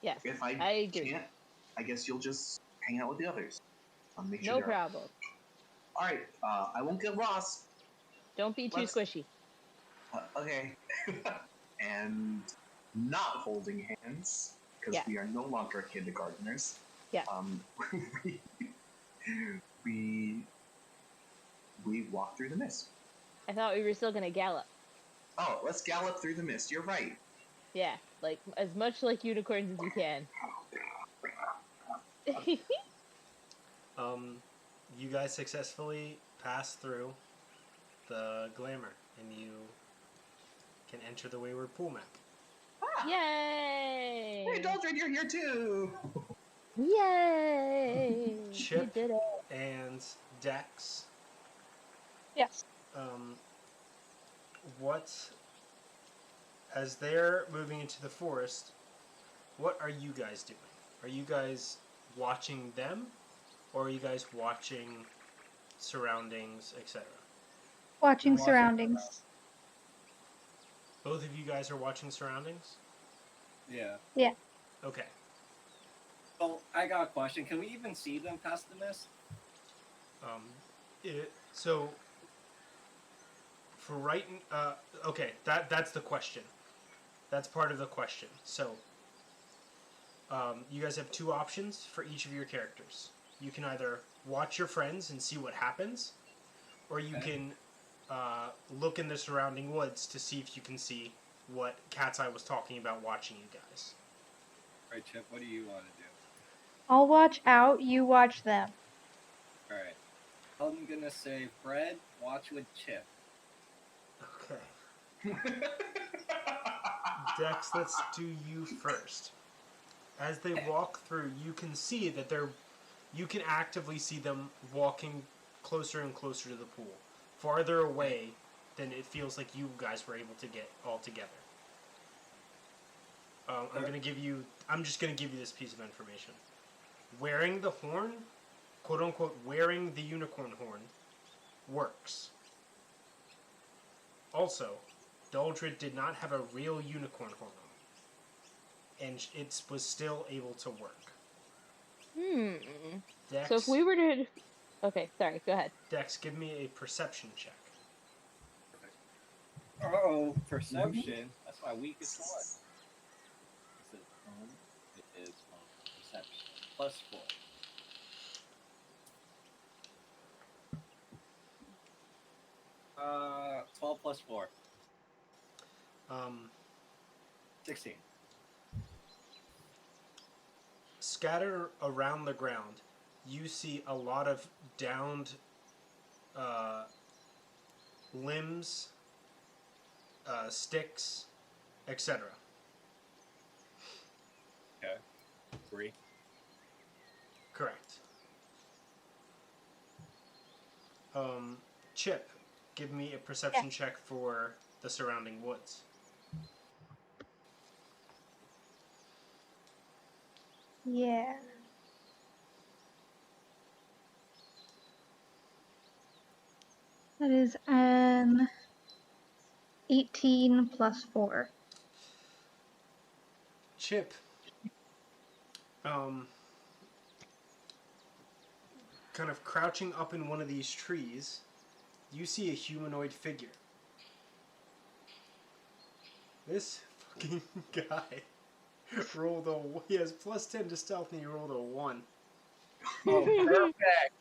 Yes, if I I agree. can't, I guess you'll just hang out with the others. Make sure No they're- problem. All right. I won't get lost. Don't be too Let's- squishy. Okay. And not holding hands, because Yeah. we are no longer kindergartners. Yeah. We walk through the mist. I thought we were still gonna gallop. Oh, let's gallop through the mist. You're right. Yeah, like as much like unicorns as we can. You guys successfully pass through the glamour, and you can enter the Wayward Pool map. Ah, Yay! hey, Daldrid, you're here too. Yay! We Chip did it. and Dex, Yes. what, as they're moving into the forest, what are you guys doing? Are you guys watching them, or are you guys watching surroundings, etc.? Watching Watching surroundings. Both of you guys are watching surroundings? Yeah. Yeah. Okay. Well, I got a question. Can we even see them past the mist? So for right, okay, that's the question. That's part of the question. So, you guys have two options for each of your characters. You can either watch your friends and see what happens, or you can look in the surrounding woods to see if you can see what Catseye was talking about watching you guys. Right, Chip, what do you want to do? I'll watch out, you watch them. Alright. I'm gonna say, Fred, watch with Chip. Okay. Dex, let's do you first. As they walk through, you can see that you can actively see them walking closer and closer to the pool, farther away than it feels like you guys were able to get all together. I'm just gonna give you this piece of information. Wearing the horn, quote unquote, wearing the unicorn horn, works. Also, Daldrid did not have a real unicorn horn on, and it was still able to work. Dex, So if we were to... Okay, sorry, go ahead. Dex, give me a perception check. Oh, perception. That's my weakest one. Is it home? It is perception. +4. 12 plus 4. 16. Scattered around the ground, you see a lot of downed limbs, sticks, etc. Okay. 3. Correct. Chip, give me a perception check for the surrounding woods. Yeah. That is an 18 plus 4. Chip, kind of crouching up in one of these trees, you see a humanoid figure. This fucking guy rolled he has +10 to stealth and he rolled a 1. Oh, perfect!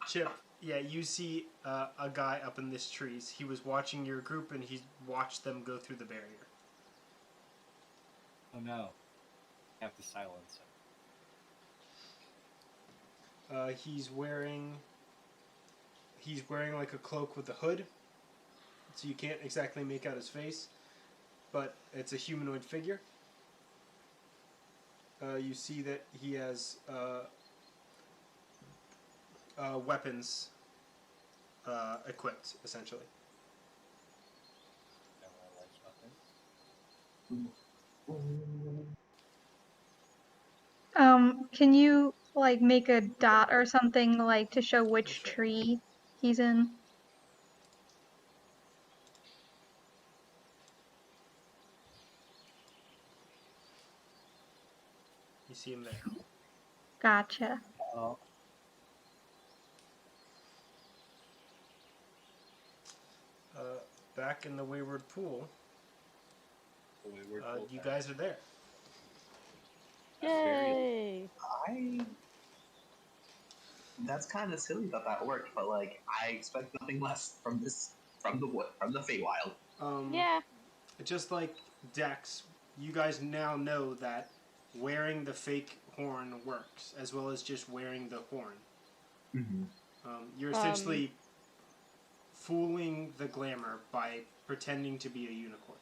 Chip, yeah, you see a guy up in this trees. He was watching your group and he watched them go through the barrier. Oh no. I have to silence him. He's wearing like a cloak with a hood, so you can't exactly make out his face, but it's a humanoid figure. You see that he has weapons equipped, essentially. Can you like make a dot or something like to show which tree he's in? You see him there. Gotcha. Oh. Back in the Wayward Pool, you Okay. guys are there. Yay! That's kind of silly that worked, but like I expect nothing less from the Feywild. Yeah. Just like Dex, you guys now know that wearing the fake horn works, as well as just wearing the horn. Mm-hmm. You're essentially fooling the glamour by pretending to be a unicorn.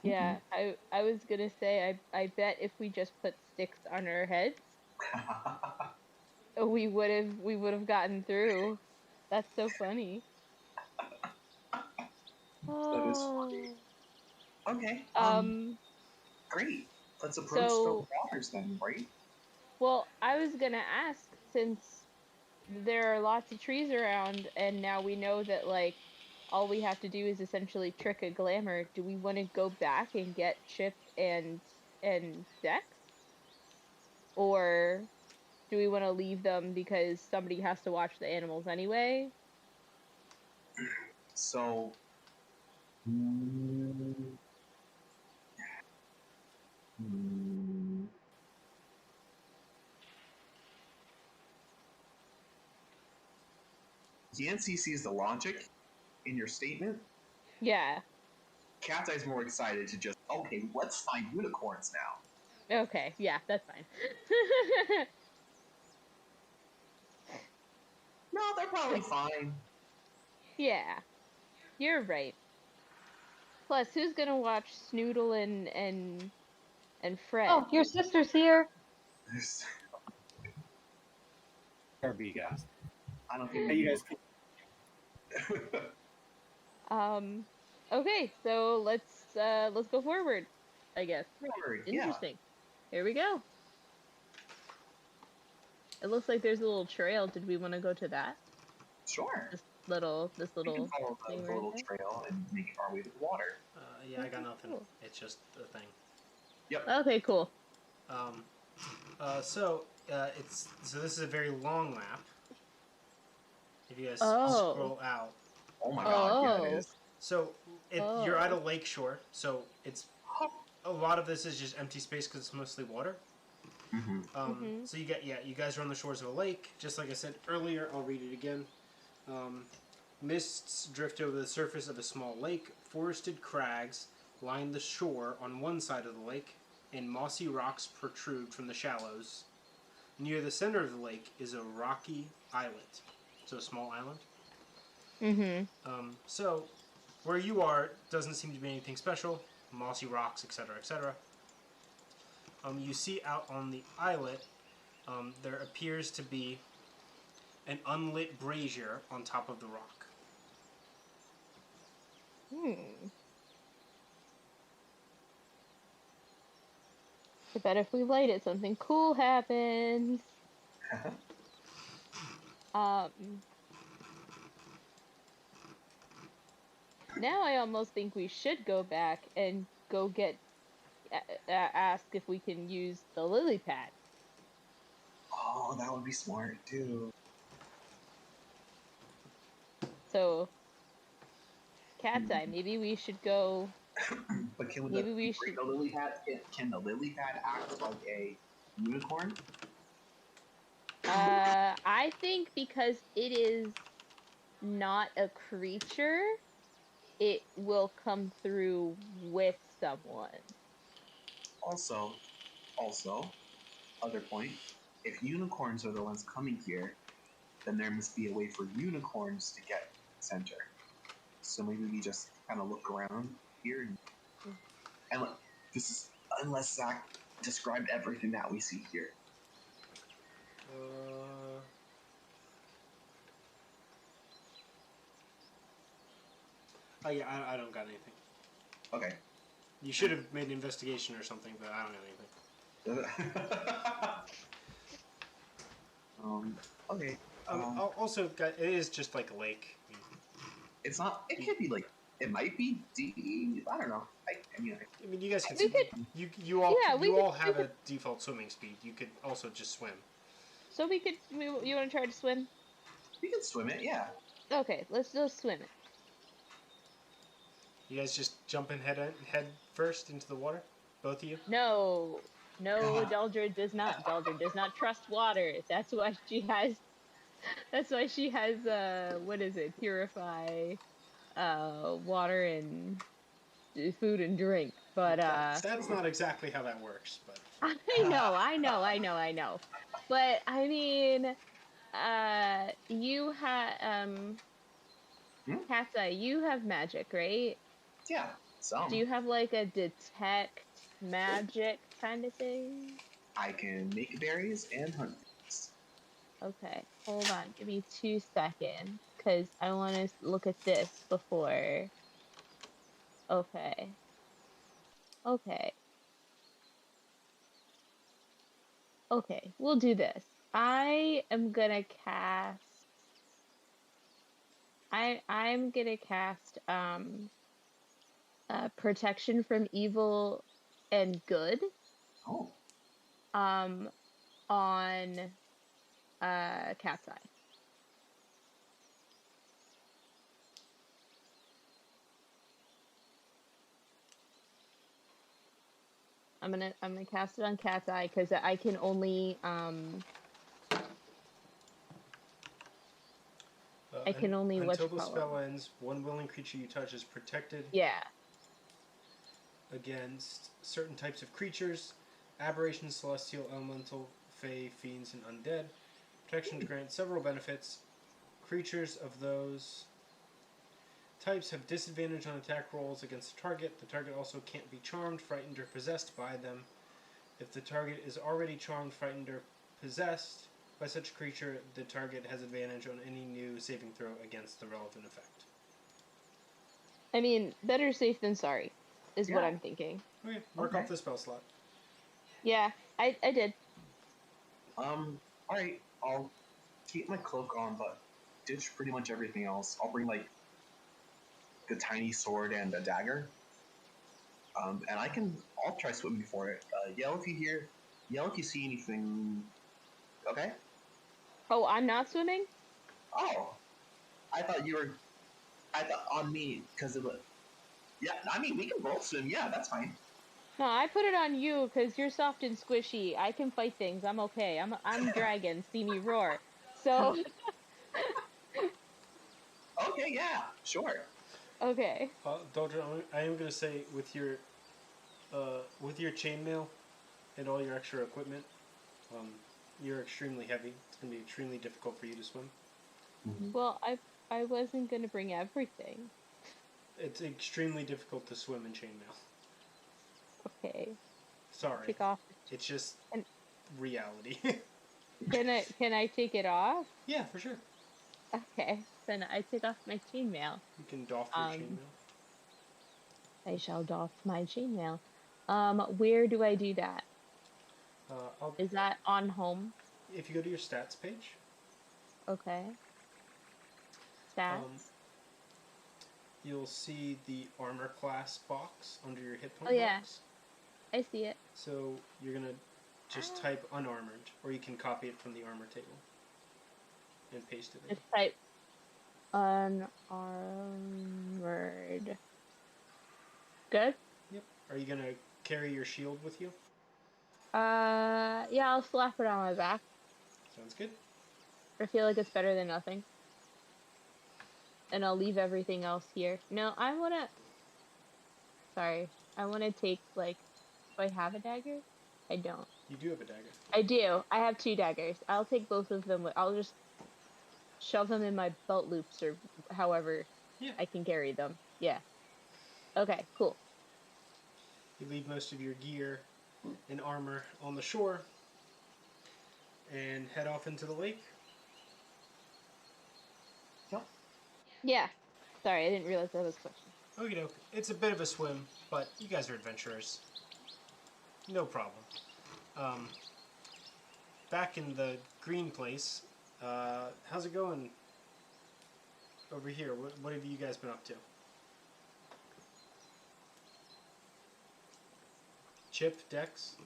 Yeah, I was gonna say I bet if we just put sticks on our heads, we would have gotten through. That's so funny. That is funny. Okay. Great. Let's approach So- the waters then, right? Well, I was gonna ask, since there are lots of trees around, and now we know that like all we have to do is essentially trick a glamour. Do we want to go back and get Chip and Dex, or do we want to leave them because somebody has to watch the animals anyway? So. Yancey sees the logic in your statement. Yeah. Catseye's more excited to just, okay, let's find unicorns now. Okay. Yeah, that's fine. No, they're probably fine. Yeah, you're right. Plus, who's gonna watch Snoodle and Fred? Oh, your sister's here. Kirby guys. I don't think Hey, you guys. Okay, so let's go forward, I guess. Forward, Interesting. Here we go. It looks like there's a little trail. Did we want to go to that? Sure. This little We can follow thing the right little there? trail and make our way to the water. Yeah, I got nothing. Cool. It's just a thing. Yep. Okay, cool. So this is a very long lap. If you guys Oh. scroll out, Oh my god, yeah, Oh. it is. so you're at a Oh. lake shore. So it's a lot of this is just empty space because it's mostly water. Mm-hmm. So you guys are on the shores of a lake. Just like I said earlier, I'll read it again. Mists drift over the surface of a small lake. Forested crags line the shore on one side of the lake, and mossy rocks protrude from the shallows. Near the center of the lake is a rocky islet, so a small island. So where you are doesn't seem to be anything special. Mossy rocks, etc., etc. You see out on the islet, there appears to be an unlit brazier on top of the rock. I bet if we light it, something cool happens. Now I almost think we should go back and go get ask if we can use the lily pad. Oh, that would be smart too. So, Catseye, maybe we should go. But can Maybe we break should- the lily pad? Can the lily pad act like a unicorn? I think because it is not a creature, it will come through with someone. Also, other point. If unicorns are the ones coming here, then there must be a way for unicorns to get center. So maybe we just kind of look around here and look. This is unless Zach described everything that we see here. Oh yeah, I don't got anything. Okay. You should have made an investigation or something, but I don't got anything. Okay. Also, it is just like a lake. It's not. It could be like. It might be deep. I don't know. I mean, You guys can. We could- You all. Yeah, we you could- all we have could- a default swimming speed. You could also just swim. So we could. You want to try to swim? we can swim it. Yeah. Okay, let's swim it. You guys just jump in head first into the water, both of you. No, Daldrid does not. Daldrid does not trust water. That's why she has That's why she has what is it? Purify water and food and drink. But That's not exactly how that works, but I know. But I mean, you have Catseye, you have magic, right? Yeah, Do you have like a detect magic kind of thing? I can make berries and hunt things. Okay, hold on. Give me 2 seconds, because I want to look at this before. Okay. Okay. Okay. We'll do this. I am gonna cast. I'm gonna cast protection from evil and good Oh, um on Cat's Eye. I'm gonna cast it on Cat's Eye because I can only I can only until the whatchamacallit. spell ends, one willing creature you touch is protected Yeah. against certain types of creatures, aberrations, celestial, elemental, fey, fiends, and undead. Protections grant several benefits. Creatures of those types have disadvantage on attack rolls against the target. The target also can't be charmed, frightened, or possessed by them. If the target is already charmed, frightened, or possessed by such a creature, the target has advantage on any new saving throw against the relevant effect. I mean, better safe than sorry, is what Yeah. I'm thinking. Okay, mark Okay. off the spell slot. Yeah, I did. Alright, I'll keep my cloak on, but ditch pretty much everything else. I'll bring, like, the tiny sword and a dagger. And I'll try swimming for it. Yell if you see anything. Okay? Oh, I'm not swimming? Oh, I thought on me, because of the. Yeah, I mean, we can both swim. Yeah, that's fine. No, I put it on you because you're soft and squishy. I can fight things. I'm okay. I'm dragon. See me roar. So Okay, yeah, sure. okay. Daldrid, I am going to say with your chainmail and all your extra equipment, you're extremely heavy. It's going to be extremely difficult for you to swim. Well, I wasn't gonna bring everything. It's extremely difficult to swim in chainmail. Okay. Sorry. Take off. It's just And- reality. Can I take it off? Yeah, for sure. Okay. Then I take off my chainmail. You can doff your chainmail. I shall doff my chainmail. Where do I do that? Is that on home? If you go to your stats page, Okay. Stats. You'll see the armor class box under your hit point Oh, yeah. box. I see it. So you're gonna just type unarmored, or you can copy it from the armor table and paste it in. Just type unarmored. Good? Yep. Are you gonna carry your shield with you? Yeah, I'll slap it on my back. Sounds good. I feel like it's better than nothing. And I'll leave everything else here. No, I wanna... Sorry. I wanna take, like... Do I have a dagger? I don't. You do have a dagger. I do. I have 2 daggers. I'll take both of them. I'll just shove them in my belt loops or however I can carry them. Yeah. Okay, cool. You leave most of your gear and armor on the shore and head off into the lake. Yeah. Sorry, I didn't realize that was a question. Okie doke. It's a bit of a swim, but you guys are adventurers. No problem. Back in the green place, how's it going over here? What have you guys been up to? Chip, Dex?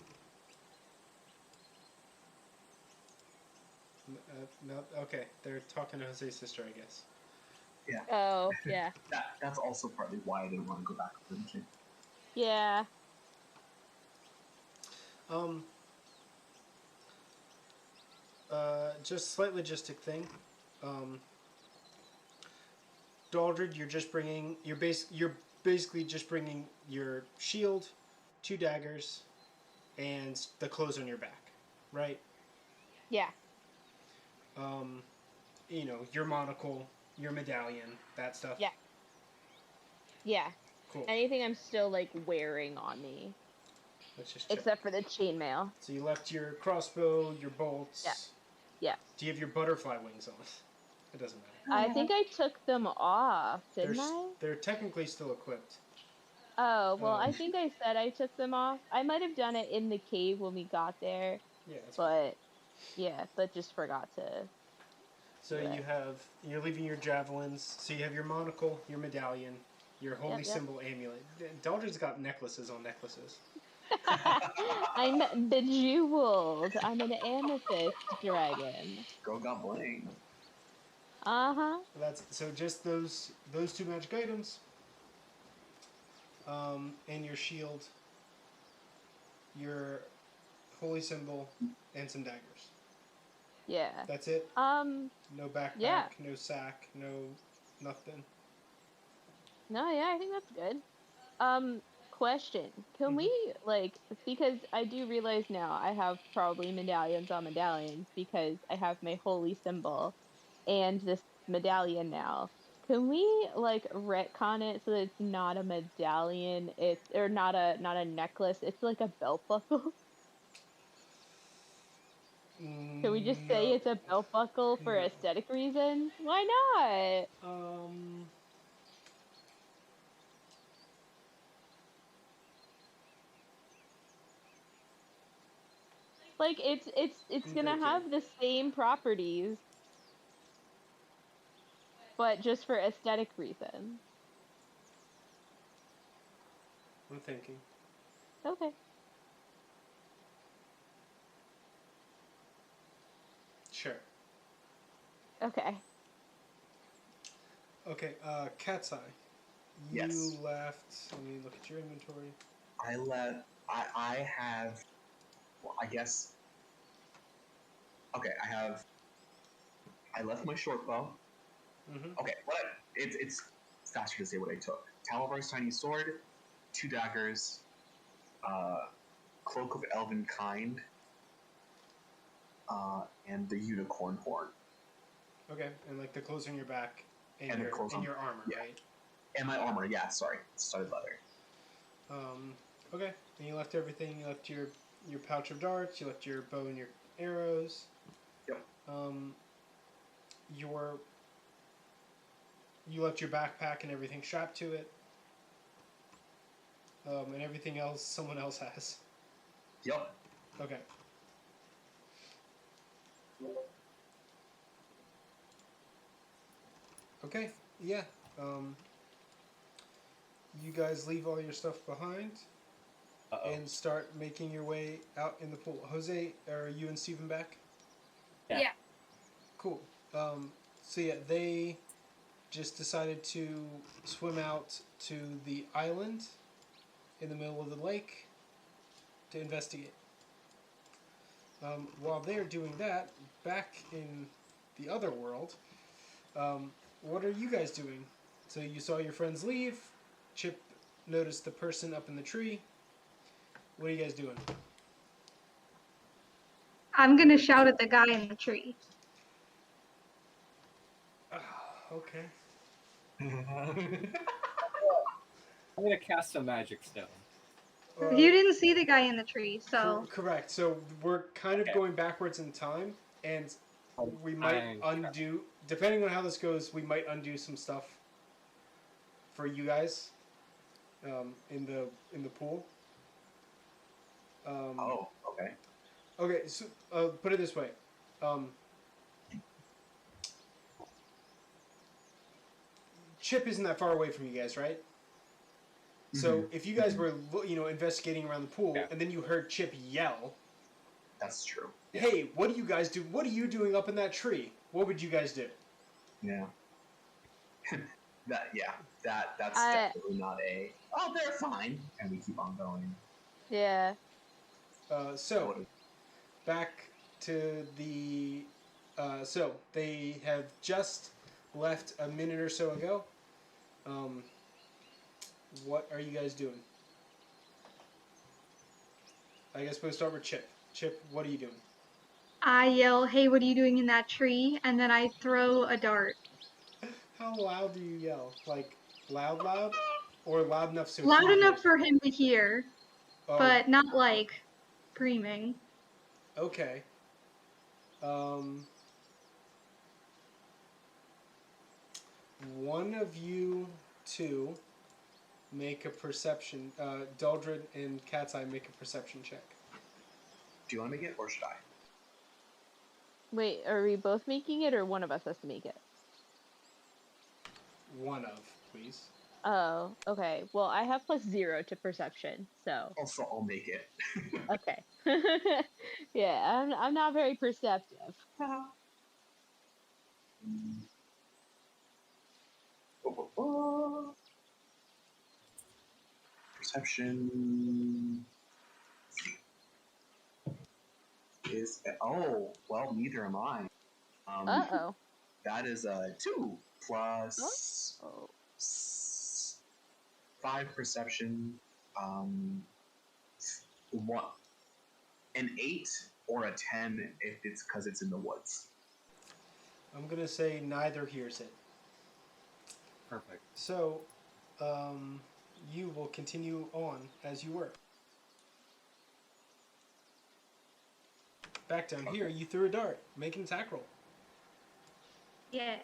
No, okay, they're talking to Jose's sister, I guess. Yeah. Oh, yeah. That's also partly why I didn't want to go back to the kid. Yeah. just slight logistic thing. Daldrid, you're basically just bringing your shield, 2 daggers, and the clothes on your back, right? Yeah. Your monocle, your medallion, that stuff. Yeah. Yeah. Cool. Anything I'm still like wearing on me, Let's just check. except for the chainmail. So you left your crossbow, your bolts. Yeah. Yeah. Do you have your butterfly wings on? It doesn't matter. I think I took them off, didn't I? They're technically still equipped. Oh, well, I think I said I took them off. I might have done it in the cave when we got there. Yeah, that's fine. But just forgot to. So you're leaving your javelins. So you have your monocle, your medallion, your holy symbol amulet. Daldrid's got necklaces on necklaces. I'm bejeweled. I'm an amethyst dragon. Girl got bling. Uh-huh. So just those 2 magic items. And your shield, your holy symbol, and some daggers. Yeah. That's it? No, No backpack, no sack, no nothing. I think that's good. Question. Can we, because I do realize now I have probably medallions on medallions because I have my holy symbol and this medallion now. Can we, retcon it so that it's not a medallion, or not a necklace, it's like a belt buckle? Can we just say it's a belt buckle for aesthetic reasons? Why not? It's gonna have the same properties, but just for aesthetic reasons. I'm thinking. Okay. Sure. Okay. Okay, Catseye. Yes. You left. Let me look at your inventory. I have. Well, I guess. Okay, I left my short bow. Mm-hmm. Okay, it's faster to say what I took. Talavar's tiny sword, 2 daggers, cloak of elven kind, and the unicorn horn. Okay, and the clothes on your back and the your armor, yeah. right? And my armor, yeah, sorry. Studded leather. Okay, and you left everything. You left your pouch of darts. You left your bow and your arrows. Yep. You left your backpack and everything strapped to it. And everything else someone else has. Yep. Okay. Okay, yeah. You guys leave all your stuff behind and start making your way out in the pool. Jose, are you and Steven back? Yeah. Cool. So yeah, they just decided to swim out to the island in the middle of the lake to investigate. While they're doing that, back in the other world, what are you guys doing? So you saw your friends leave. Chip noticed the person up in the tree. What are you guys doing? I'm gonna shout at the guy in the tree. Okay. I'm gonna cast a magic stone. You didn't see the guy in the tree, so. Correct. So we're kind of going backwards in time, and we might undo, depending on how this goes, we might undo some stuff for you guys in the pool. Okay. Okay, so put it this way. Chip isn't that far away from you guys, right? So if you guys were, investigating around the pool, and then you heard Chip yell, that's true. "Hey, what do you guys do? What are you doing up in that tree?" What would you guys do? Yeah. That's definitely not a. Oh, they're fine, and we keep on going. Yeah. So back to the. So they have just left a minute or so ago. What are you guys doing? I guess we'll start with Chip. Chip, what are you doing? I yell, "Hey, what are you doing in that tree?" And then I throw a dart. How loud do you yell? Like loud, or loud enough so Loud he enough hears? for him to hear, Oh, but not like screaming. okay. Um, one of you two make a perception. Daldrid and Catseye make a perception check. Do you want to make it or should I? Wait, are we both making it or one of us has to make it? One of, please. Oh, okay. Well, I have +0 to perception, so Also, I'll make it. okay. Yeah, I'm not very perceptive. Perception is neither am I. Uh-oh. That is a 2 plus Oh. 5 perception. What? An 8 or a 10 if it's because it's in the woods. I'm gonna say neither hears it. Perfect. So, you will continue on as you were. Back down here, you threw a dart. Make an attack roll. Yeah.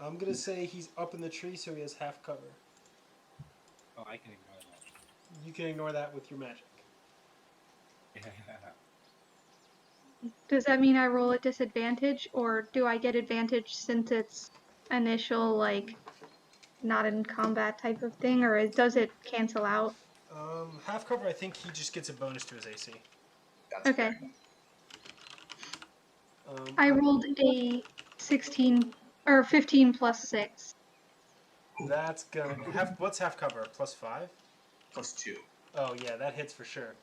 I'm gonna say he's up in the tree, so he has half cover. Oh, I can ignore that. You can ignore that with your magic. Does that mean I roll at disadvantage, or do I get advantage since it's initial, like, not in combat type of thing, or does it cancel out? Half cover, I think he just gets a bonus to his AC. That's Okay. fair. I rolled a 16 or 15 plus 6. That's gonna what's half cover? +5? Plus 2. Oh yeah, that hits for sure.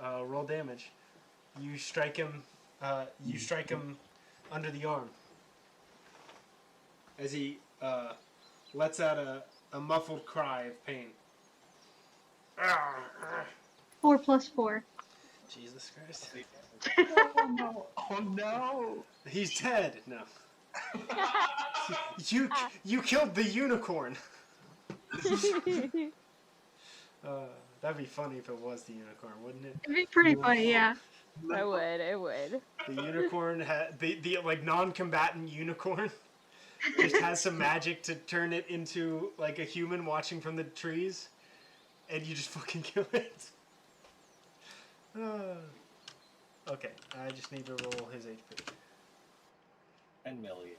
Roll damage. You strike him. You strike him under the arm as he lets out a muffled cry of pain. 4 plus 4. Jesus Christ! Oh no! Oh no! He's dead. No. You killed the unicorn. That'd be funny if it was the unicorn, wouldn't it? It'd be pretty funny, yeah. I would. The unicorn had the like non-combatant unicorn just has some magic to turn it into like a human watching from the trees, and you just fucking kill it. Okay, I just need to roll his HP. 10 million.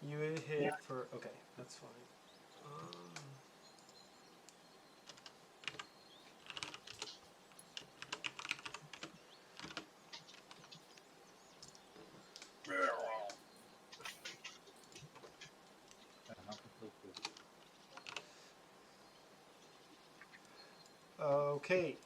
You hit for okay, that's fine. Okay,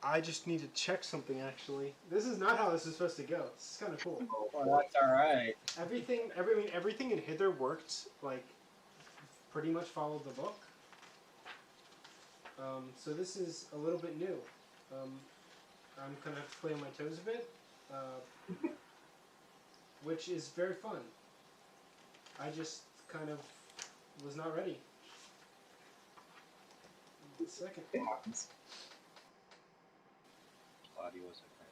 I just need to check something actually. This is not how this is supposed to go. This is kind of cool. Well, that's alright. Everything in Hither worked, like, pretty much followed the book. So this is a little bit new. I'm gonna have to play on my toes a bit, which is very fun. I just kind of was not ready. 1 second. It happens. Claudia wasn't ready.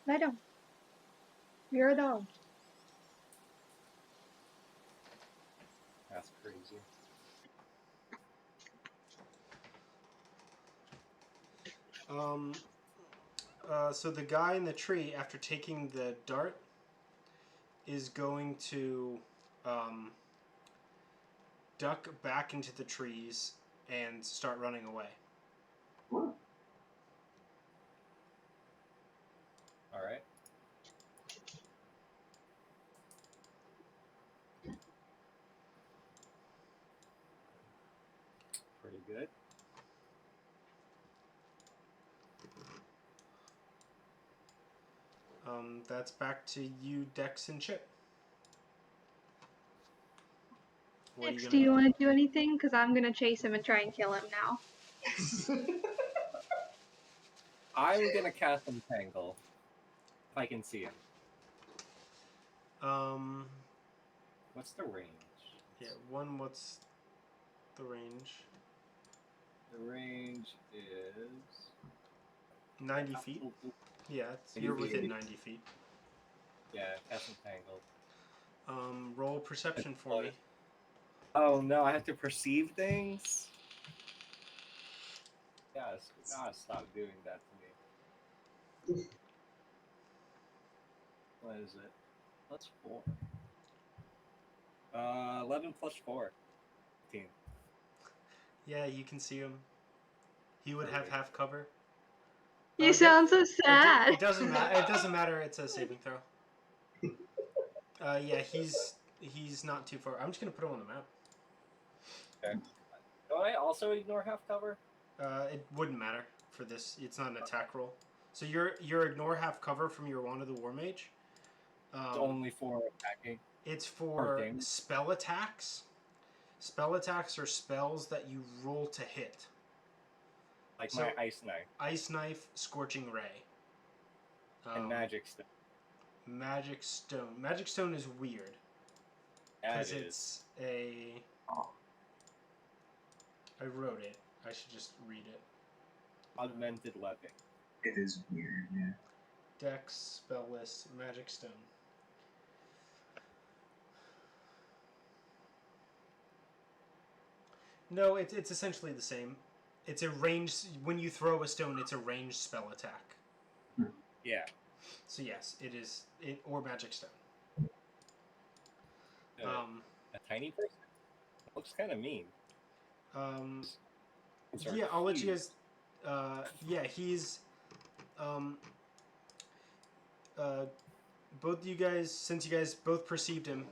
I don't. You're a dog. That's crazy. So the guy in the tree, after taking the dart, is going to duck back into the trees and start running away. Ooh. All right. Pretty good. That's back to you, Dex and Chip. What are you Dex, gonna do you want to do anything? Because I'm gonna chase him and try and kill him now. I'm gonna cast Entangle. If I can see him. What's the range? Yeah, one, what's the range? The range is 90 feet? Yeah, you're within 90 feet. Yeah, cast Entangle. Roll perception for me. Oh no, I have to perceive things? Yes, gotta stop doing that to me. What is it? Plus 4. 11 plus 4. 15. Yeah, you can see him. He would have Perfect. half cover. You sound so sad. It doesn't matter. It doesn't matter. It's a saving throw. Yeah, he's not too far. I'm just gonna put him on the map. Okay. Do I also ignore half cover? It wouldn't matter for this. It's not an attack roll. So your ignore half cover from your Wand of the War Mage. It's only for attacking. It's for Arcane. spell attacks. Spell attacks are spells that you roll to hit. Like So- my Ice Knife Ice Knife, Scorching Ray. and Magic Stone. Magic Stone. Magic Stone is weird. That Because is. it's a... I wrote it. I should just read it. Augmented Weapon. It is weird, yeah. Dex, spell list, Magic Stone. No, it's essentially the same. It's a ranged... When you throw a stone, it's a ranged spell attack. Yeah. So yes, it is... or Magic Stone. A tiny person? Looks kind of mean. Those are Yeah, I'll let you huge. guys... yeah, he's... both you guys, since you guys both perceived him,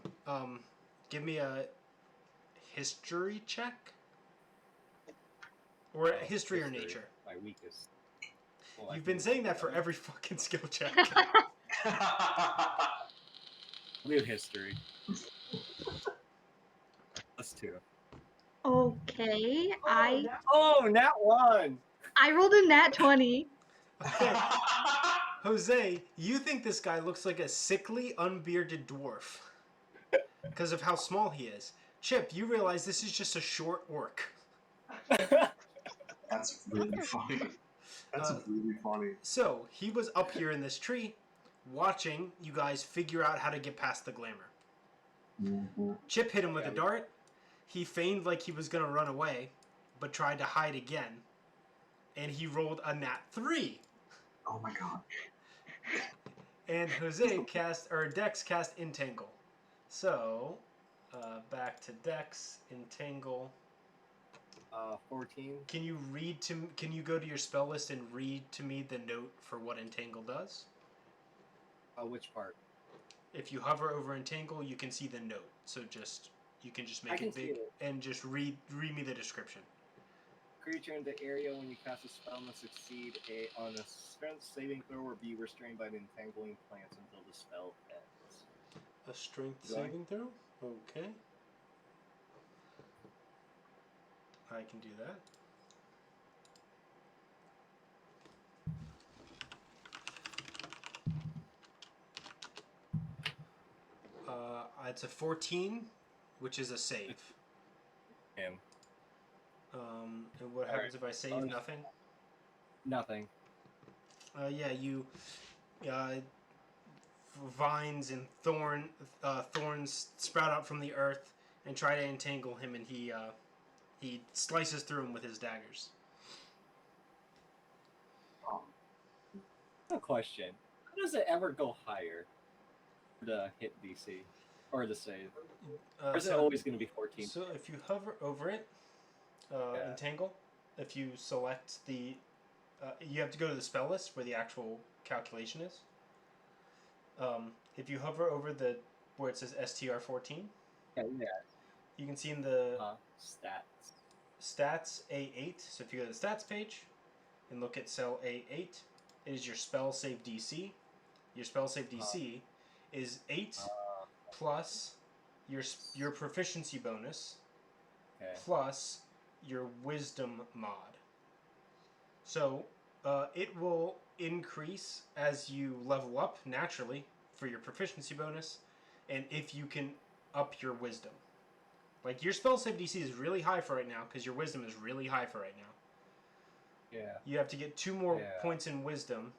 give me a history check? Or history or nature. My weakest. Well, I You've can been saying that do for that. every fucking skill check. New history. Plus 2. Okay, Oh, nat 1! I rolled a nat 20. Okay, Jose, you think this guy looks like a sickly, unbearded dwarf because of how small he is. Chip, you realize this is just a short orc. That's really funny. That's really funny. So, he was up here in this tree, watching you guys figure out how to get past the glamour. Mm-hmm. Chip hit him with a dart. He feigned like he was going to run away, but tried to hide again. And he rolled a nat 3. Oh my god. And Dex cast Entangle. So, back to Dex, Entangle. 14. Can you go to your spell list and read to me the note for what Entangle does? Which part? If you hover over Entangle, you can see the note. So you can just make it big and just read me the description. Creature in the area when you cast a spell must succeed on a strength saving throw or be restrained by the entangling plants until the spell ends. A strength saving throw? Okay. I can do that. It's a 14, which is a save. Him. And what happens if I save nothing? Nothing. Yeah, you vines and thorns sprout out from the earth and try to entangle him, and he slices through him with his daggers. A question. How does it ever go higher? The hit DC or the save? Or is it always going to be 14? So if you hover over it, entangle, if you select the, you have to go to the spell list where the actual calculation is. If you hover over the where it says STR14, Yeah. you can see in the Stats. A8. So if you go to the stats page and look at cell A8, it is your spell save DC. Your spell save DC is 8 plus your proficiency bonus plus your wisdom mod. So it will increase as you level up naturally for your proficiency bonus, and if you can up your wisdom. Like your spell save DC is really high for right now because your wisdom is really high for right now. Yeah. You have to get 2 more points in wisdom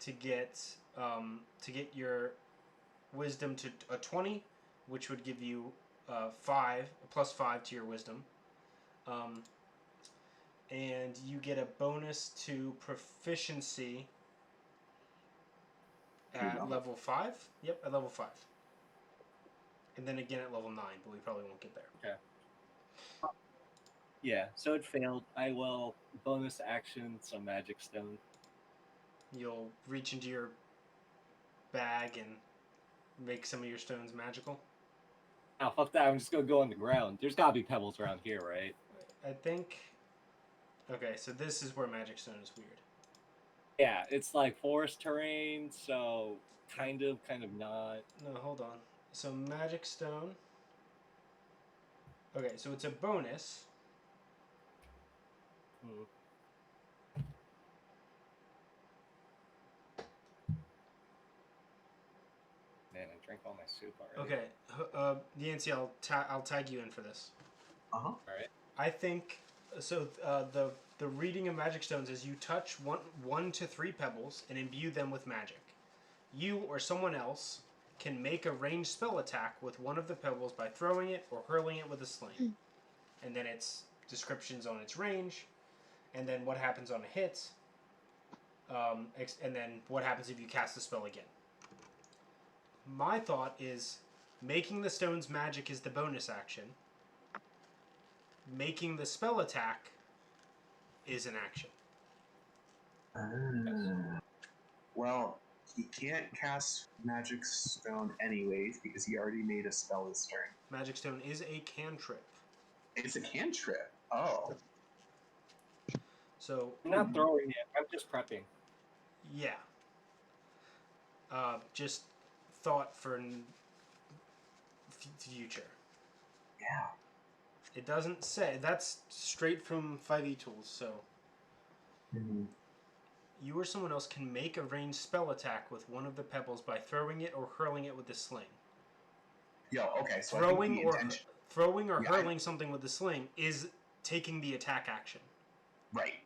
to get your wisdom to a 20, which would give you 5 to your wisdom, and you get a bonus to proficiency at level 5. Yep, at level 5, and then again at level 9, but we probably won't get there. Okay. Yeah, so it failed. I will bonus action some magic stone. You'll reach into your bag and make some of your stones magical. Oh, fuck that. I'm just going to go on the ground. There's got to be pebbles around here, right? I think... Okay, so this is where magic stone is weird. Yeah, it's like forest terrain, so kind of not. No, hold on. So magic stone... Okay, so it's a bonus. Man, I drank all my soup already. Okay, Yancey, I'll tag you in for this. All right. I think so. The reading of magic stones is you touch 1 to 3 pebbles and imbue them with magic. You or someone else can make a ranged spell attack with one of the pebbles by throwing it or hurling it with a sling, and then it's descriptions on its range, and then what happens on a hit, and then what happens if you cast the spell again. My thought is making the stones magic is the bonus action. Making the spell attack is an action. Well, he can't cast Magic Stone anyways because he already made a spell this turn. Magic Stone is a cantrip. It's a cantrip. Oh. So I'm not throwing it. I'm just prepping. Yeah. Just thought for future. Yeah. It doesn't say. That's straight from 5e tools, so... You or someone else can make a ranged spell attack with one of the pebbles by throwing it or hurling it with the sling. Yo, okay, so throwing or hurling something with the sling is taking the attack action. Right.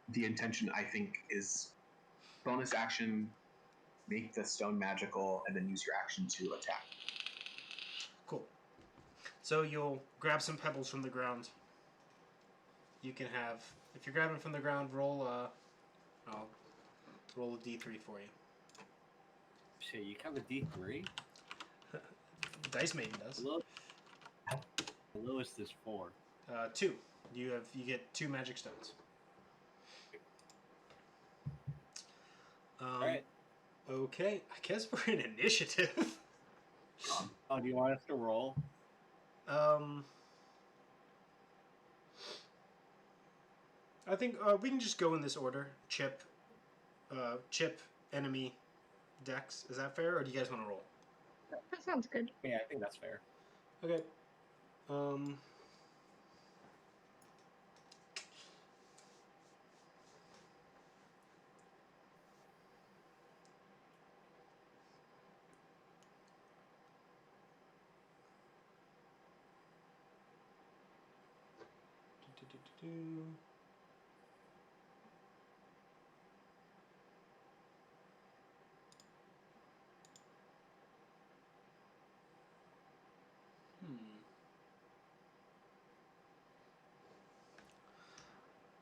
The intention, I think, is bonus action, make the stone magical, and then use your action to attack. Cool. So you'll grab some pebbles from the ground. You can have, if you're grabbing from the ground, I'll roll a d3 for you. Shit, you have a D3? Dice Maiden does. The lowest is 4. 2. You get 2 magic stones. Alright. Okay, I guess we're in initiative. Do you want us to roll? I think we can just go in this order. Chip, enemy, dex. Is that fair, or do you guys want to roll? That sounds good. Yeah, I think that's fair. Okay.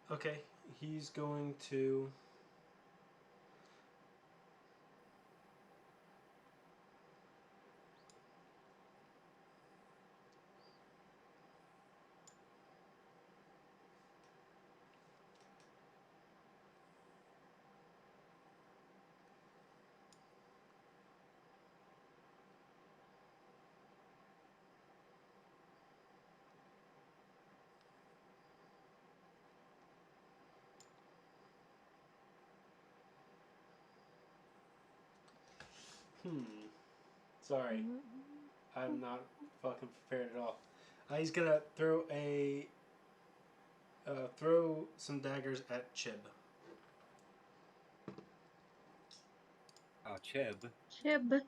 Okay, he's going to Sorry. I'm not fucking prepared at all. He's gonna throw some daggers at Chib. Oh, Chib. Chib.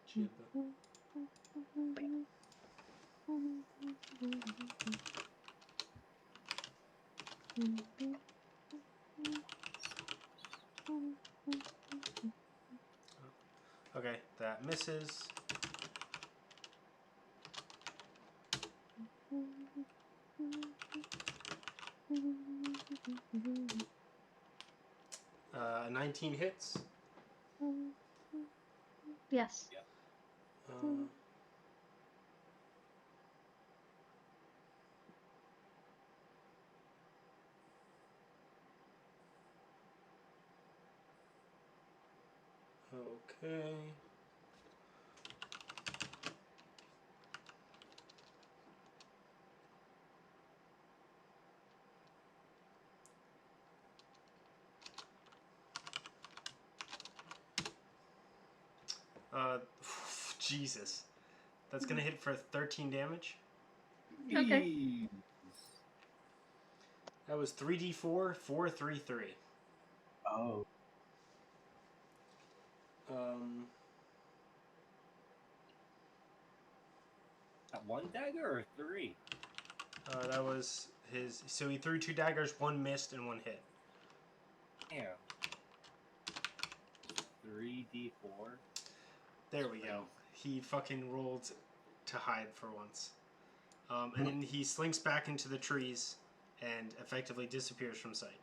Chib. Okay, that misses. Uh, 19 hits. Yes. Uh, okay. Uh, Jesus. That's gonna hit for 13 damage. Okay. Jeez. That was 3d4, 4, 3, 3. Oh. That one dagger or three? That was his. So he threw 2 daggers, 1 missed, and 1 hit. Damn. 3d4. There we go. He fucking rolled to hide for once. And then he slinks back into the trees and effectively disappears from sight.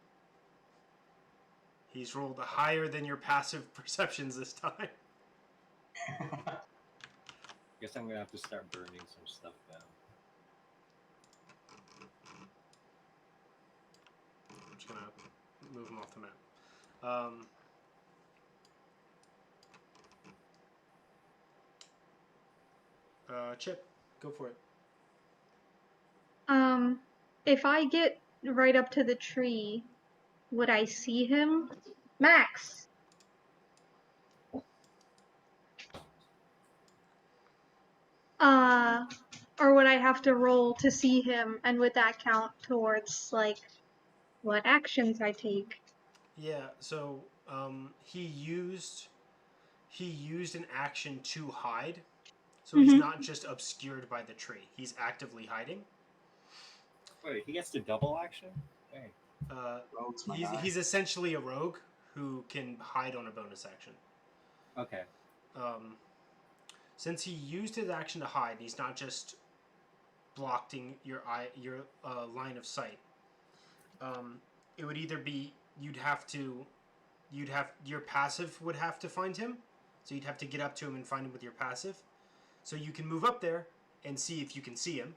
He's rolled higher than your passive perceptions this time. Guess I'm gonna have to start burning some stuff down. I'm just gonna move him off the map. Chip, go for it. If I get right up to the tree, would I see him? Max! Or would I have to roll to see him, and would that count towards, like, what actions I take? Yeah, so he used an action to hide. So he's not just obscured by the tree. He's actively hiding. Wait, he gets to double action? Dang. Rogue's my guy. He's essentially a rogue who can hide on a bonus action. Okay. Since he used his action to hide, he's not just blocking your line of sight. It would either be your passive would have to find him, so you'd have to get up to him and find him with your passive. So you can move up there and see if you can see him.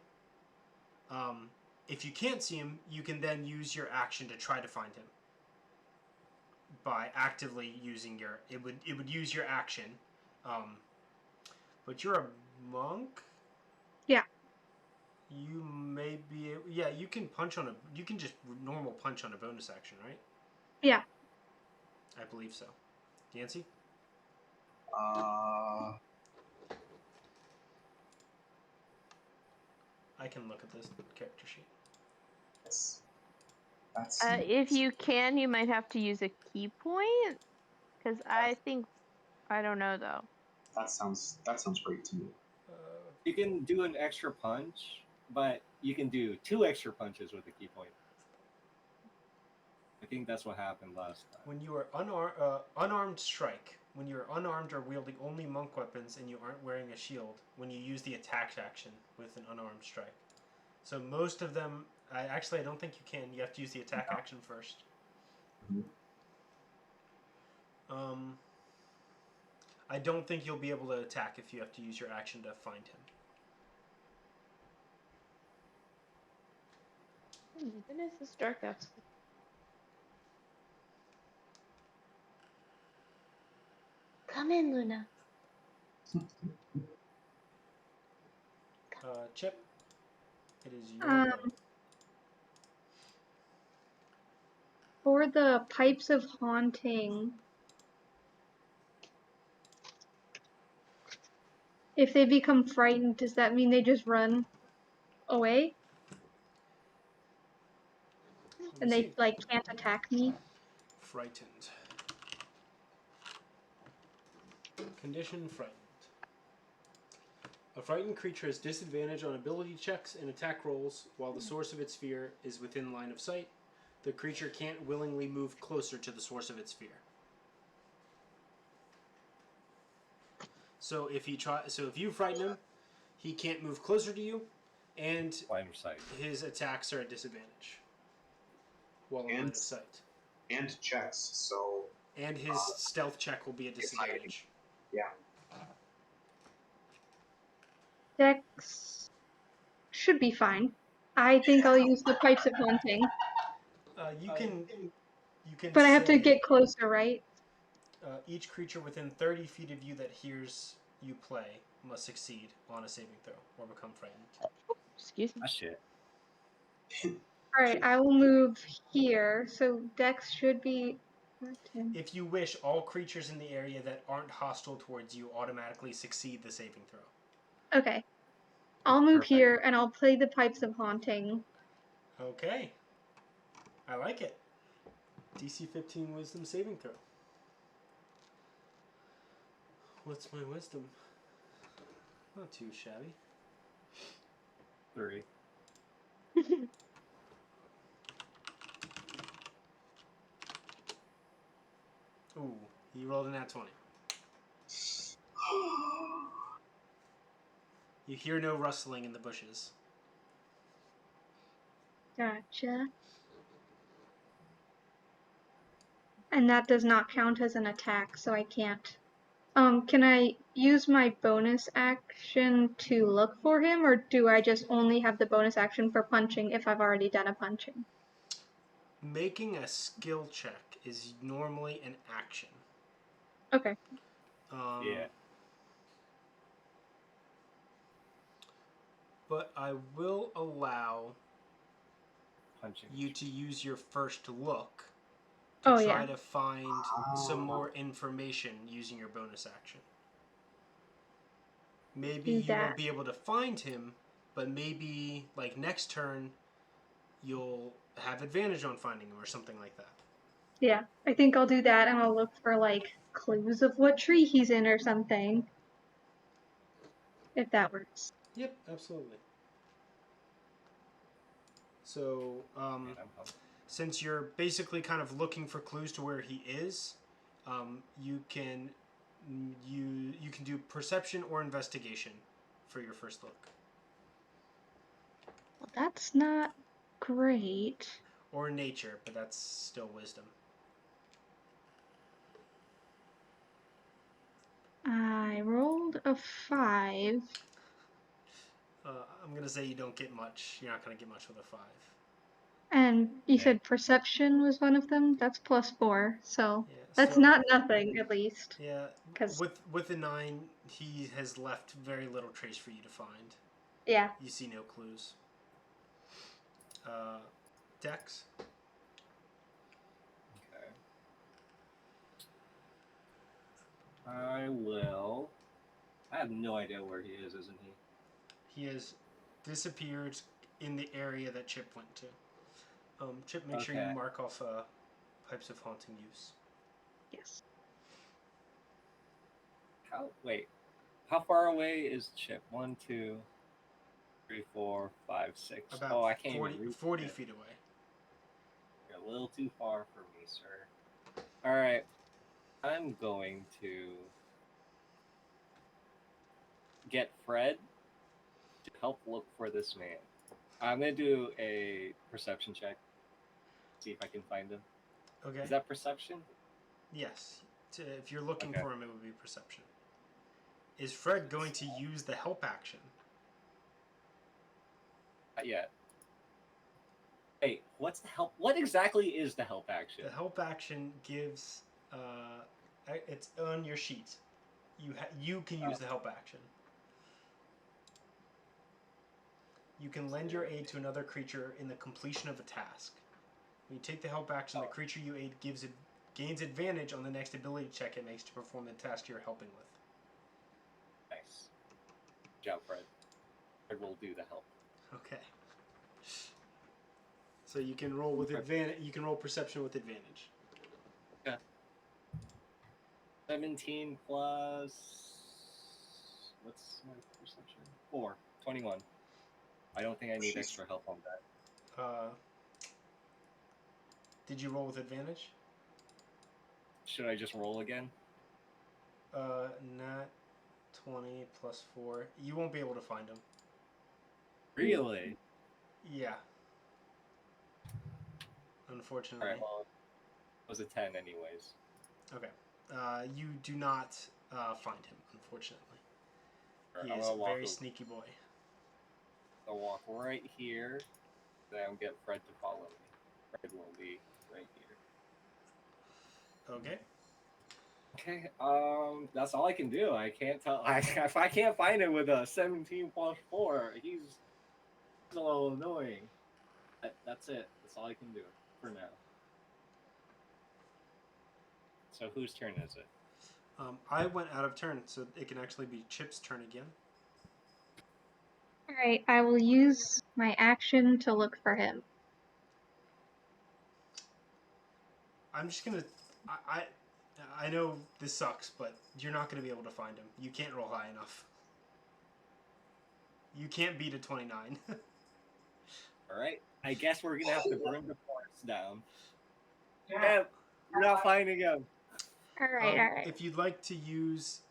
If you can't see him, you can then use your action to try to find him by actively using your. It would use your action, but you're a monk. Yeah. You may be. Yeah, you can punch on a. You can just normal punch on a bonus action, right? Yeah. I believe so. Yancey? I can look at this character sheet. Yes. That's If you can, you might have to use a key point. Because I think, I don't know though. that sounds great to me. You can do an extra punch, but you can do 2 extra punches with a key point. I think that's what happened last time. When you are unarmed strike, when you are unarmed or wielding only monk weapons and you aren't wearing a shield, when you use the attack action with an unarmed strike. So most of them, I don't think you can. You have to use the attack action first. I don't think you'll be able to attack if you have to use your action to find him. Oh my goodness, it's dark outside. Come in, Luna. Chip, it is your go. For the Pipes of Haunting, If they become frightened, does that mean they just run away? Let me And they, see. like, can't attack me? Frightened. Condition frightened. A frightened creature has disadvantage on ability checks and attack rolls while the source of its fear is within line of sight. The creature can't willingly move closer to the source of its fear. So if you frighten him, he can't move closer to you, and Line of sight. his attacks are at disadvantage while in line of sight. And checks, so And his stealth check will be at disadvantage. yeah. Dex should be fine. I think I'll use the Pipes of Haunting. You can. But I have to say, get closer, right? each creature within 30 feet of you that hears you play must succeed on a saving throw or become frightened. Excuse me. Ah, shit. Alright, I will move here, so Dex should be... If you wish, all creatures in the area that aren't hostile towards you automatically succeed the saving throw. Okay. I'll move Perfect. here, and I'll play the Pipes of Haunting. Okay. I like it. DC 15 wisdom saving throw. What's my wisdom? Not too shabby. 3. Ooh, he rolled a nat 20. You hear no rustling in the bushes. Gotcha. And that does not count as an attack, so I can't. Can I use my bonus action to look for him, or do I just only have the bonus action for punching if I've already done a punching? Making a skill check is normally an action. Okay. Yeah. But I will allow Punching. you to use your first look to Oh, try yeah. to find some more information using your bonus action. Maybe Do you that. won't be able to find him, but maybe like next turn you'll have advantage on finding him or something like that. Yeah, I think I'll do that, and I'll look for, like, clues of what tree he's in or something. If that works. Yep, absolutely. So, Man, I'm hungry. since you're basically kind of looking for clues to where he is, you can do perception or investigation for your first look, Well, that's not great. or nature, but that's still wisdom. I rolled a 5. I'm gonna say you don't get much. You're not gonna get much with a 5. And you Yeah. said perception was one of them? That's +4, so Yeah, that's so- not nothing, at least. Yeah, 'Cause- with the 9, he has left very little trace for you to find. Yeah. You see no clues. Dex. Okay. I will. I have no idea where he is, isn't he? He has disappeared in the area that Chip went to. Chip, make sure you Okay. mark off Pipes of Haunting use. Yes. How far away is Chip? 1, 2, 3, 4, 5, 6. About Oh, I can't 40, even reach 40 it. feet away. You're a little too far for me, sir. Alright. I'm going to get Fred to help look for this man. I'm going to do a perception check. See if I can find him. Okay. Is that perception? Yes. If you're looking Okay. for him, it would be perception. Is Fred going to use the help action? Not yet. Hey, what's the help? What exactly is the help action? The help action gives. It's on your sheet. You can use the help action. You can lend your aid to another creature in the completion of a task. When you take the help action, the creature you aid gains advantage on the next ability check it makes to perform the task you're helping with. Nice. Good job, Fred. Fred will do the help. Okay. So you can roll with advantage. You can roll perception with advantage. 17 plus... What's my perception? 4. 21. I don't think I need extra help on that. Did you roll with advantage? Should I just roll again? Nat 20 plus 4. You won't be able to find him. Really? Yeah. Unfortunately. Alright, well, it was a 10 anyways. Okay. You do not find him, unfortunately. He I'm is gonna a very sneaky boy. I'll walk right here, then get Fred to follow me. Fred will be right here. Okay. Okay, that's all I can do. I can't tell. If I can't find him with a 17 plus 4, he's a little annoying. That's it. That's all I can do for now. So whose turn is it? I went out of turn, so it can actually be Chip's turn again. Alright, I will use my action to look for him. I'm just gonna. I know this sucks, but you're not gonna be able to find him. You can't roll high enough. You can't beat a 29. Alright. I guess we're gonna have to burn the forest down. Yeah, we're not finding him. Alright. If you'd like to use,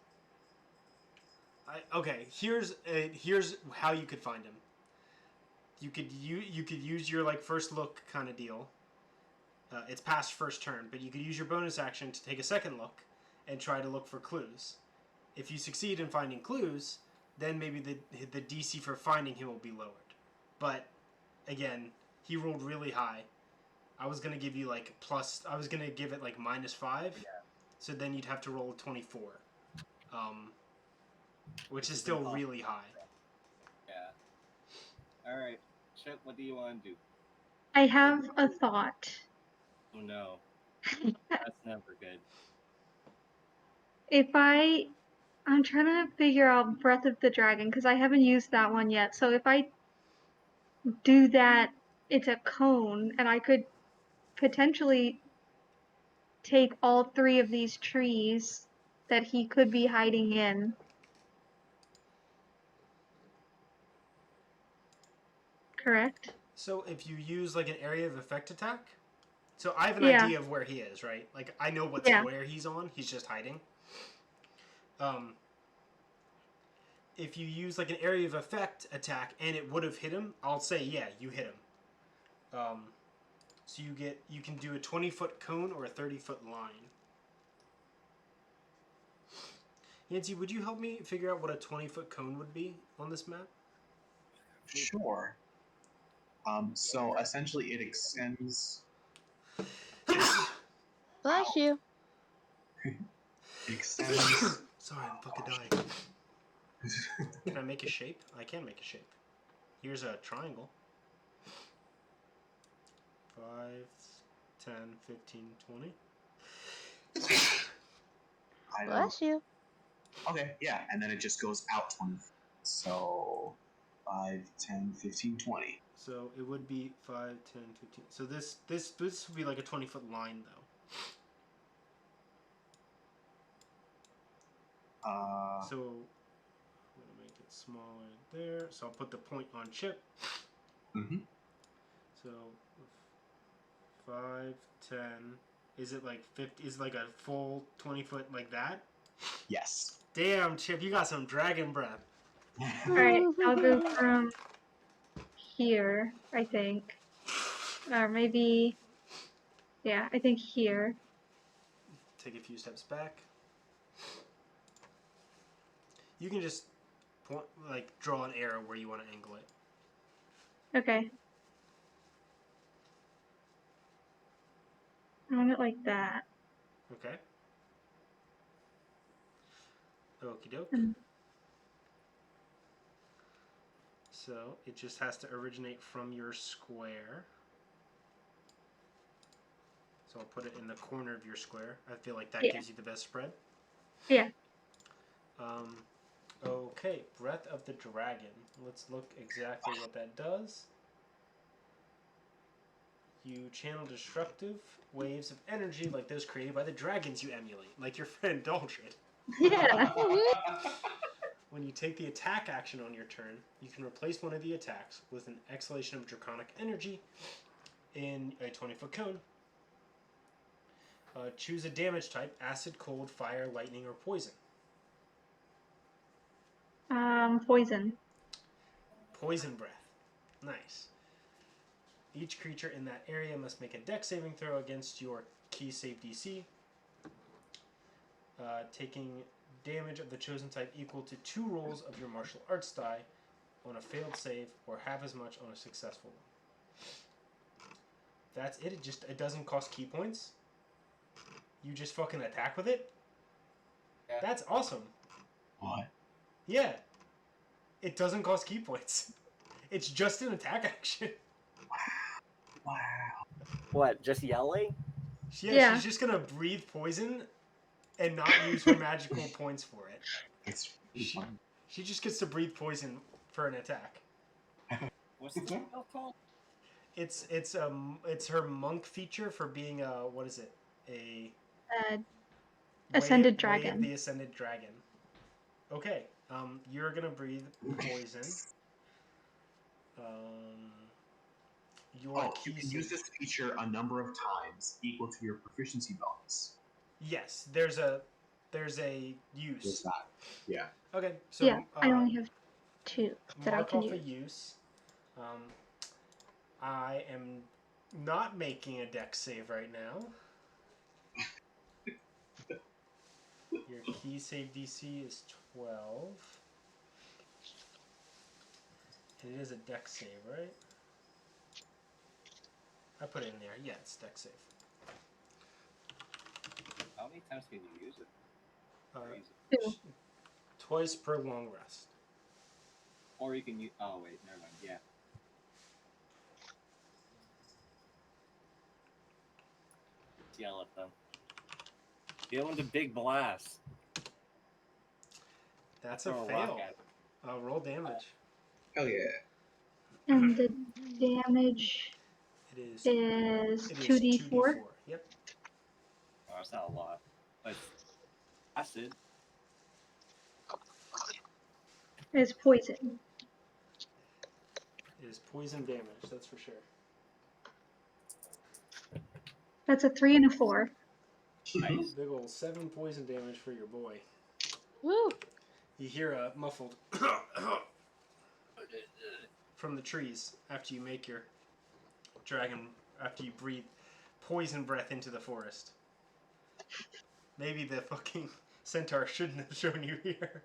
okay. Here's how you could find him. You could use your like first look kind of deal. It's past first turn, but you could use your bonus action to take a second look and try to look for clues. If you succeed in finding clues, then maybe the DC for finding him will be lowered. But again, he rolled really high. I was gonna give you like plus. I was gonna give it like -5. Yeah. So then you'd have to roll a 24, which is still really high. Yeah. All right, Chip. What do you want to do? I have a thought. Oh no, that's never good. I'm trying to figure out Breath of the Dragon because I haven't used that one yet. So if I do that, it's a cone, and I could potentially take all 3 of these trees that he could be hiding in. Correct? So if you use like an area of effect attack, so I have an Yeah. idea of where he is, right? Like I know what Yeah. square he's on. He's just hiding. If you use like an area of effect attack and it would have hit him, I'll say yeah, you hit him. So you can do a 20-foot cone or a 30-foot line. Yancey, would you help me figure out what a 20-foot cone would be on this map? Sure. So essentially, it extends. Bless you. It extends. Sorry, I'm fucking dying. Can I make a shape? I can make a shape. Here's a triangle. 5, 10, 15, 20. Bless you. Okay, yeah, and then it just goes out 20. So 5, 10, 15, 20. So it would be 5, 10, 15. So this would be like a 20-foot line, though. So I'm gonna make it smaller there. So I'll put the point on Chip. Mm-hmm. So 5, 10. Is it like 50? Is it like a full 20-foot like that? Yes. Damn, Chip, you got some dragon breath. Alright, I'll go from here, I think. Or maybe, yeah, I think here. Take a few steps back. You can just point, like draw an arrow where you want to angle it. Okay. I want it like that. Okay. Okie doke. Mm. So it just has to originate from your square. So I'll put it in the corner of your square. I feel like that gives you the best spread. Yeah. Okay, Breath of the Dragon. Let's look exactly what that does. You channel destructive waves of energy like those created by the dragons you emulate, like your friend Daldrid. Yeah. When you take the attack action on your turn, you can replace one of the attacks with an exhalation of draconic energy in a 20-foot cone. Choose a damage type: acid, cold, fire, lightning, or poison. Poison. Poison breath. Nice. Each creature in that area must make a dex saving throw against your key save DC, taking damage of the chosen type equal to 2 rolls of your martial arts die on a failed save, or half as much on a successful one. That's it. It doesn't cost key points. You just fucking attack with it. Yeah. That's awesome. What? Yeah. It doesn't cost key points. It's just an attack action. Wow. What? Just yelling? Yeah. She's just gonna breathe poison and not use her magical points for it. It's really fun. She just gets to breathe poison for an attack. What's the spell called? It's her monk feature for being what is it? A Ascended Way of dragon. the Ascended Dragon. Okay. You're gonna breathe poison. Your You can use this feature a number of times, equal to your proficiency bonus. Yes, there's a use. There's that. Yeah. Okay, so Yeah, I only have 2 that I mark can off a use. use. I am not making a dex save right now. Your key save DC is 12. And it is a dex save, right? I put it in there. Yeah, it's dex save. How many times can you use it? Two. Twice per long rest. Or you can use. Oh wait, never mind. Yeah. Yell at them. Go into big blast. That's a Throw a fail. rock at it. Roll damage. Hell yeah. And the damage It is is it is 2d4. Yep. Oh, that's not a lot. But acid. It's poison. It is poison damage, that's for sure. That's a 3 and a 4. Nice. Big ol' 7 poison damage for your boy. Woo! You hear a muffled from the trees after you make your after you breathe poison breath into the forest. Maybe the fucking centaur shouldn't have shown you here.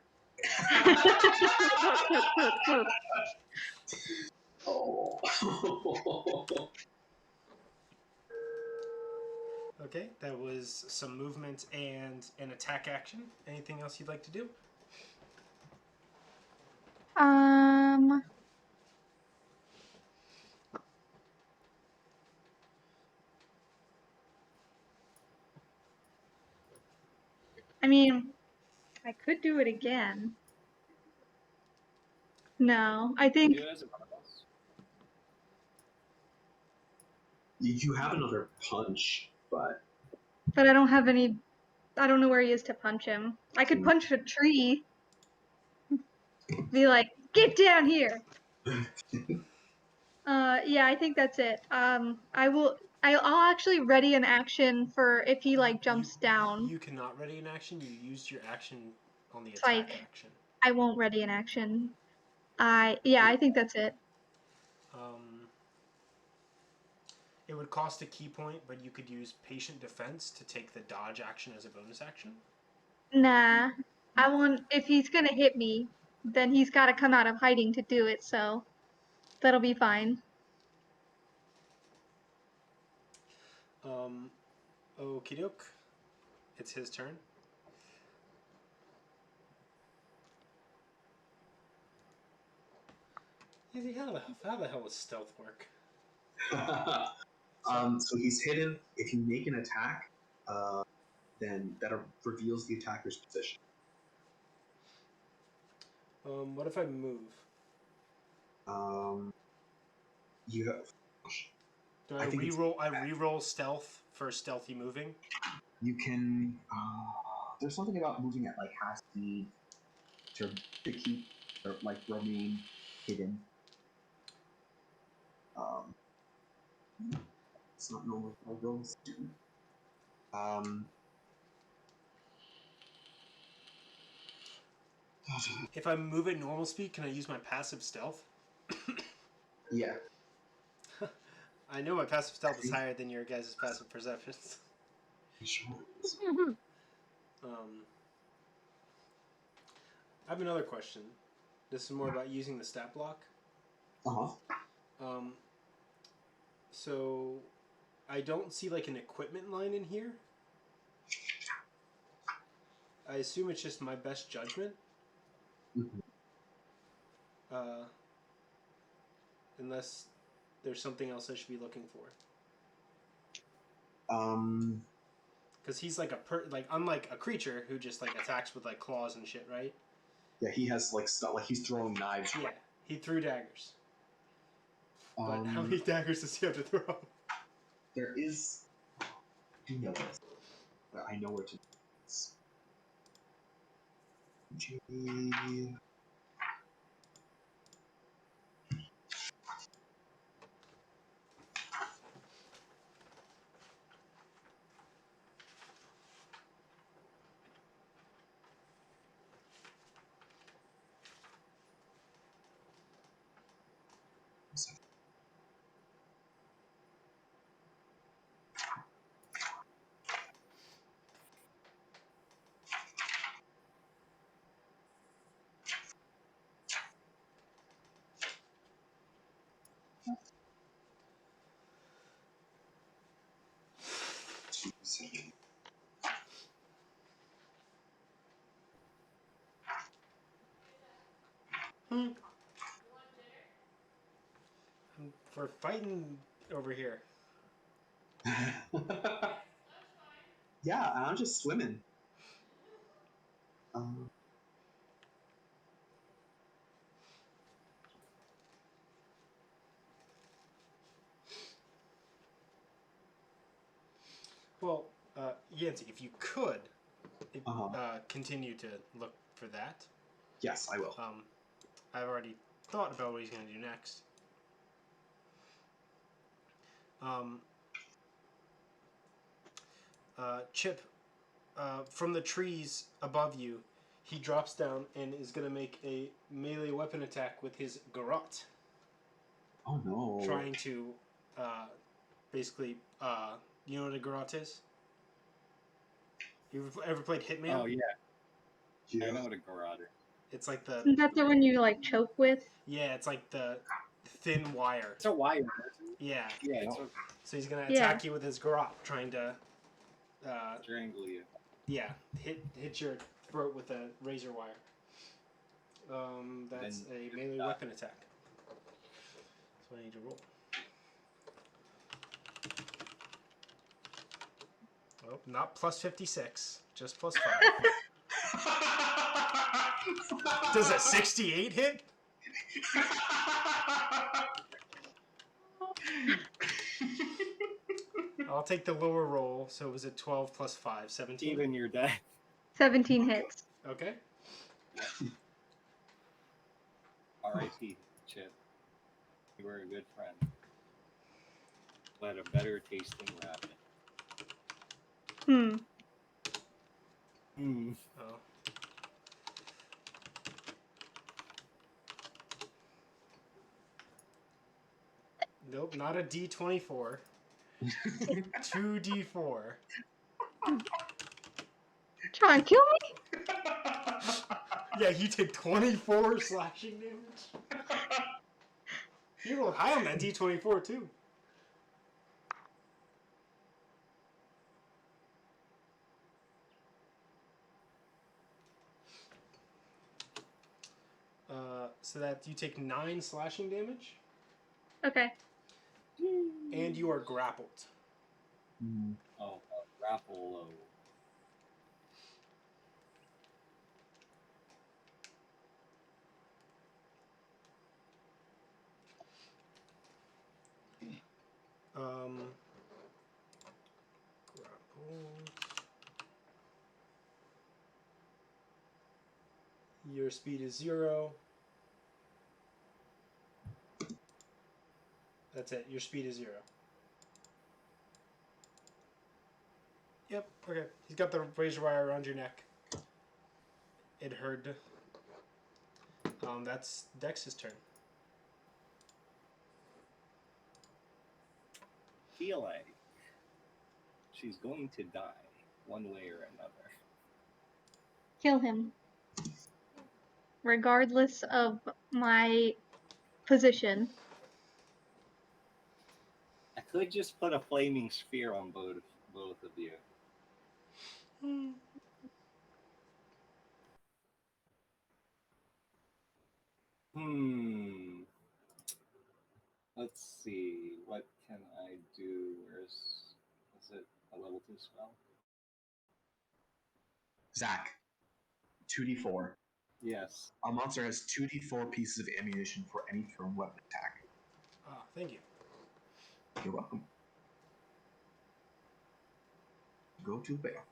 Oh. Okay, that was some movement and an attack action. Anything else you'd like to do? I mean, I could do it again. No, I think Do it as a bonus. You have another punch, but I don't have any. I don't know where he is to punch him. I could punch a tree. Be like, get down here. Yeah, I think that's it. I'll actually ready an action for if he like jumps down. You cannot ready an action. You used your action on the attack Like, action. I won't ready an action. I think that's it. It would cost a key point, but you could use patient defense to take the dodge action as a bonus action. Nah, I want if he's gonna hit me, then he's got to come out of hiding to do it. So that'll be fine. Okie doke. It's his turn. How the hell does stealth work? so he's hidden. If you make an attack, then that reveals the attacker's position. What if I move? You have. Do I I think it's re-roll? I re-roll stealth for stealthy moving. you can. There's something about moving at like half speed to keep or like remain hidden. Um, it's not normal for those do. Um, If I move at normal speed, can I use my passive stealth? yeah. I know my passive stealth is higher than your guys' passive perceptions. Sure. I have another question. This is more about using the stat block. Uh-huh. So I don't see like an equipment line in here. I assume it's just my best judgment. Mm-hmm. Unless there's something else I should be looking for. Because he's like like unlike a creature who just like attacks with like claws and shit, right? Yeah, he has like stuff like he's throwing knives. Yeah, he threw daggers. But how many daggers does he have to throw? There is. I do know this. But I know where to. G. We're fighting over here. Yeah, I'm just swimming. Well, Yancey, if you could Uh-huh. continue to look for that. Yes, I will. I've already thought about what he's going to do next. Chip, from the trees above you, he drops down and is going to make a melee weapon attack with his garrote. Oh no. Trying to basically, you know what a garrote is? You ever played Hitman? Oh, yeah. Yeah. I know what a garrote is. It's like the... Isn't that the one you like choke with? Yeah, it's like the thin wire. It's a wire. Yeah. Yeah, it's So he's going to attack you with his garrote, trying to... strangle you. Yeah, hit your throat with a razor wire. That's a melee weapon attack. That's what I need to roll. Oh, not plus 56, just plus 5. Does a 68 hit? I'll take the lower roll, so it was a 12 plus 5, 17. Even you're dead. 17 hits. Okay. R.I.P. Chip. You were a good friend. Let a better tasting rabbit. Oh. Nope, not a D24. 2D4. Trying to kill me? Yeah, you take 24 slashing damage. You rolled high on that D24 too. So that you take 9 slashing damage. Okay. And you are grappled. Oh, grapple. Grapple. Your speed is 0. That's it. Your speed is 0. Yep. Okay. He's got the razor wire around your neck. It hurt. That's Dex's turn. Feel like she's going to die one way or another. Kill him. Regardless of my position. I could just put a flaming sphere on both of you. Let's see. What can I do? Is it a level 2 spell? Zach, 2d4. Yes. A monster has 2d4 pieces of ammunition for any thrown weapon attack. Ah, thank you. You're welcome. Go to bear.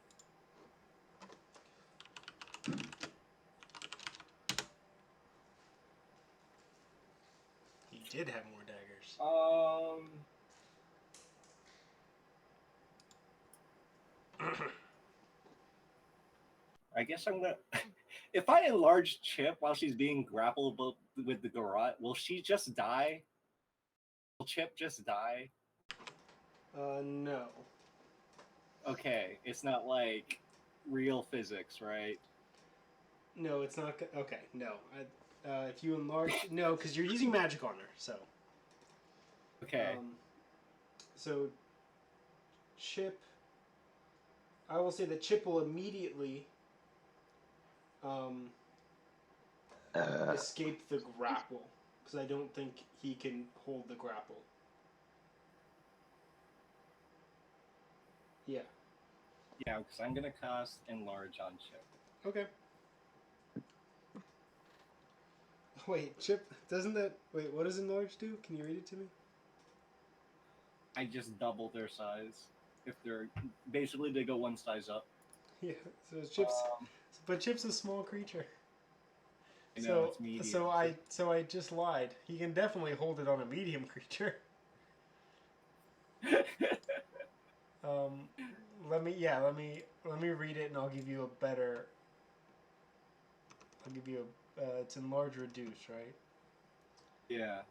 He did have more daggers. I guess I'm gonna. If I enlarge Chip while she's being grappled with the garrote, will she just die? Will Chip just die? No. Okay, it's not like real physics, right? No, it's not. Okay, no. If you enlarge, no, because you're using magic on her. So. Okay. So. Chip. I will say that Chip will immediately. Escape the grapple, because I don't think he can hold the grapple. Yeah. Yeah, because I'm gonna cast enlarge on Chip. Okay. Wait, Chip, doesn't that... Wait, what does enlarge do? Can you read it to me? I just double their size. If they're... Basically, they go one size up. Yeah, so Chip's... But Chip's a small creature. I know, it's medium. So I just lied. He can definitely hold it on a medium creature. Let me read it and I'll give you a better... I'll give you a... it's enlarge reduce, right? Yeah.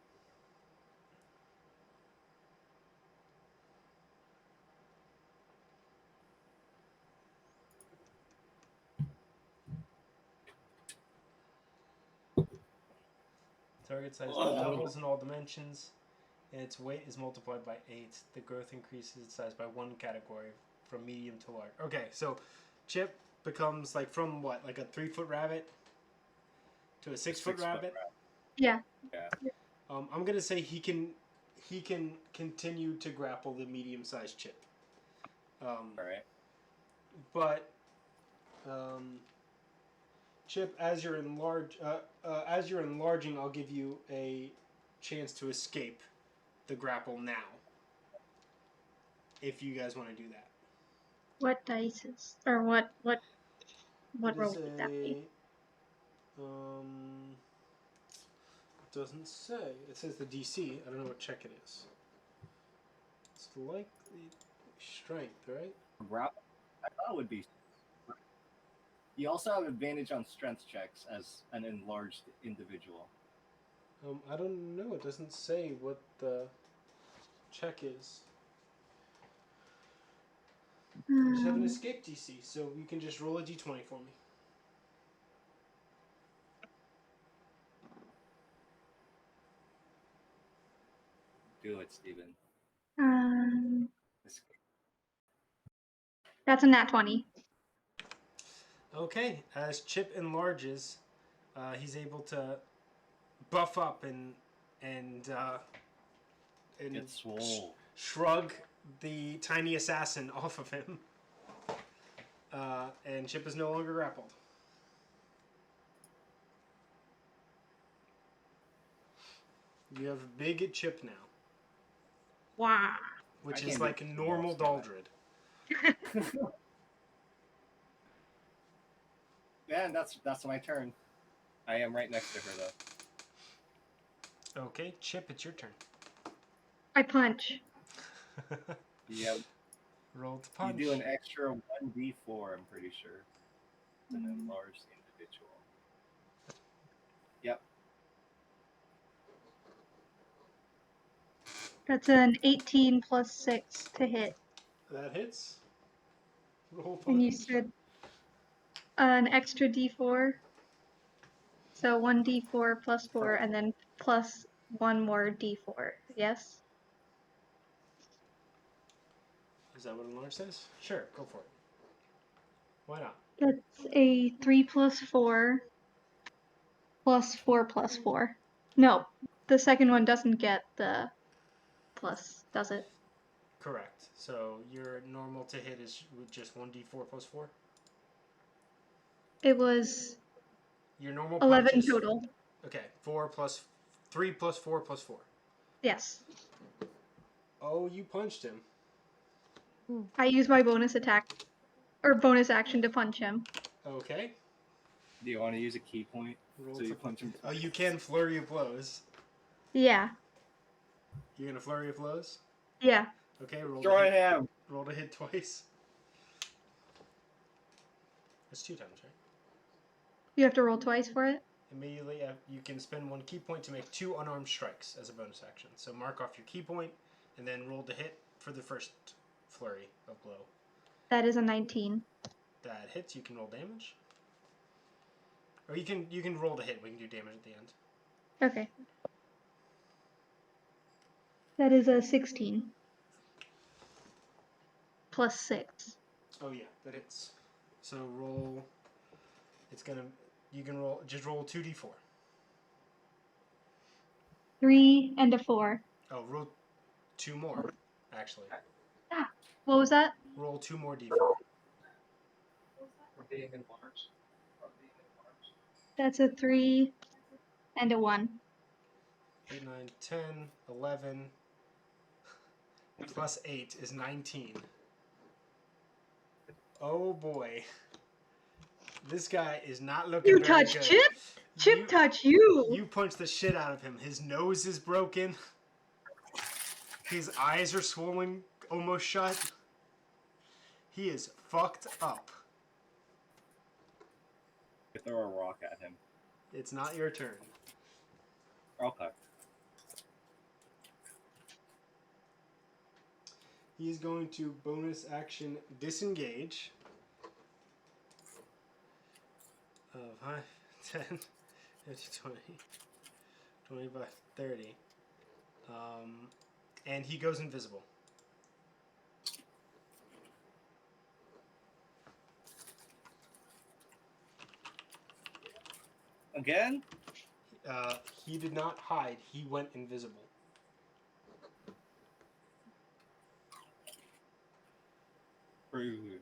Target size doubles in all dimensions, and its weight is multiplied by 8. The growth increases its size by 1 category, from medium to large. Okay, so Chip becomes like from what, like a 3-foot rabbit to a 6-foot rabbit? Yeah. Yeah. I'm gonna say he can continue to grapple the medium-sized Chip. Alright. But Chip, as you're enlarging, I'll give you a chance to escape the grapple now. If you guys want to do that. What dice is, or what roll would that be? It doesn't say. It says the DC. I don't know what check it is. It's likely strength, right? Grapple? I thought it would be. You also have advantage on strength checks as an enlarged individual. I don't know. It doesn't say what the check is. I just have an escape DC, so you can just roll a d20 for me. Do it, Steven. That's a nat 20. Okay, as Chip enlarges, he's able to buff up and Get swole. Shrug the tiny assassin off of him. And Chip is no longer grappled. You have big Chip now. Wow. which I is can't like do it. normal Daldrid. Yeah, and that's my turn. I am right next to her though. Okay, Chip, it's your turn. I punch. Yep. Roll to You punch. do an extra 1d4, I'm pretty sure. And enlarge the individual. Yep. That's an 18 plus 6 to hit. That hits. Roll And you punch. said an extra d4. So 1d4 plus 4, and then plus 1 more d4. Yes? Is that what enlarge says? Sure, go for it. Why not? That's a 3 plus 4 plus 4 plus 4. No, the second one doesn't get the plus, does it? Correct. So your normal to hit is with just 1d4 plus 4? It was Your normal 11 punch is... total. Okay, 4 plus... 3 plus 4 plus 4. Yes. Oh, you punched him. I use my bonus attack, or bonus action to punch him. Okay. Do you want to use a key point? Roll So you to punch him. Oh, you can flurry of blows. Yeah. You're gonna flurry of blows? Yeah. Okay, roll Destroy to hit. him! Roll to hit twice. That's 2 times, right? You have to roll twice for it? Immediately, you can spend 1 key point to make 2 unarmed strikes as a bonus action. So mark off your key point, and then roll to hit for the first flurry of blow. That is a 19. That hits. You can roll damage, or you can roll to hit. We can do damage at the end. Okay. That is a 16. Plus 6. Oh yeah, that hits. So roll. It's gonna. You can roll. Just roll 2d4. 3 and a 4. Oh, roll 2 more. Actually, What was that? roll 2 more d4. That's a 3 and a 1. 8, 9, 10, 11. Plus 8 is 19. Oh boy. This guy is not looking You very touched good. Chip? Chip touched you! You punched the shit out of him. His nose is broken. His eyes are swollen almost shut. He is fucked up. I throw a rock at him. It's not your turn. Okay. He's going to bonus action disengage. 5, 10, 15, 20, 25, 30. And he goes invisible. Again? He did not hide. He went invisible. Rude.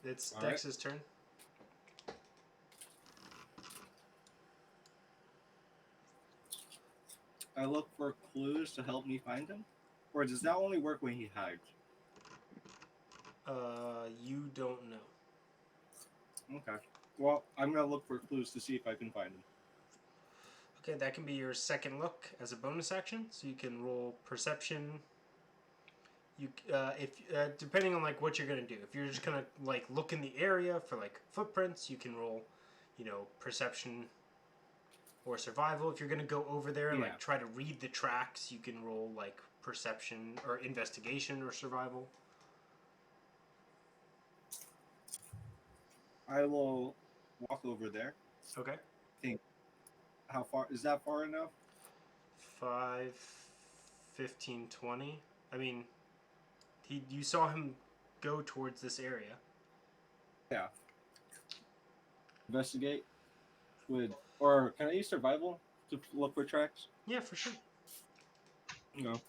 It's All right. Dex's turn. I look for clues to help me find him? Or does that only work when he hides? You don't know. Okay. Well, I'm gonna look for clues to see if I can find him. Okay, that can be your second look as a bonus action. So you can roll perception. You, if depending on like what you're gonna do. If you're just gonna like look in the area for like footprints, you can roll, perception or survival. If you're gonna go over there and Yeah. like try to read the tracks, you can roll like perception or investigation or survival. I will walk over there. Okay. How far is that far enough? 5, 15, 20. I mean, you saw him go towards this area. Yeah. Investigate or can I use survival to look for tracks? Yeah, for sure. No.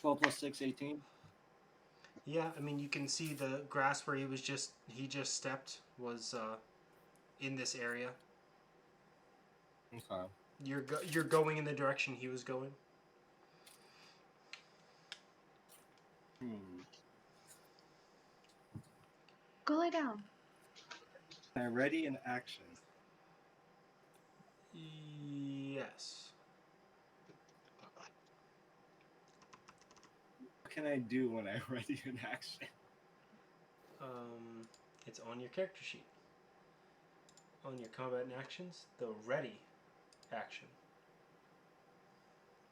12 plus 6, 18. Yeah, I mean, you can see the grass where he just stepped was in this area. Okay. You're going in the direction he was going. Go lay down. Am I ready in action? Yes. What can I do when I'm ready in action? It's on your character sheet. On your combat and actions, the ready action.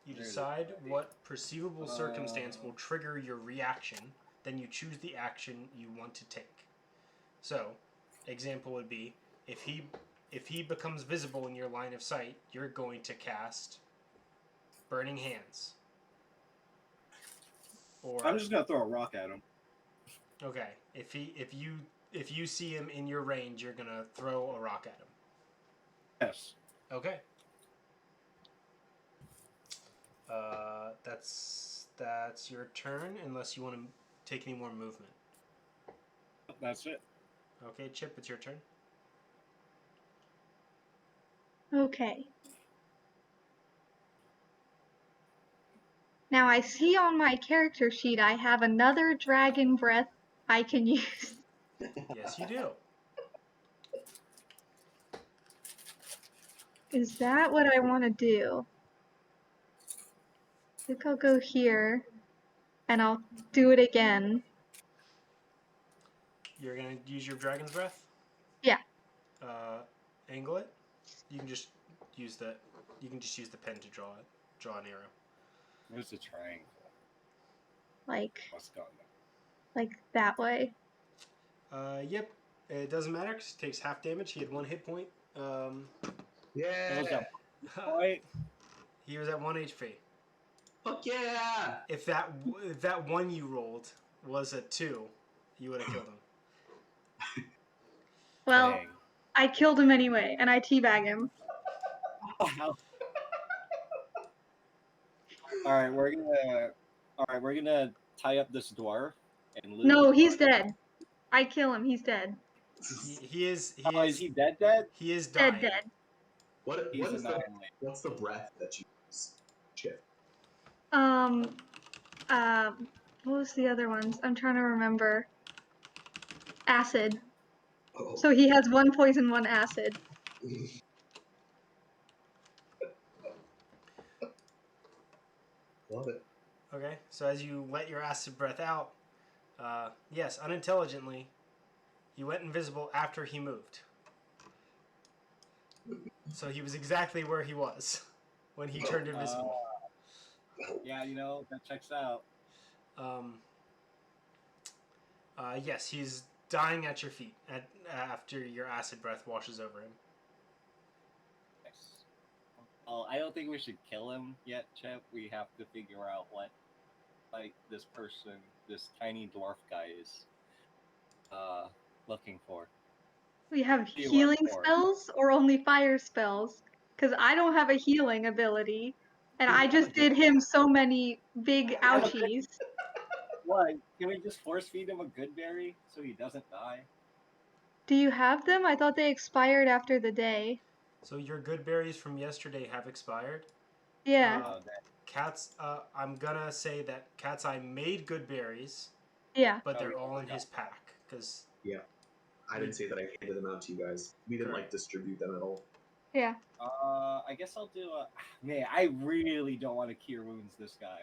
You There it is, decide ready. what perceivable circumstance will trigger your reaction, then you choose the action you want to take. So, example would be if he becomes visible in your line of sight, you're going to cast Burning Hands. Or I'm just gonna throw a rock at him. okay, if you see him in your range, you're gonna throw a rock at him. Yes. Okay. That's your turn, unless you want to take any more movement. That's it. Okay, Chip, it's your turn. Okay. Now I see on my character sheet I have another dragon breath I can use. Yes, you do. Is that what I want to do? I think I'll go here, and I'll do it again. You're gonna use your dragon's breath. Yeah. Angle it. You can just use the pen to draw an arrow. There's a triangle. Like What's going on? like that way. Yep. It doesn't matter because it takes half damage. He had 1 hit point. Yeah. Right. He was at 1 HP. Fuck yeah. If that one you rolled was a 2, you would have killed him. Well, Dang. I killed him anyway, and I teabag him. All right, we're gonna tie up this dwarf and loot. No, his he's body. dead. I kill him. He's dead. He is Is he dead? he is dying. Dead. What's the breath that you use, Chip? What was the other ones? I'm trying to remember. Acid. Oh. So he has 1 poison, 1 acid. Love it. Okay, so as you let your acid breath out, yes, unintelligently, he went invisible after he moved. So he was exactly where he was when he turned invisible. Yeah, that checks out. Yes, he's dying at your feet after your acid breath washes over him. Nice. Well, I don't think we should kill him yet, Chip. We have to figure out what, this tiny dwarf guy is looking for. We have You healing look for it. spells or only fire spells? Because I don't have a healing ability, and I just did him so many big ouchies. What? Can we just force feed him a good berry so he doesn't die? Do you have them? I thought they expired after the day. So your good berries from yesterday have expired. Yeah. I'm gonna say that Catseye made good berries, Yeah. but they're all in his pack because Yeah. I didn't say that I handed them out to you guys. We didn't Correct. distribute them at all. Yeah. I guess I'll do a. Man, I really don't want to cure wounds this guy.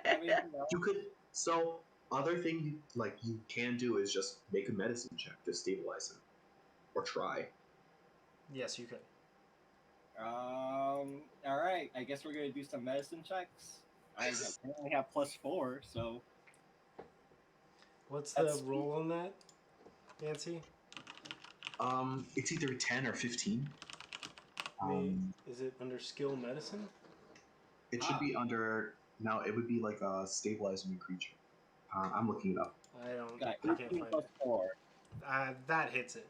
I mean, You could. So other thing you can do is just make a medicine check to stabilize him, or try. yes, you could. All right. I guess we're gonna do some medicine checks. I apparently have +4, so. What's That's the roll on that, Yancey? It's either 10 or 15. Is it under skill medicine? It should be under. No, it would be like stabilizing a creature. I'm looking it up. Got I can't 18 find plus it. 4. That hits it.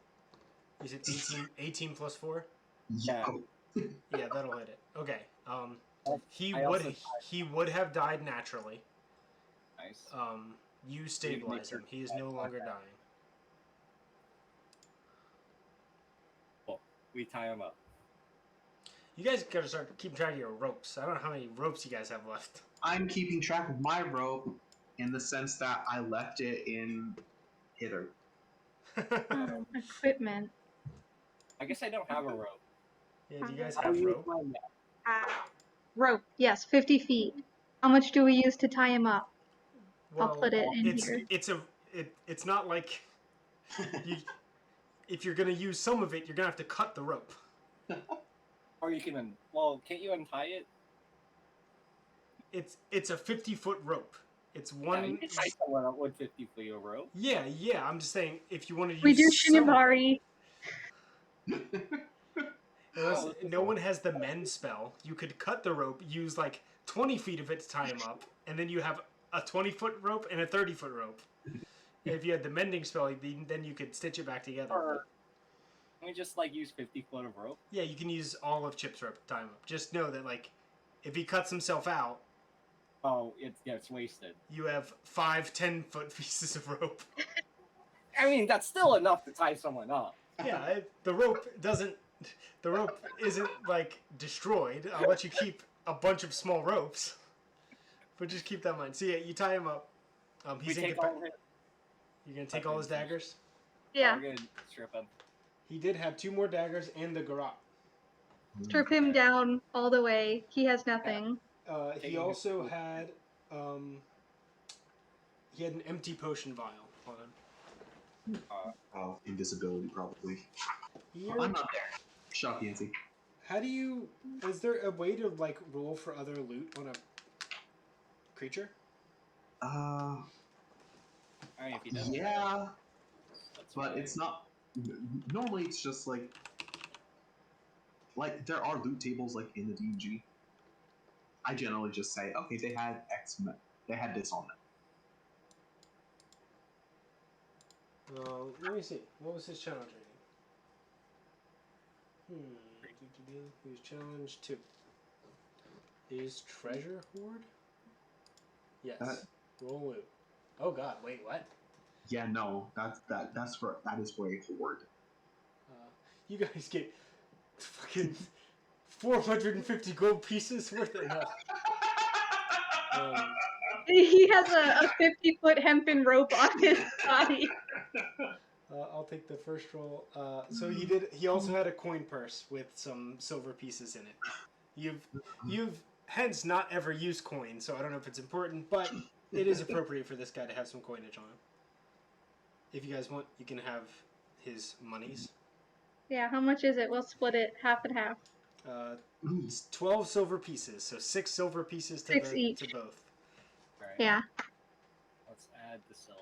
You said 18 plus 4? Yeah. Yeah, that'll hit it. Okay. I also- He would have died naturally. Nice. You stabilize him. He is no longer dying. Cool. We tie him up. You guys gotta start keeping track of your ropes. I don't know how many ropes you guys have left. I'm keeping track of my rope in the sense that I left it in Thither. Equipment. I guess I don't have a rope. Yeah, do you guys I'll have use rope? my net. Rope. Yes, 50 feet. How much do we use to tie him up? I'll Well, put it in here. it's not like you, if you're gonna use some of it, you're gonna have to cut the rope. Or you can, can't you untie it? It's a 50-foot rope. It's Yeah, one. you can tie someone up with 50 feet of rope. Yeah. I'm just saying if you wanted to We do use some of it, Shinibari. unless no one has the mend spell, you could cut the rope, use like 20 feet of it to tie him up, and then you have a 20-foot rope and a 30-foot rope. And if you had the mending spell, then you could stitch it back together. Or can we just use 50 foot of rope? Yeah, you can use all of Chip's rope to tie him up. Just know that if he cuts himself out, It gets wasted. you have 5 10-foot pieces of rope. I mean, that's still enough to tie someone up. Yeah, the rope isn't destroyed. I'll let you keep a bunch of small ropes, but just keep that in mind. So yeah, you tie him up. We take all of it. You're gonna take all his daggers. Yeah. We're gonna strip him. He did have 2 more daggers and the garrote. Strip him down all the way. He has nothing. He also had an empty potion vial on him. Invisibility, probably. Here, I'm not there. Shut up, Yancey. is there a way to roll for other loot on a creature? I mean, if he doesn't, Yeah, that's but fine. it's not. Normally, it's just like there are loot tables in the D&G. I generally just say, okay, they had they had this on them. Let me see. What was his challenge rating? He was challenge 2. Is treasure hoard? Yes. Roll loot. Oh god, wait, what? Yeah, no, that is for a horde. You guys get fucking 450 gold pieces worth of that. He has a 50-foot hempen rope on his body. I'll take the first roll. So he also had a coin purse with some silver pieces in it. You've hence not ever used coin, so I don't know if it's important, but it is appropriate for this guy to have some coinage on him. If you guys want, you can have his monies. Yeah, how much is it? We'll split it half and half. It's 12 silver pieces, so 6 silver pieces to 6 each. to both. Right. Yeah. Let's add the silver.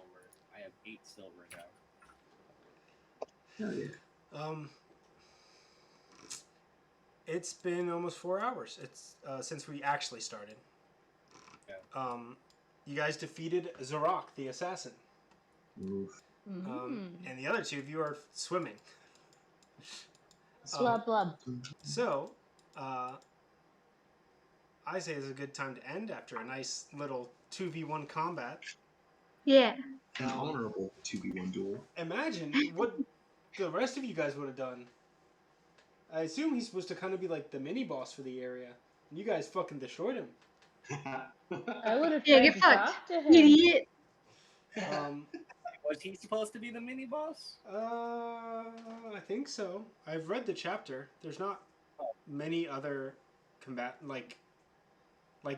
I have 8 silver now. Hell yeah. It's been almost 4 hours. It's since we actually started. Yeah. You guys defeated Zorak, the assassin. Oof. And the other 2 of you are swimming. Blub blub. So, I say it's a good time to end after a nice little 2v1 combat. Yeah. An honorable 2v1 duel. Imagine what the rest of you guys would have done. I assume he's supposed to kind of be like the mini boss for the area. And you guys fucking destroyed him. I would have Yeah, tried get to fucked. talk to him. Idiot. Was he supposed to be the mini boss? I think so. I've read the chapter. There's not many other like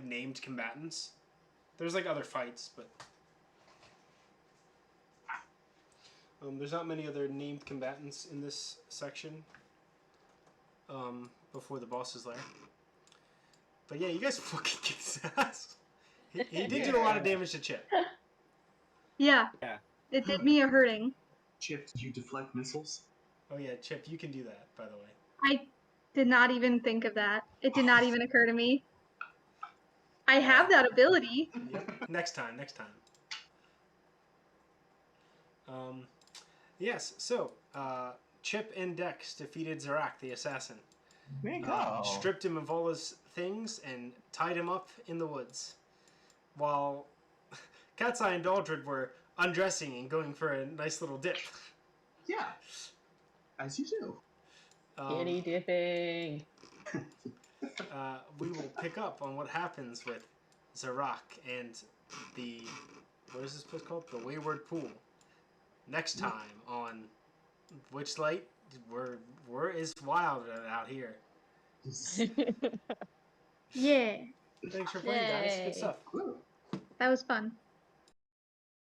named combatants. There's other fights, but there's not many other named combatants in this section. Before the boss's lair. But yeah, you guys fucking kick his ass. He did do a lot of damage to Chip. Yeah. Yeah. It did me a hurting. Chip, did you deflect missiles? Oh yeah, Chip, you can do that, by the way. I did not even think of that. It did not even occur to me. I have that ability. Yep. Next time. Yes, so, Chip and Dex defeated Zorak, the assassin. There you go. Stripped him of all his things and tied him up in the woods. While Catseye and Daldrid were undressing and going for a nice little dip. Yeah, as you do. Kitty dipping. We will pick up on what happens with Zarak and the, what is this place called? The Wayward Pool. Next time on Witchlight. We're is wild out here. Yeah, Thanks for playing, guys. Good Yay. stuff. that was fun.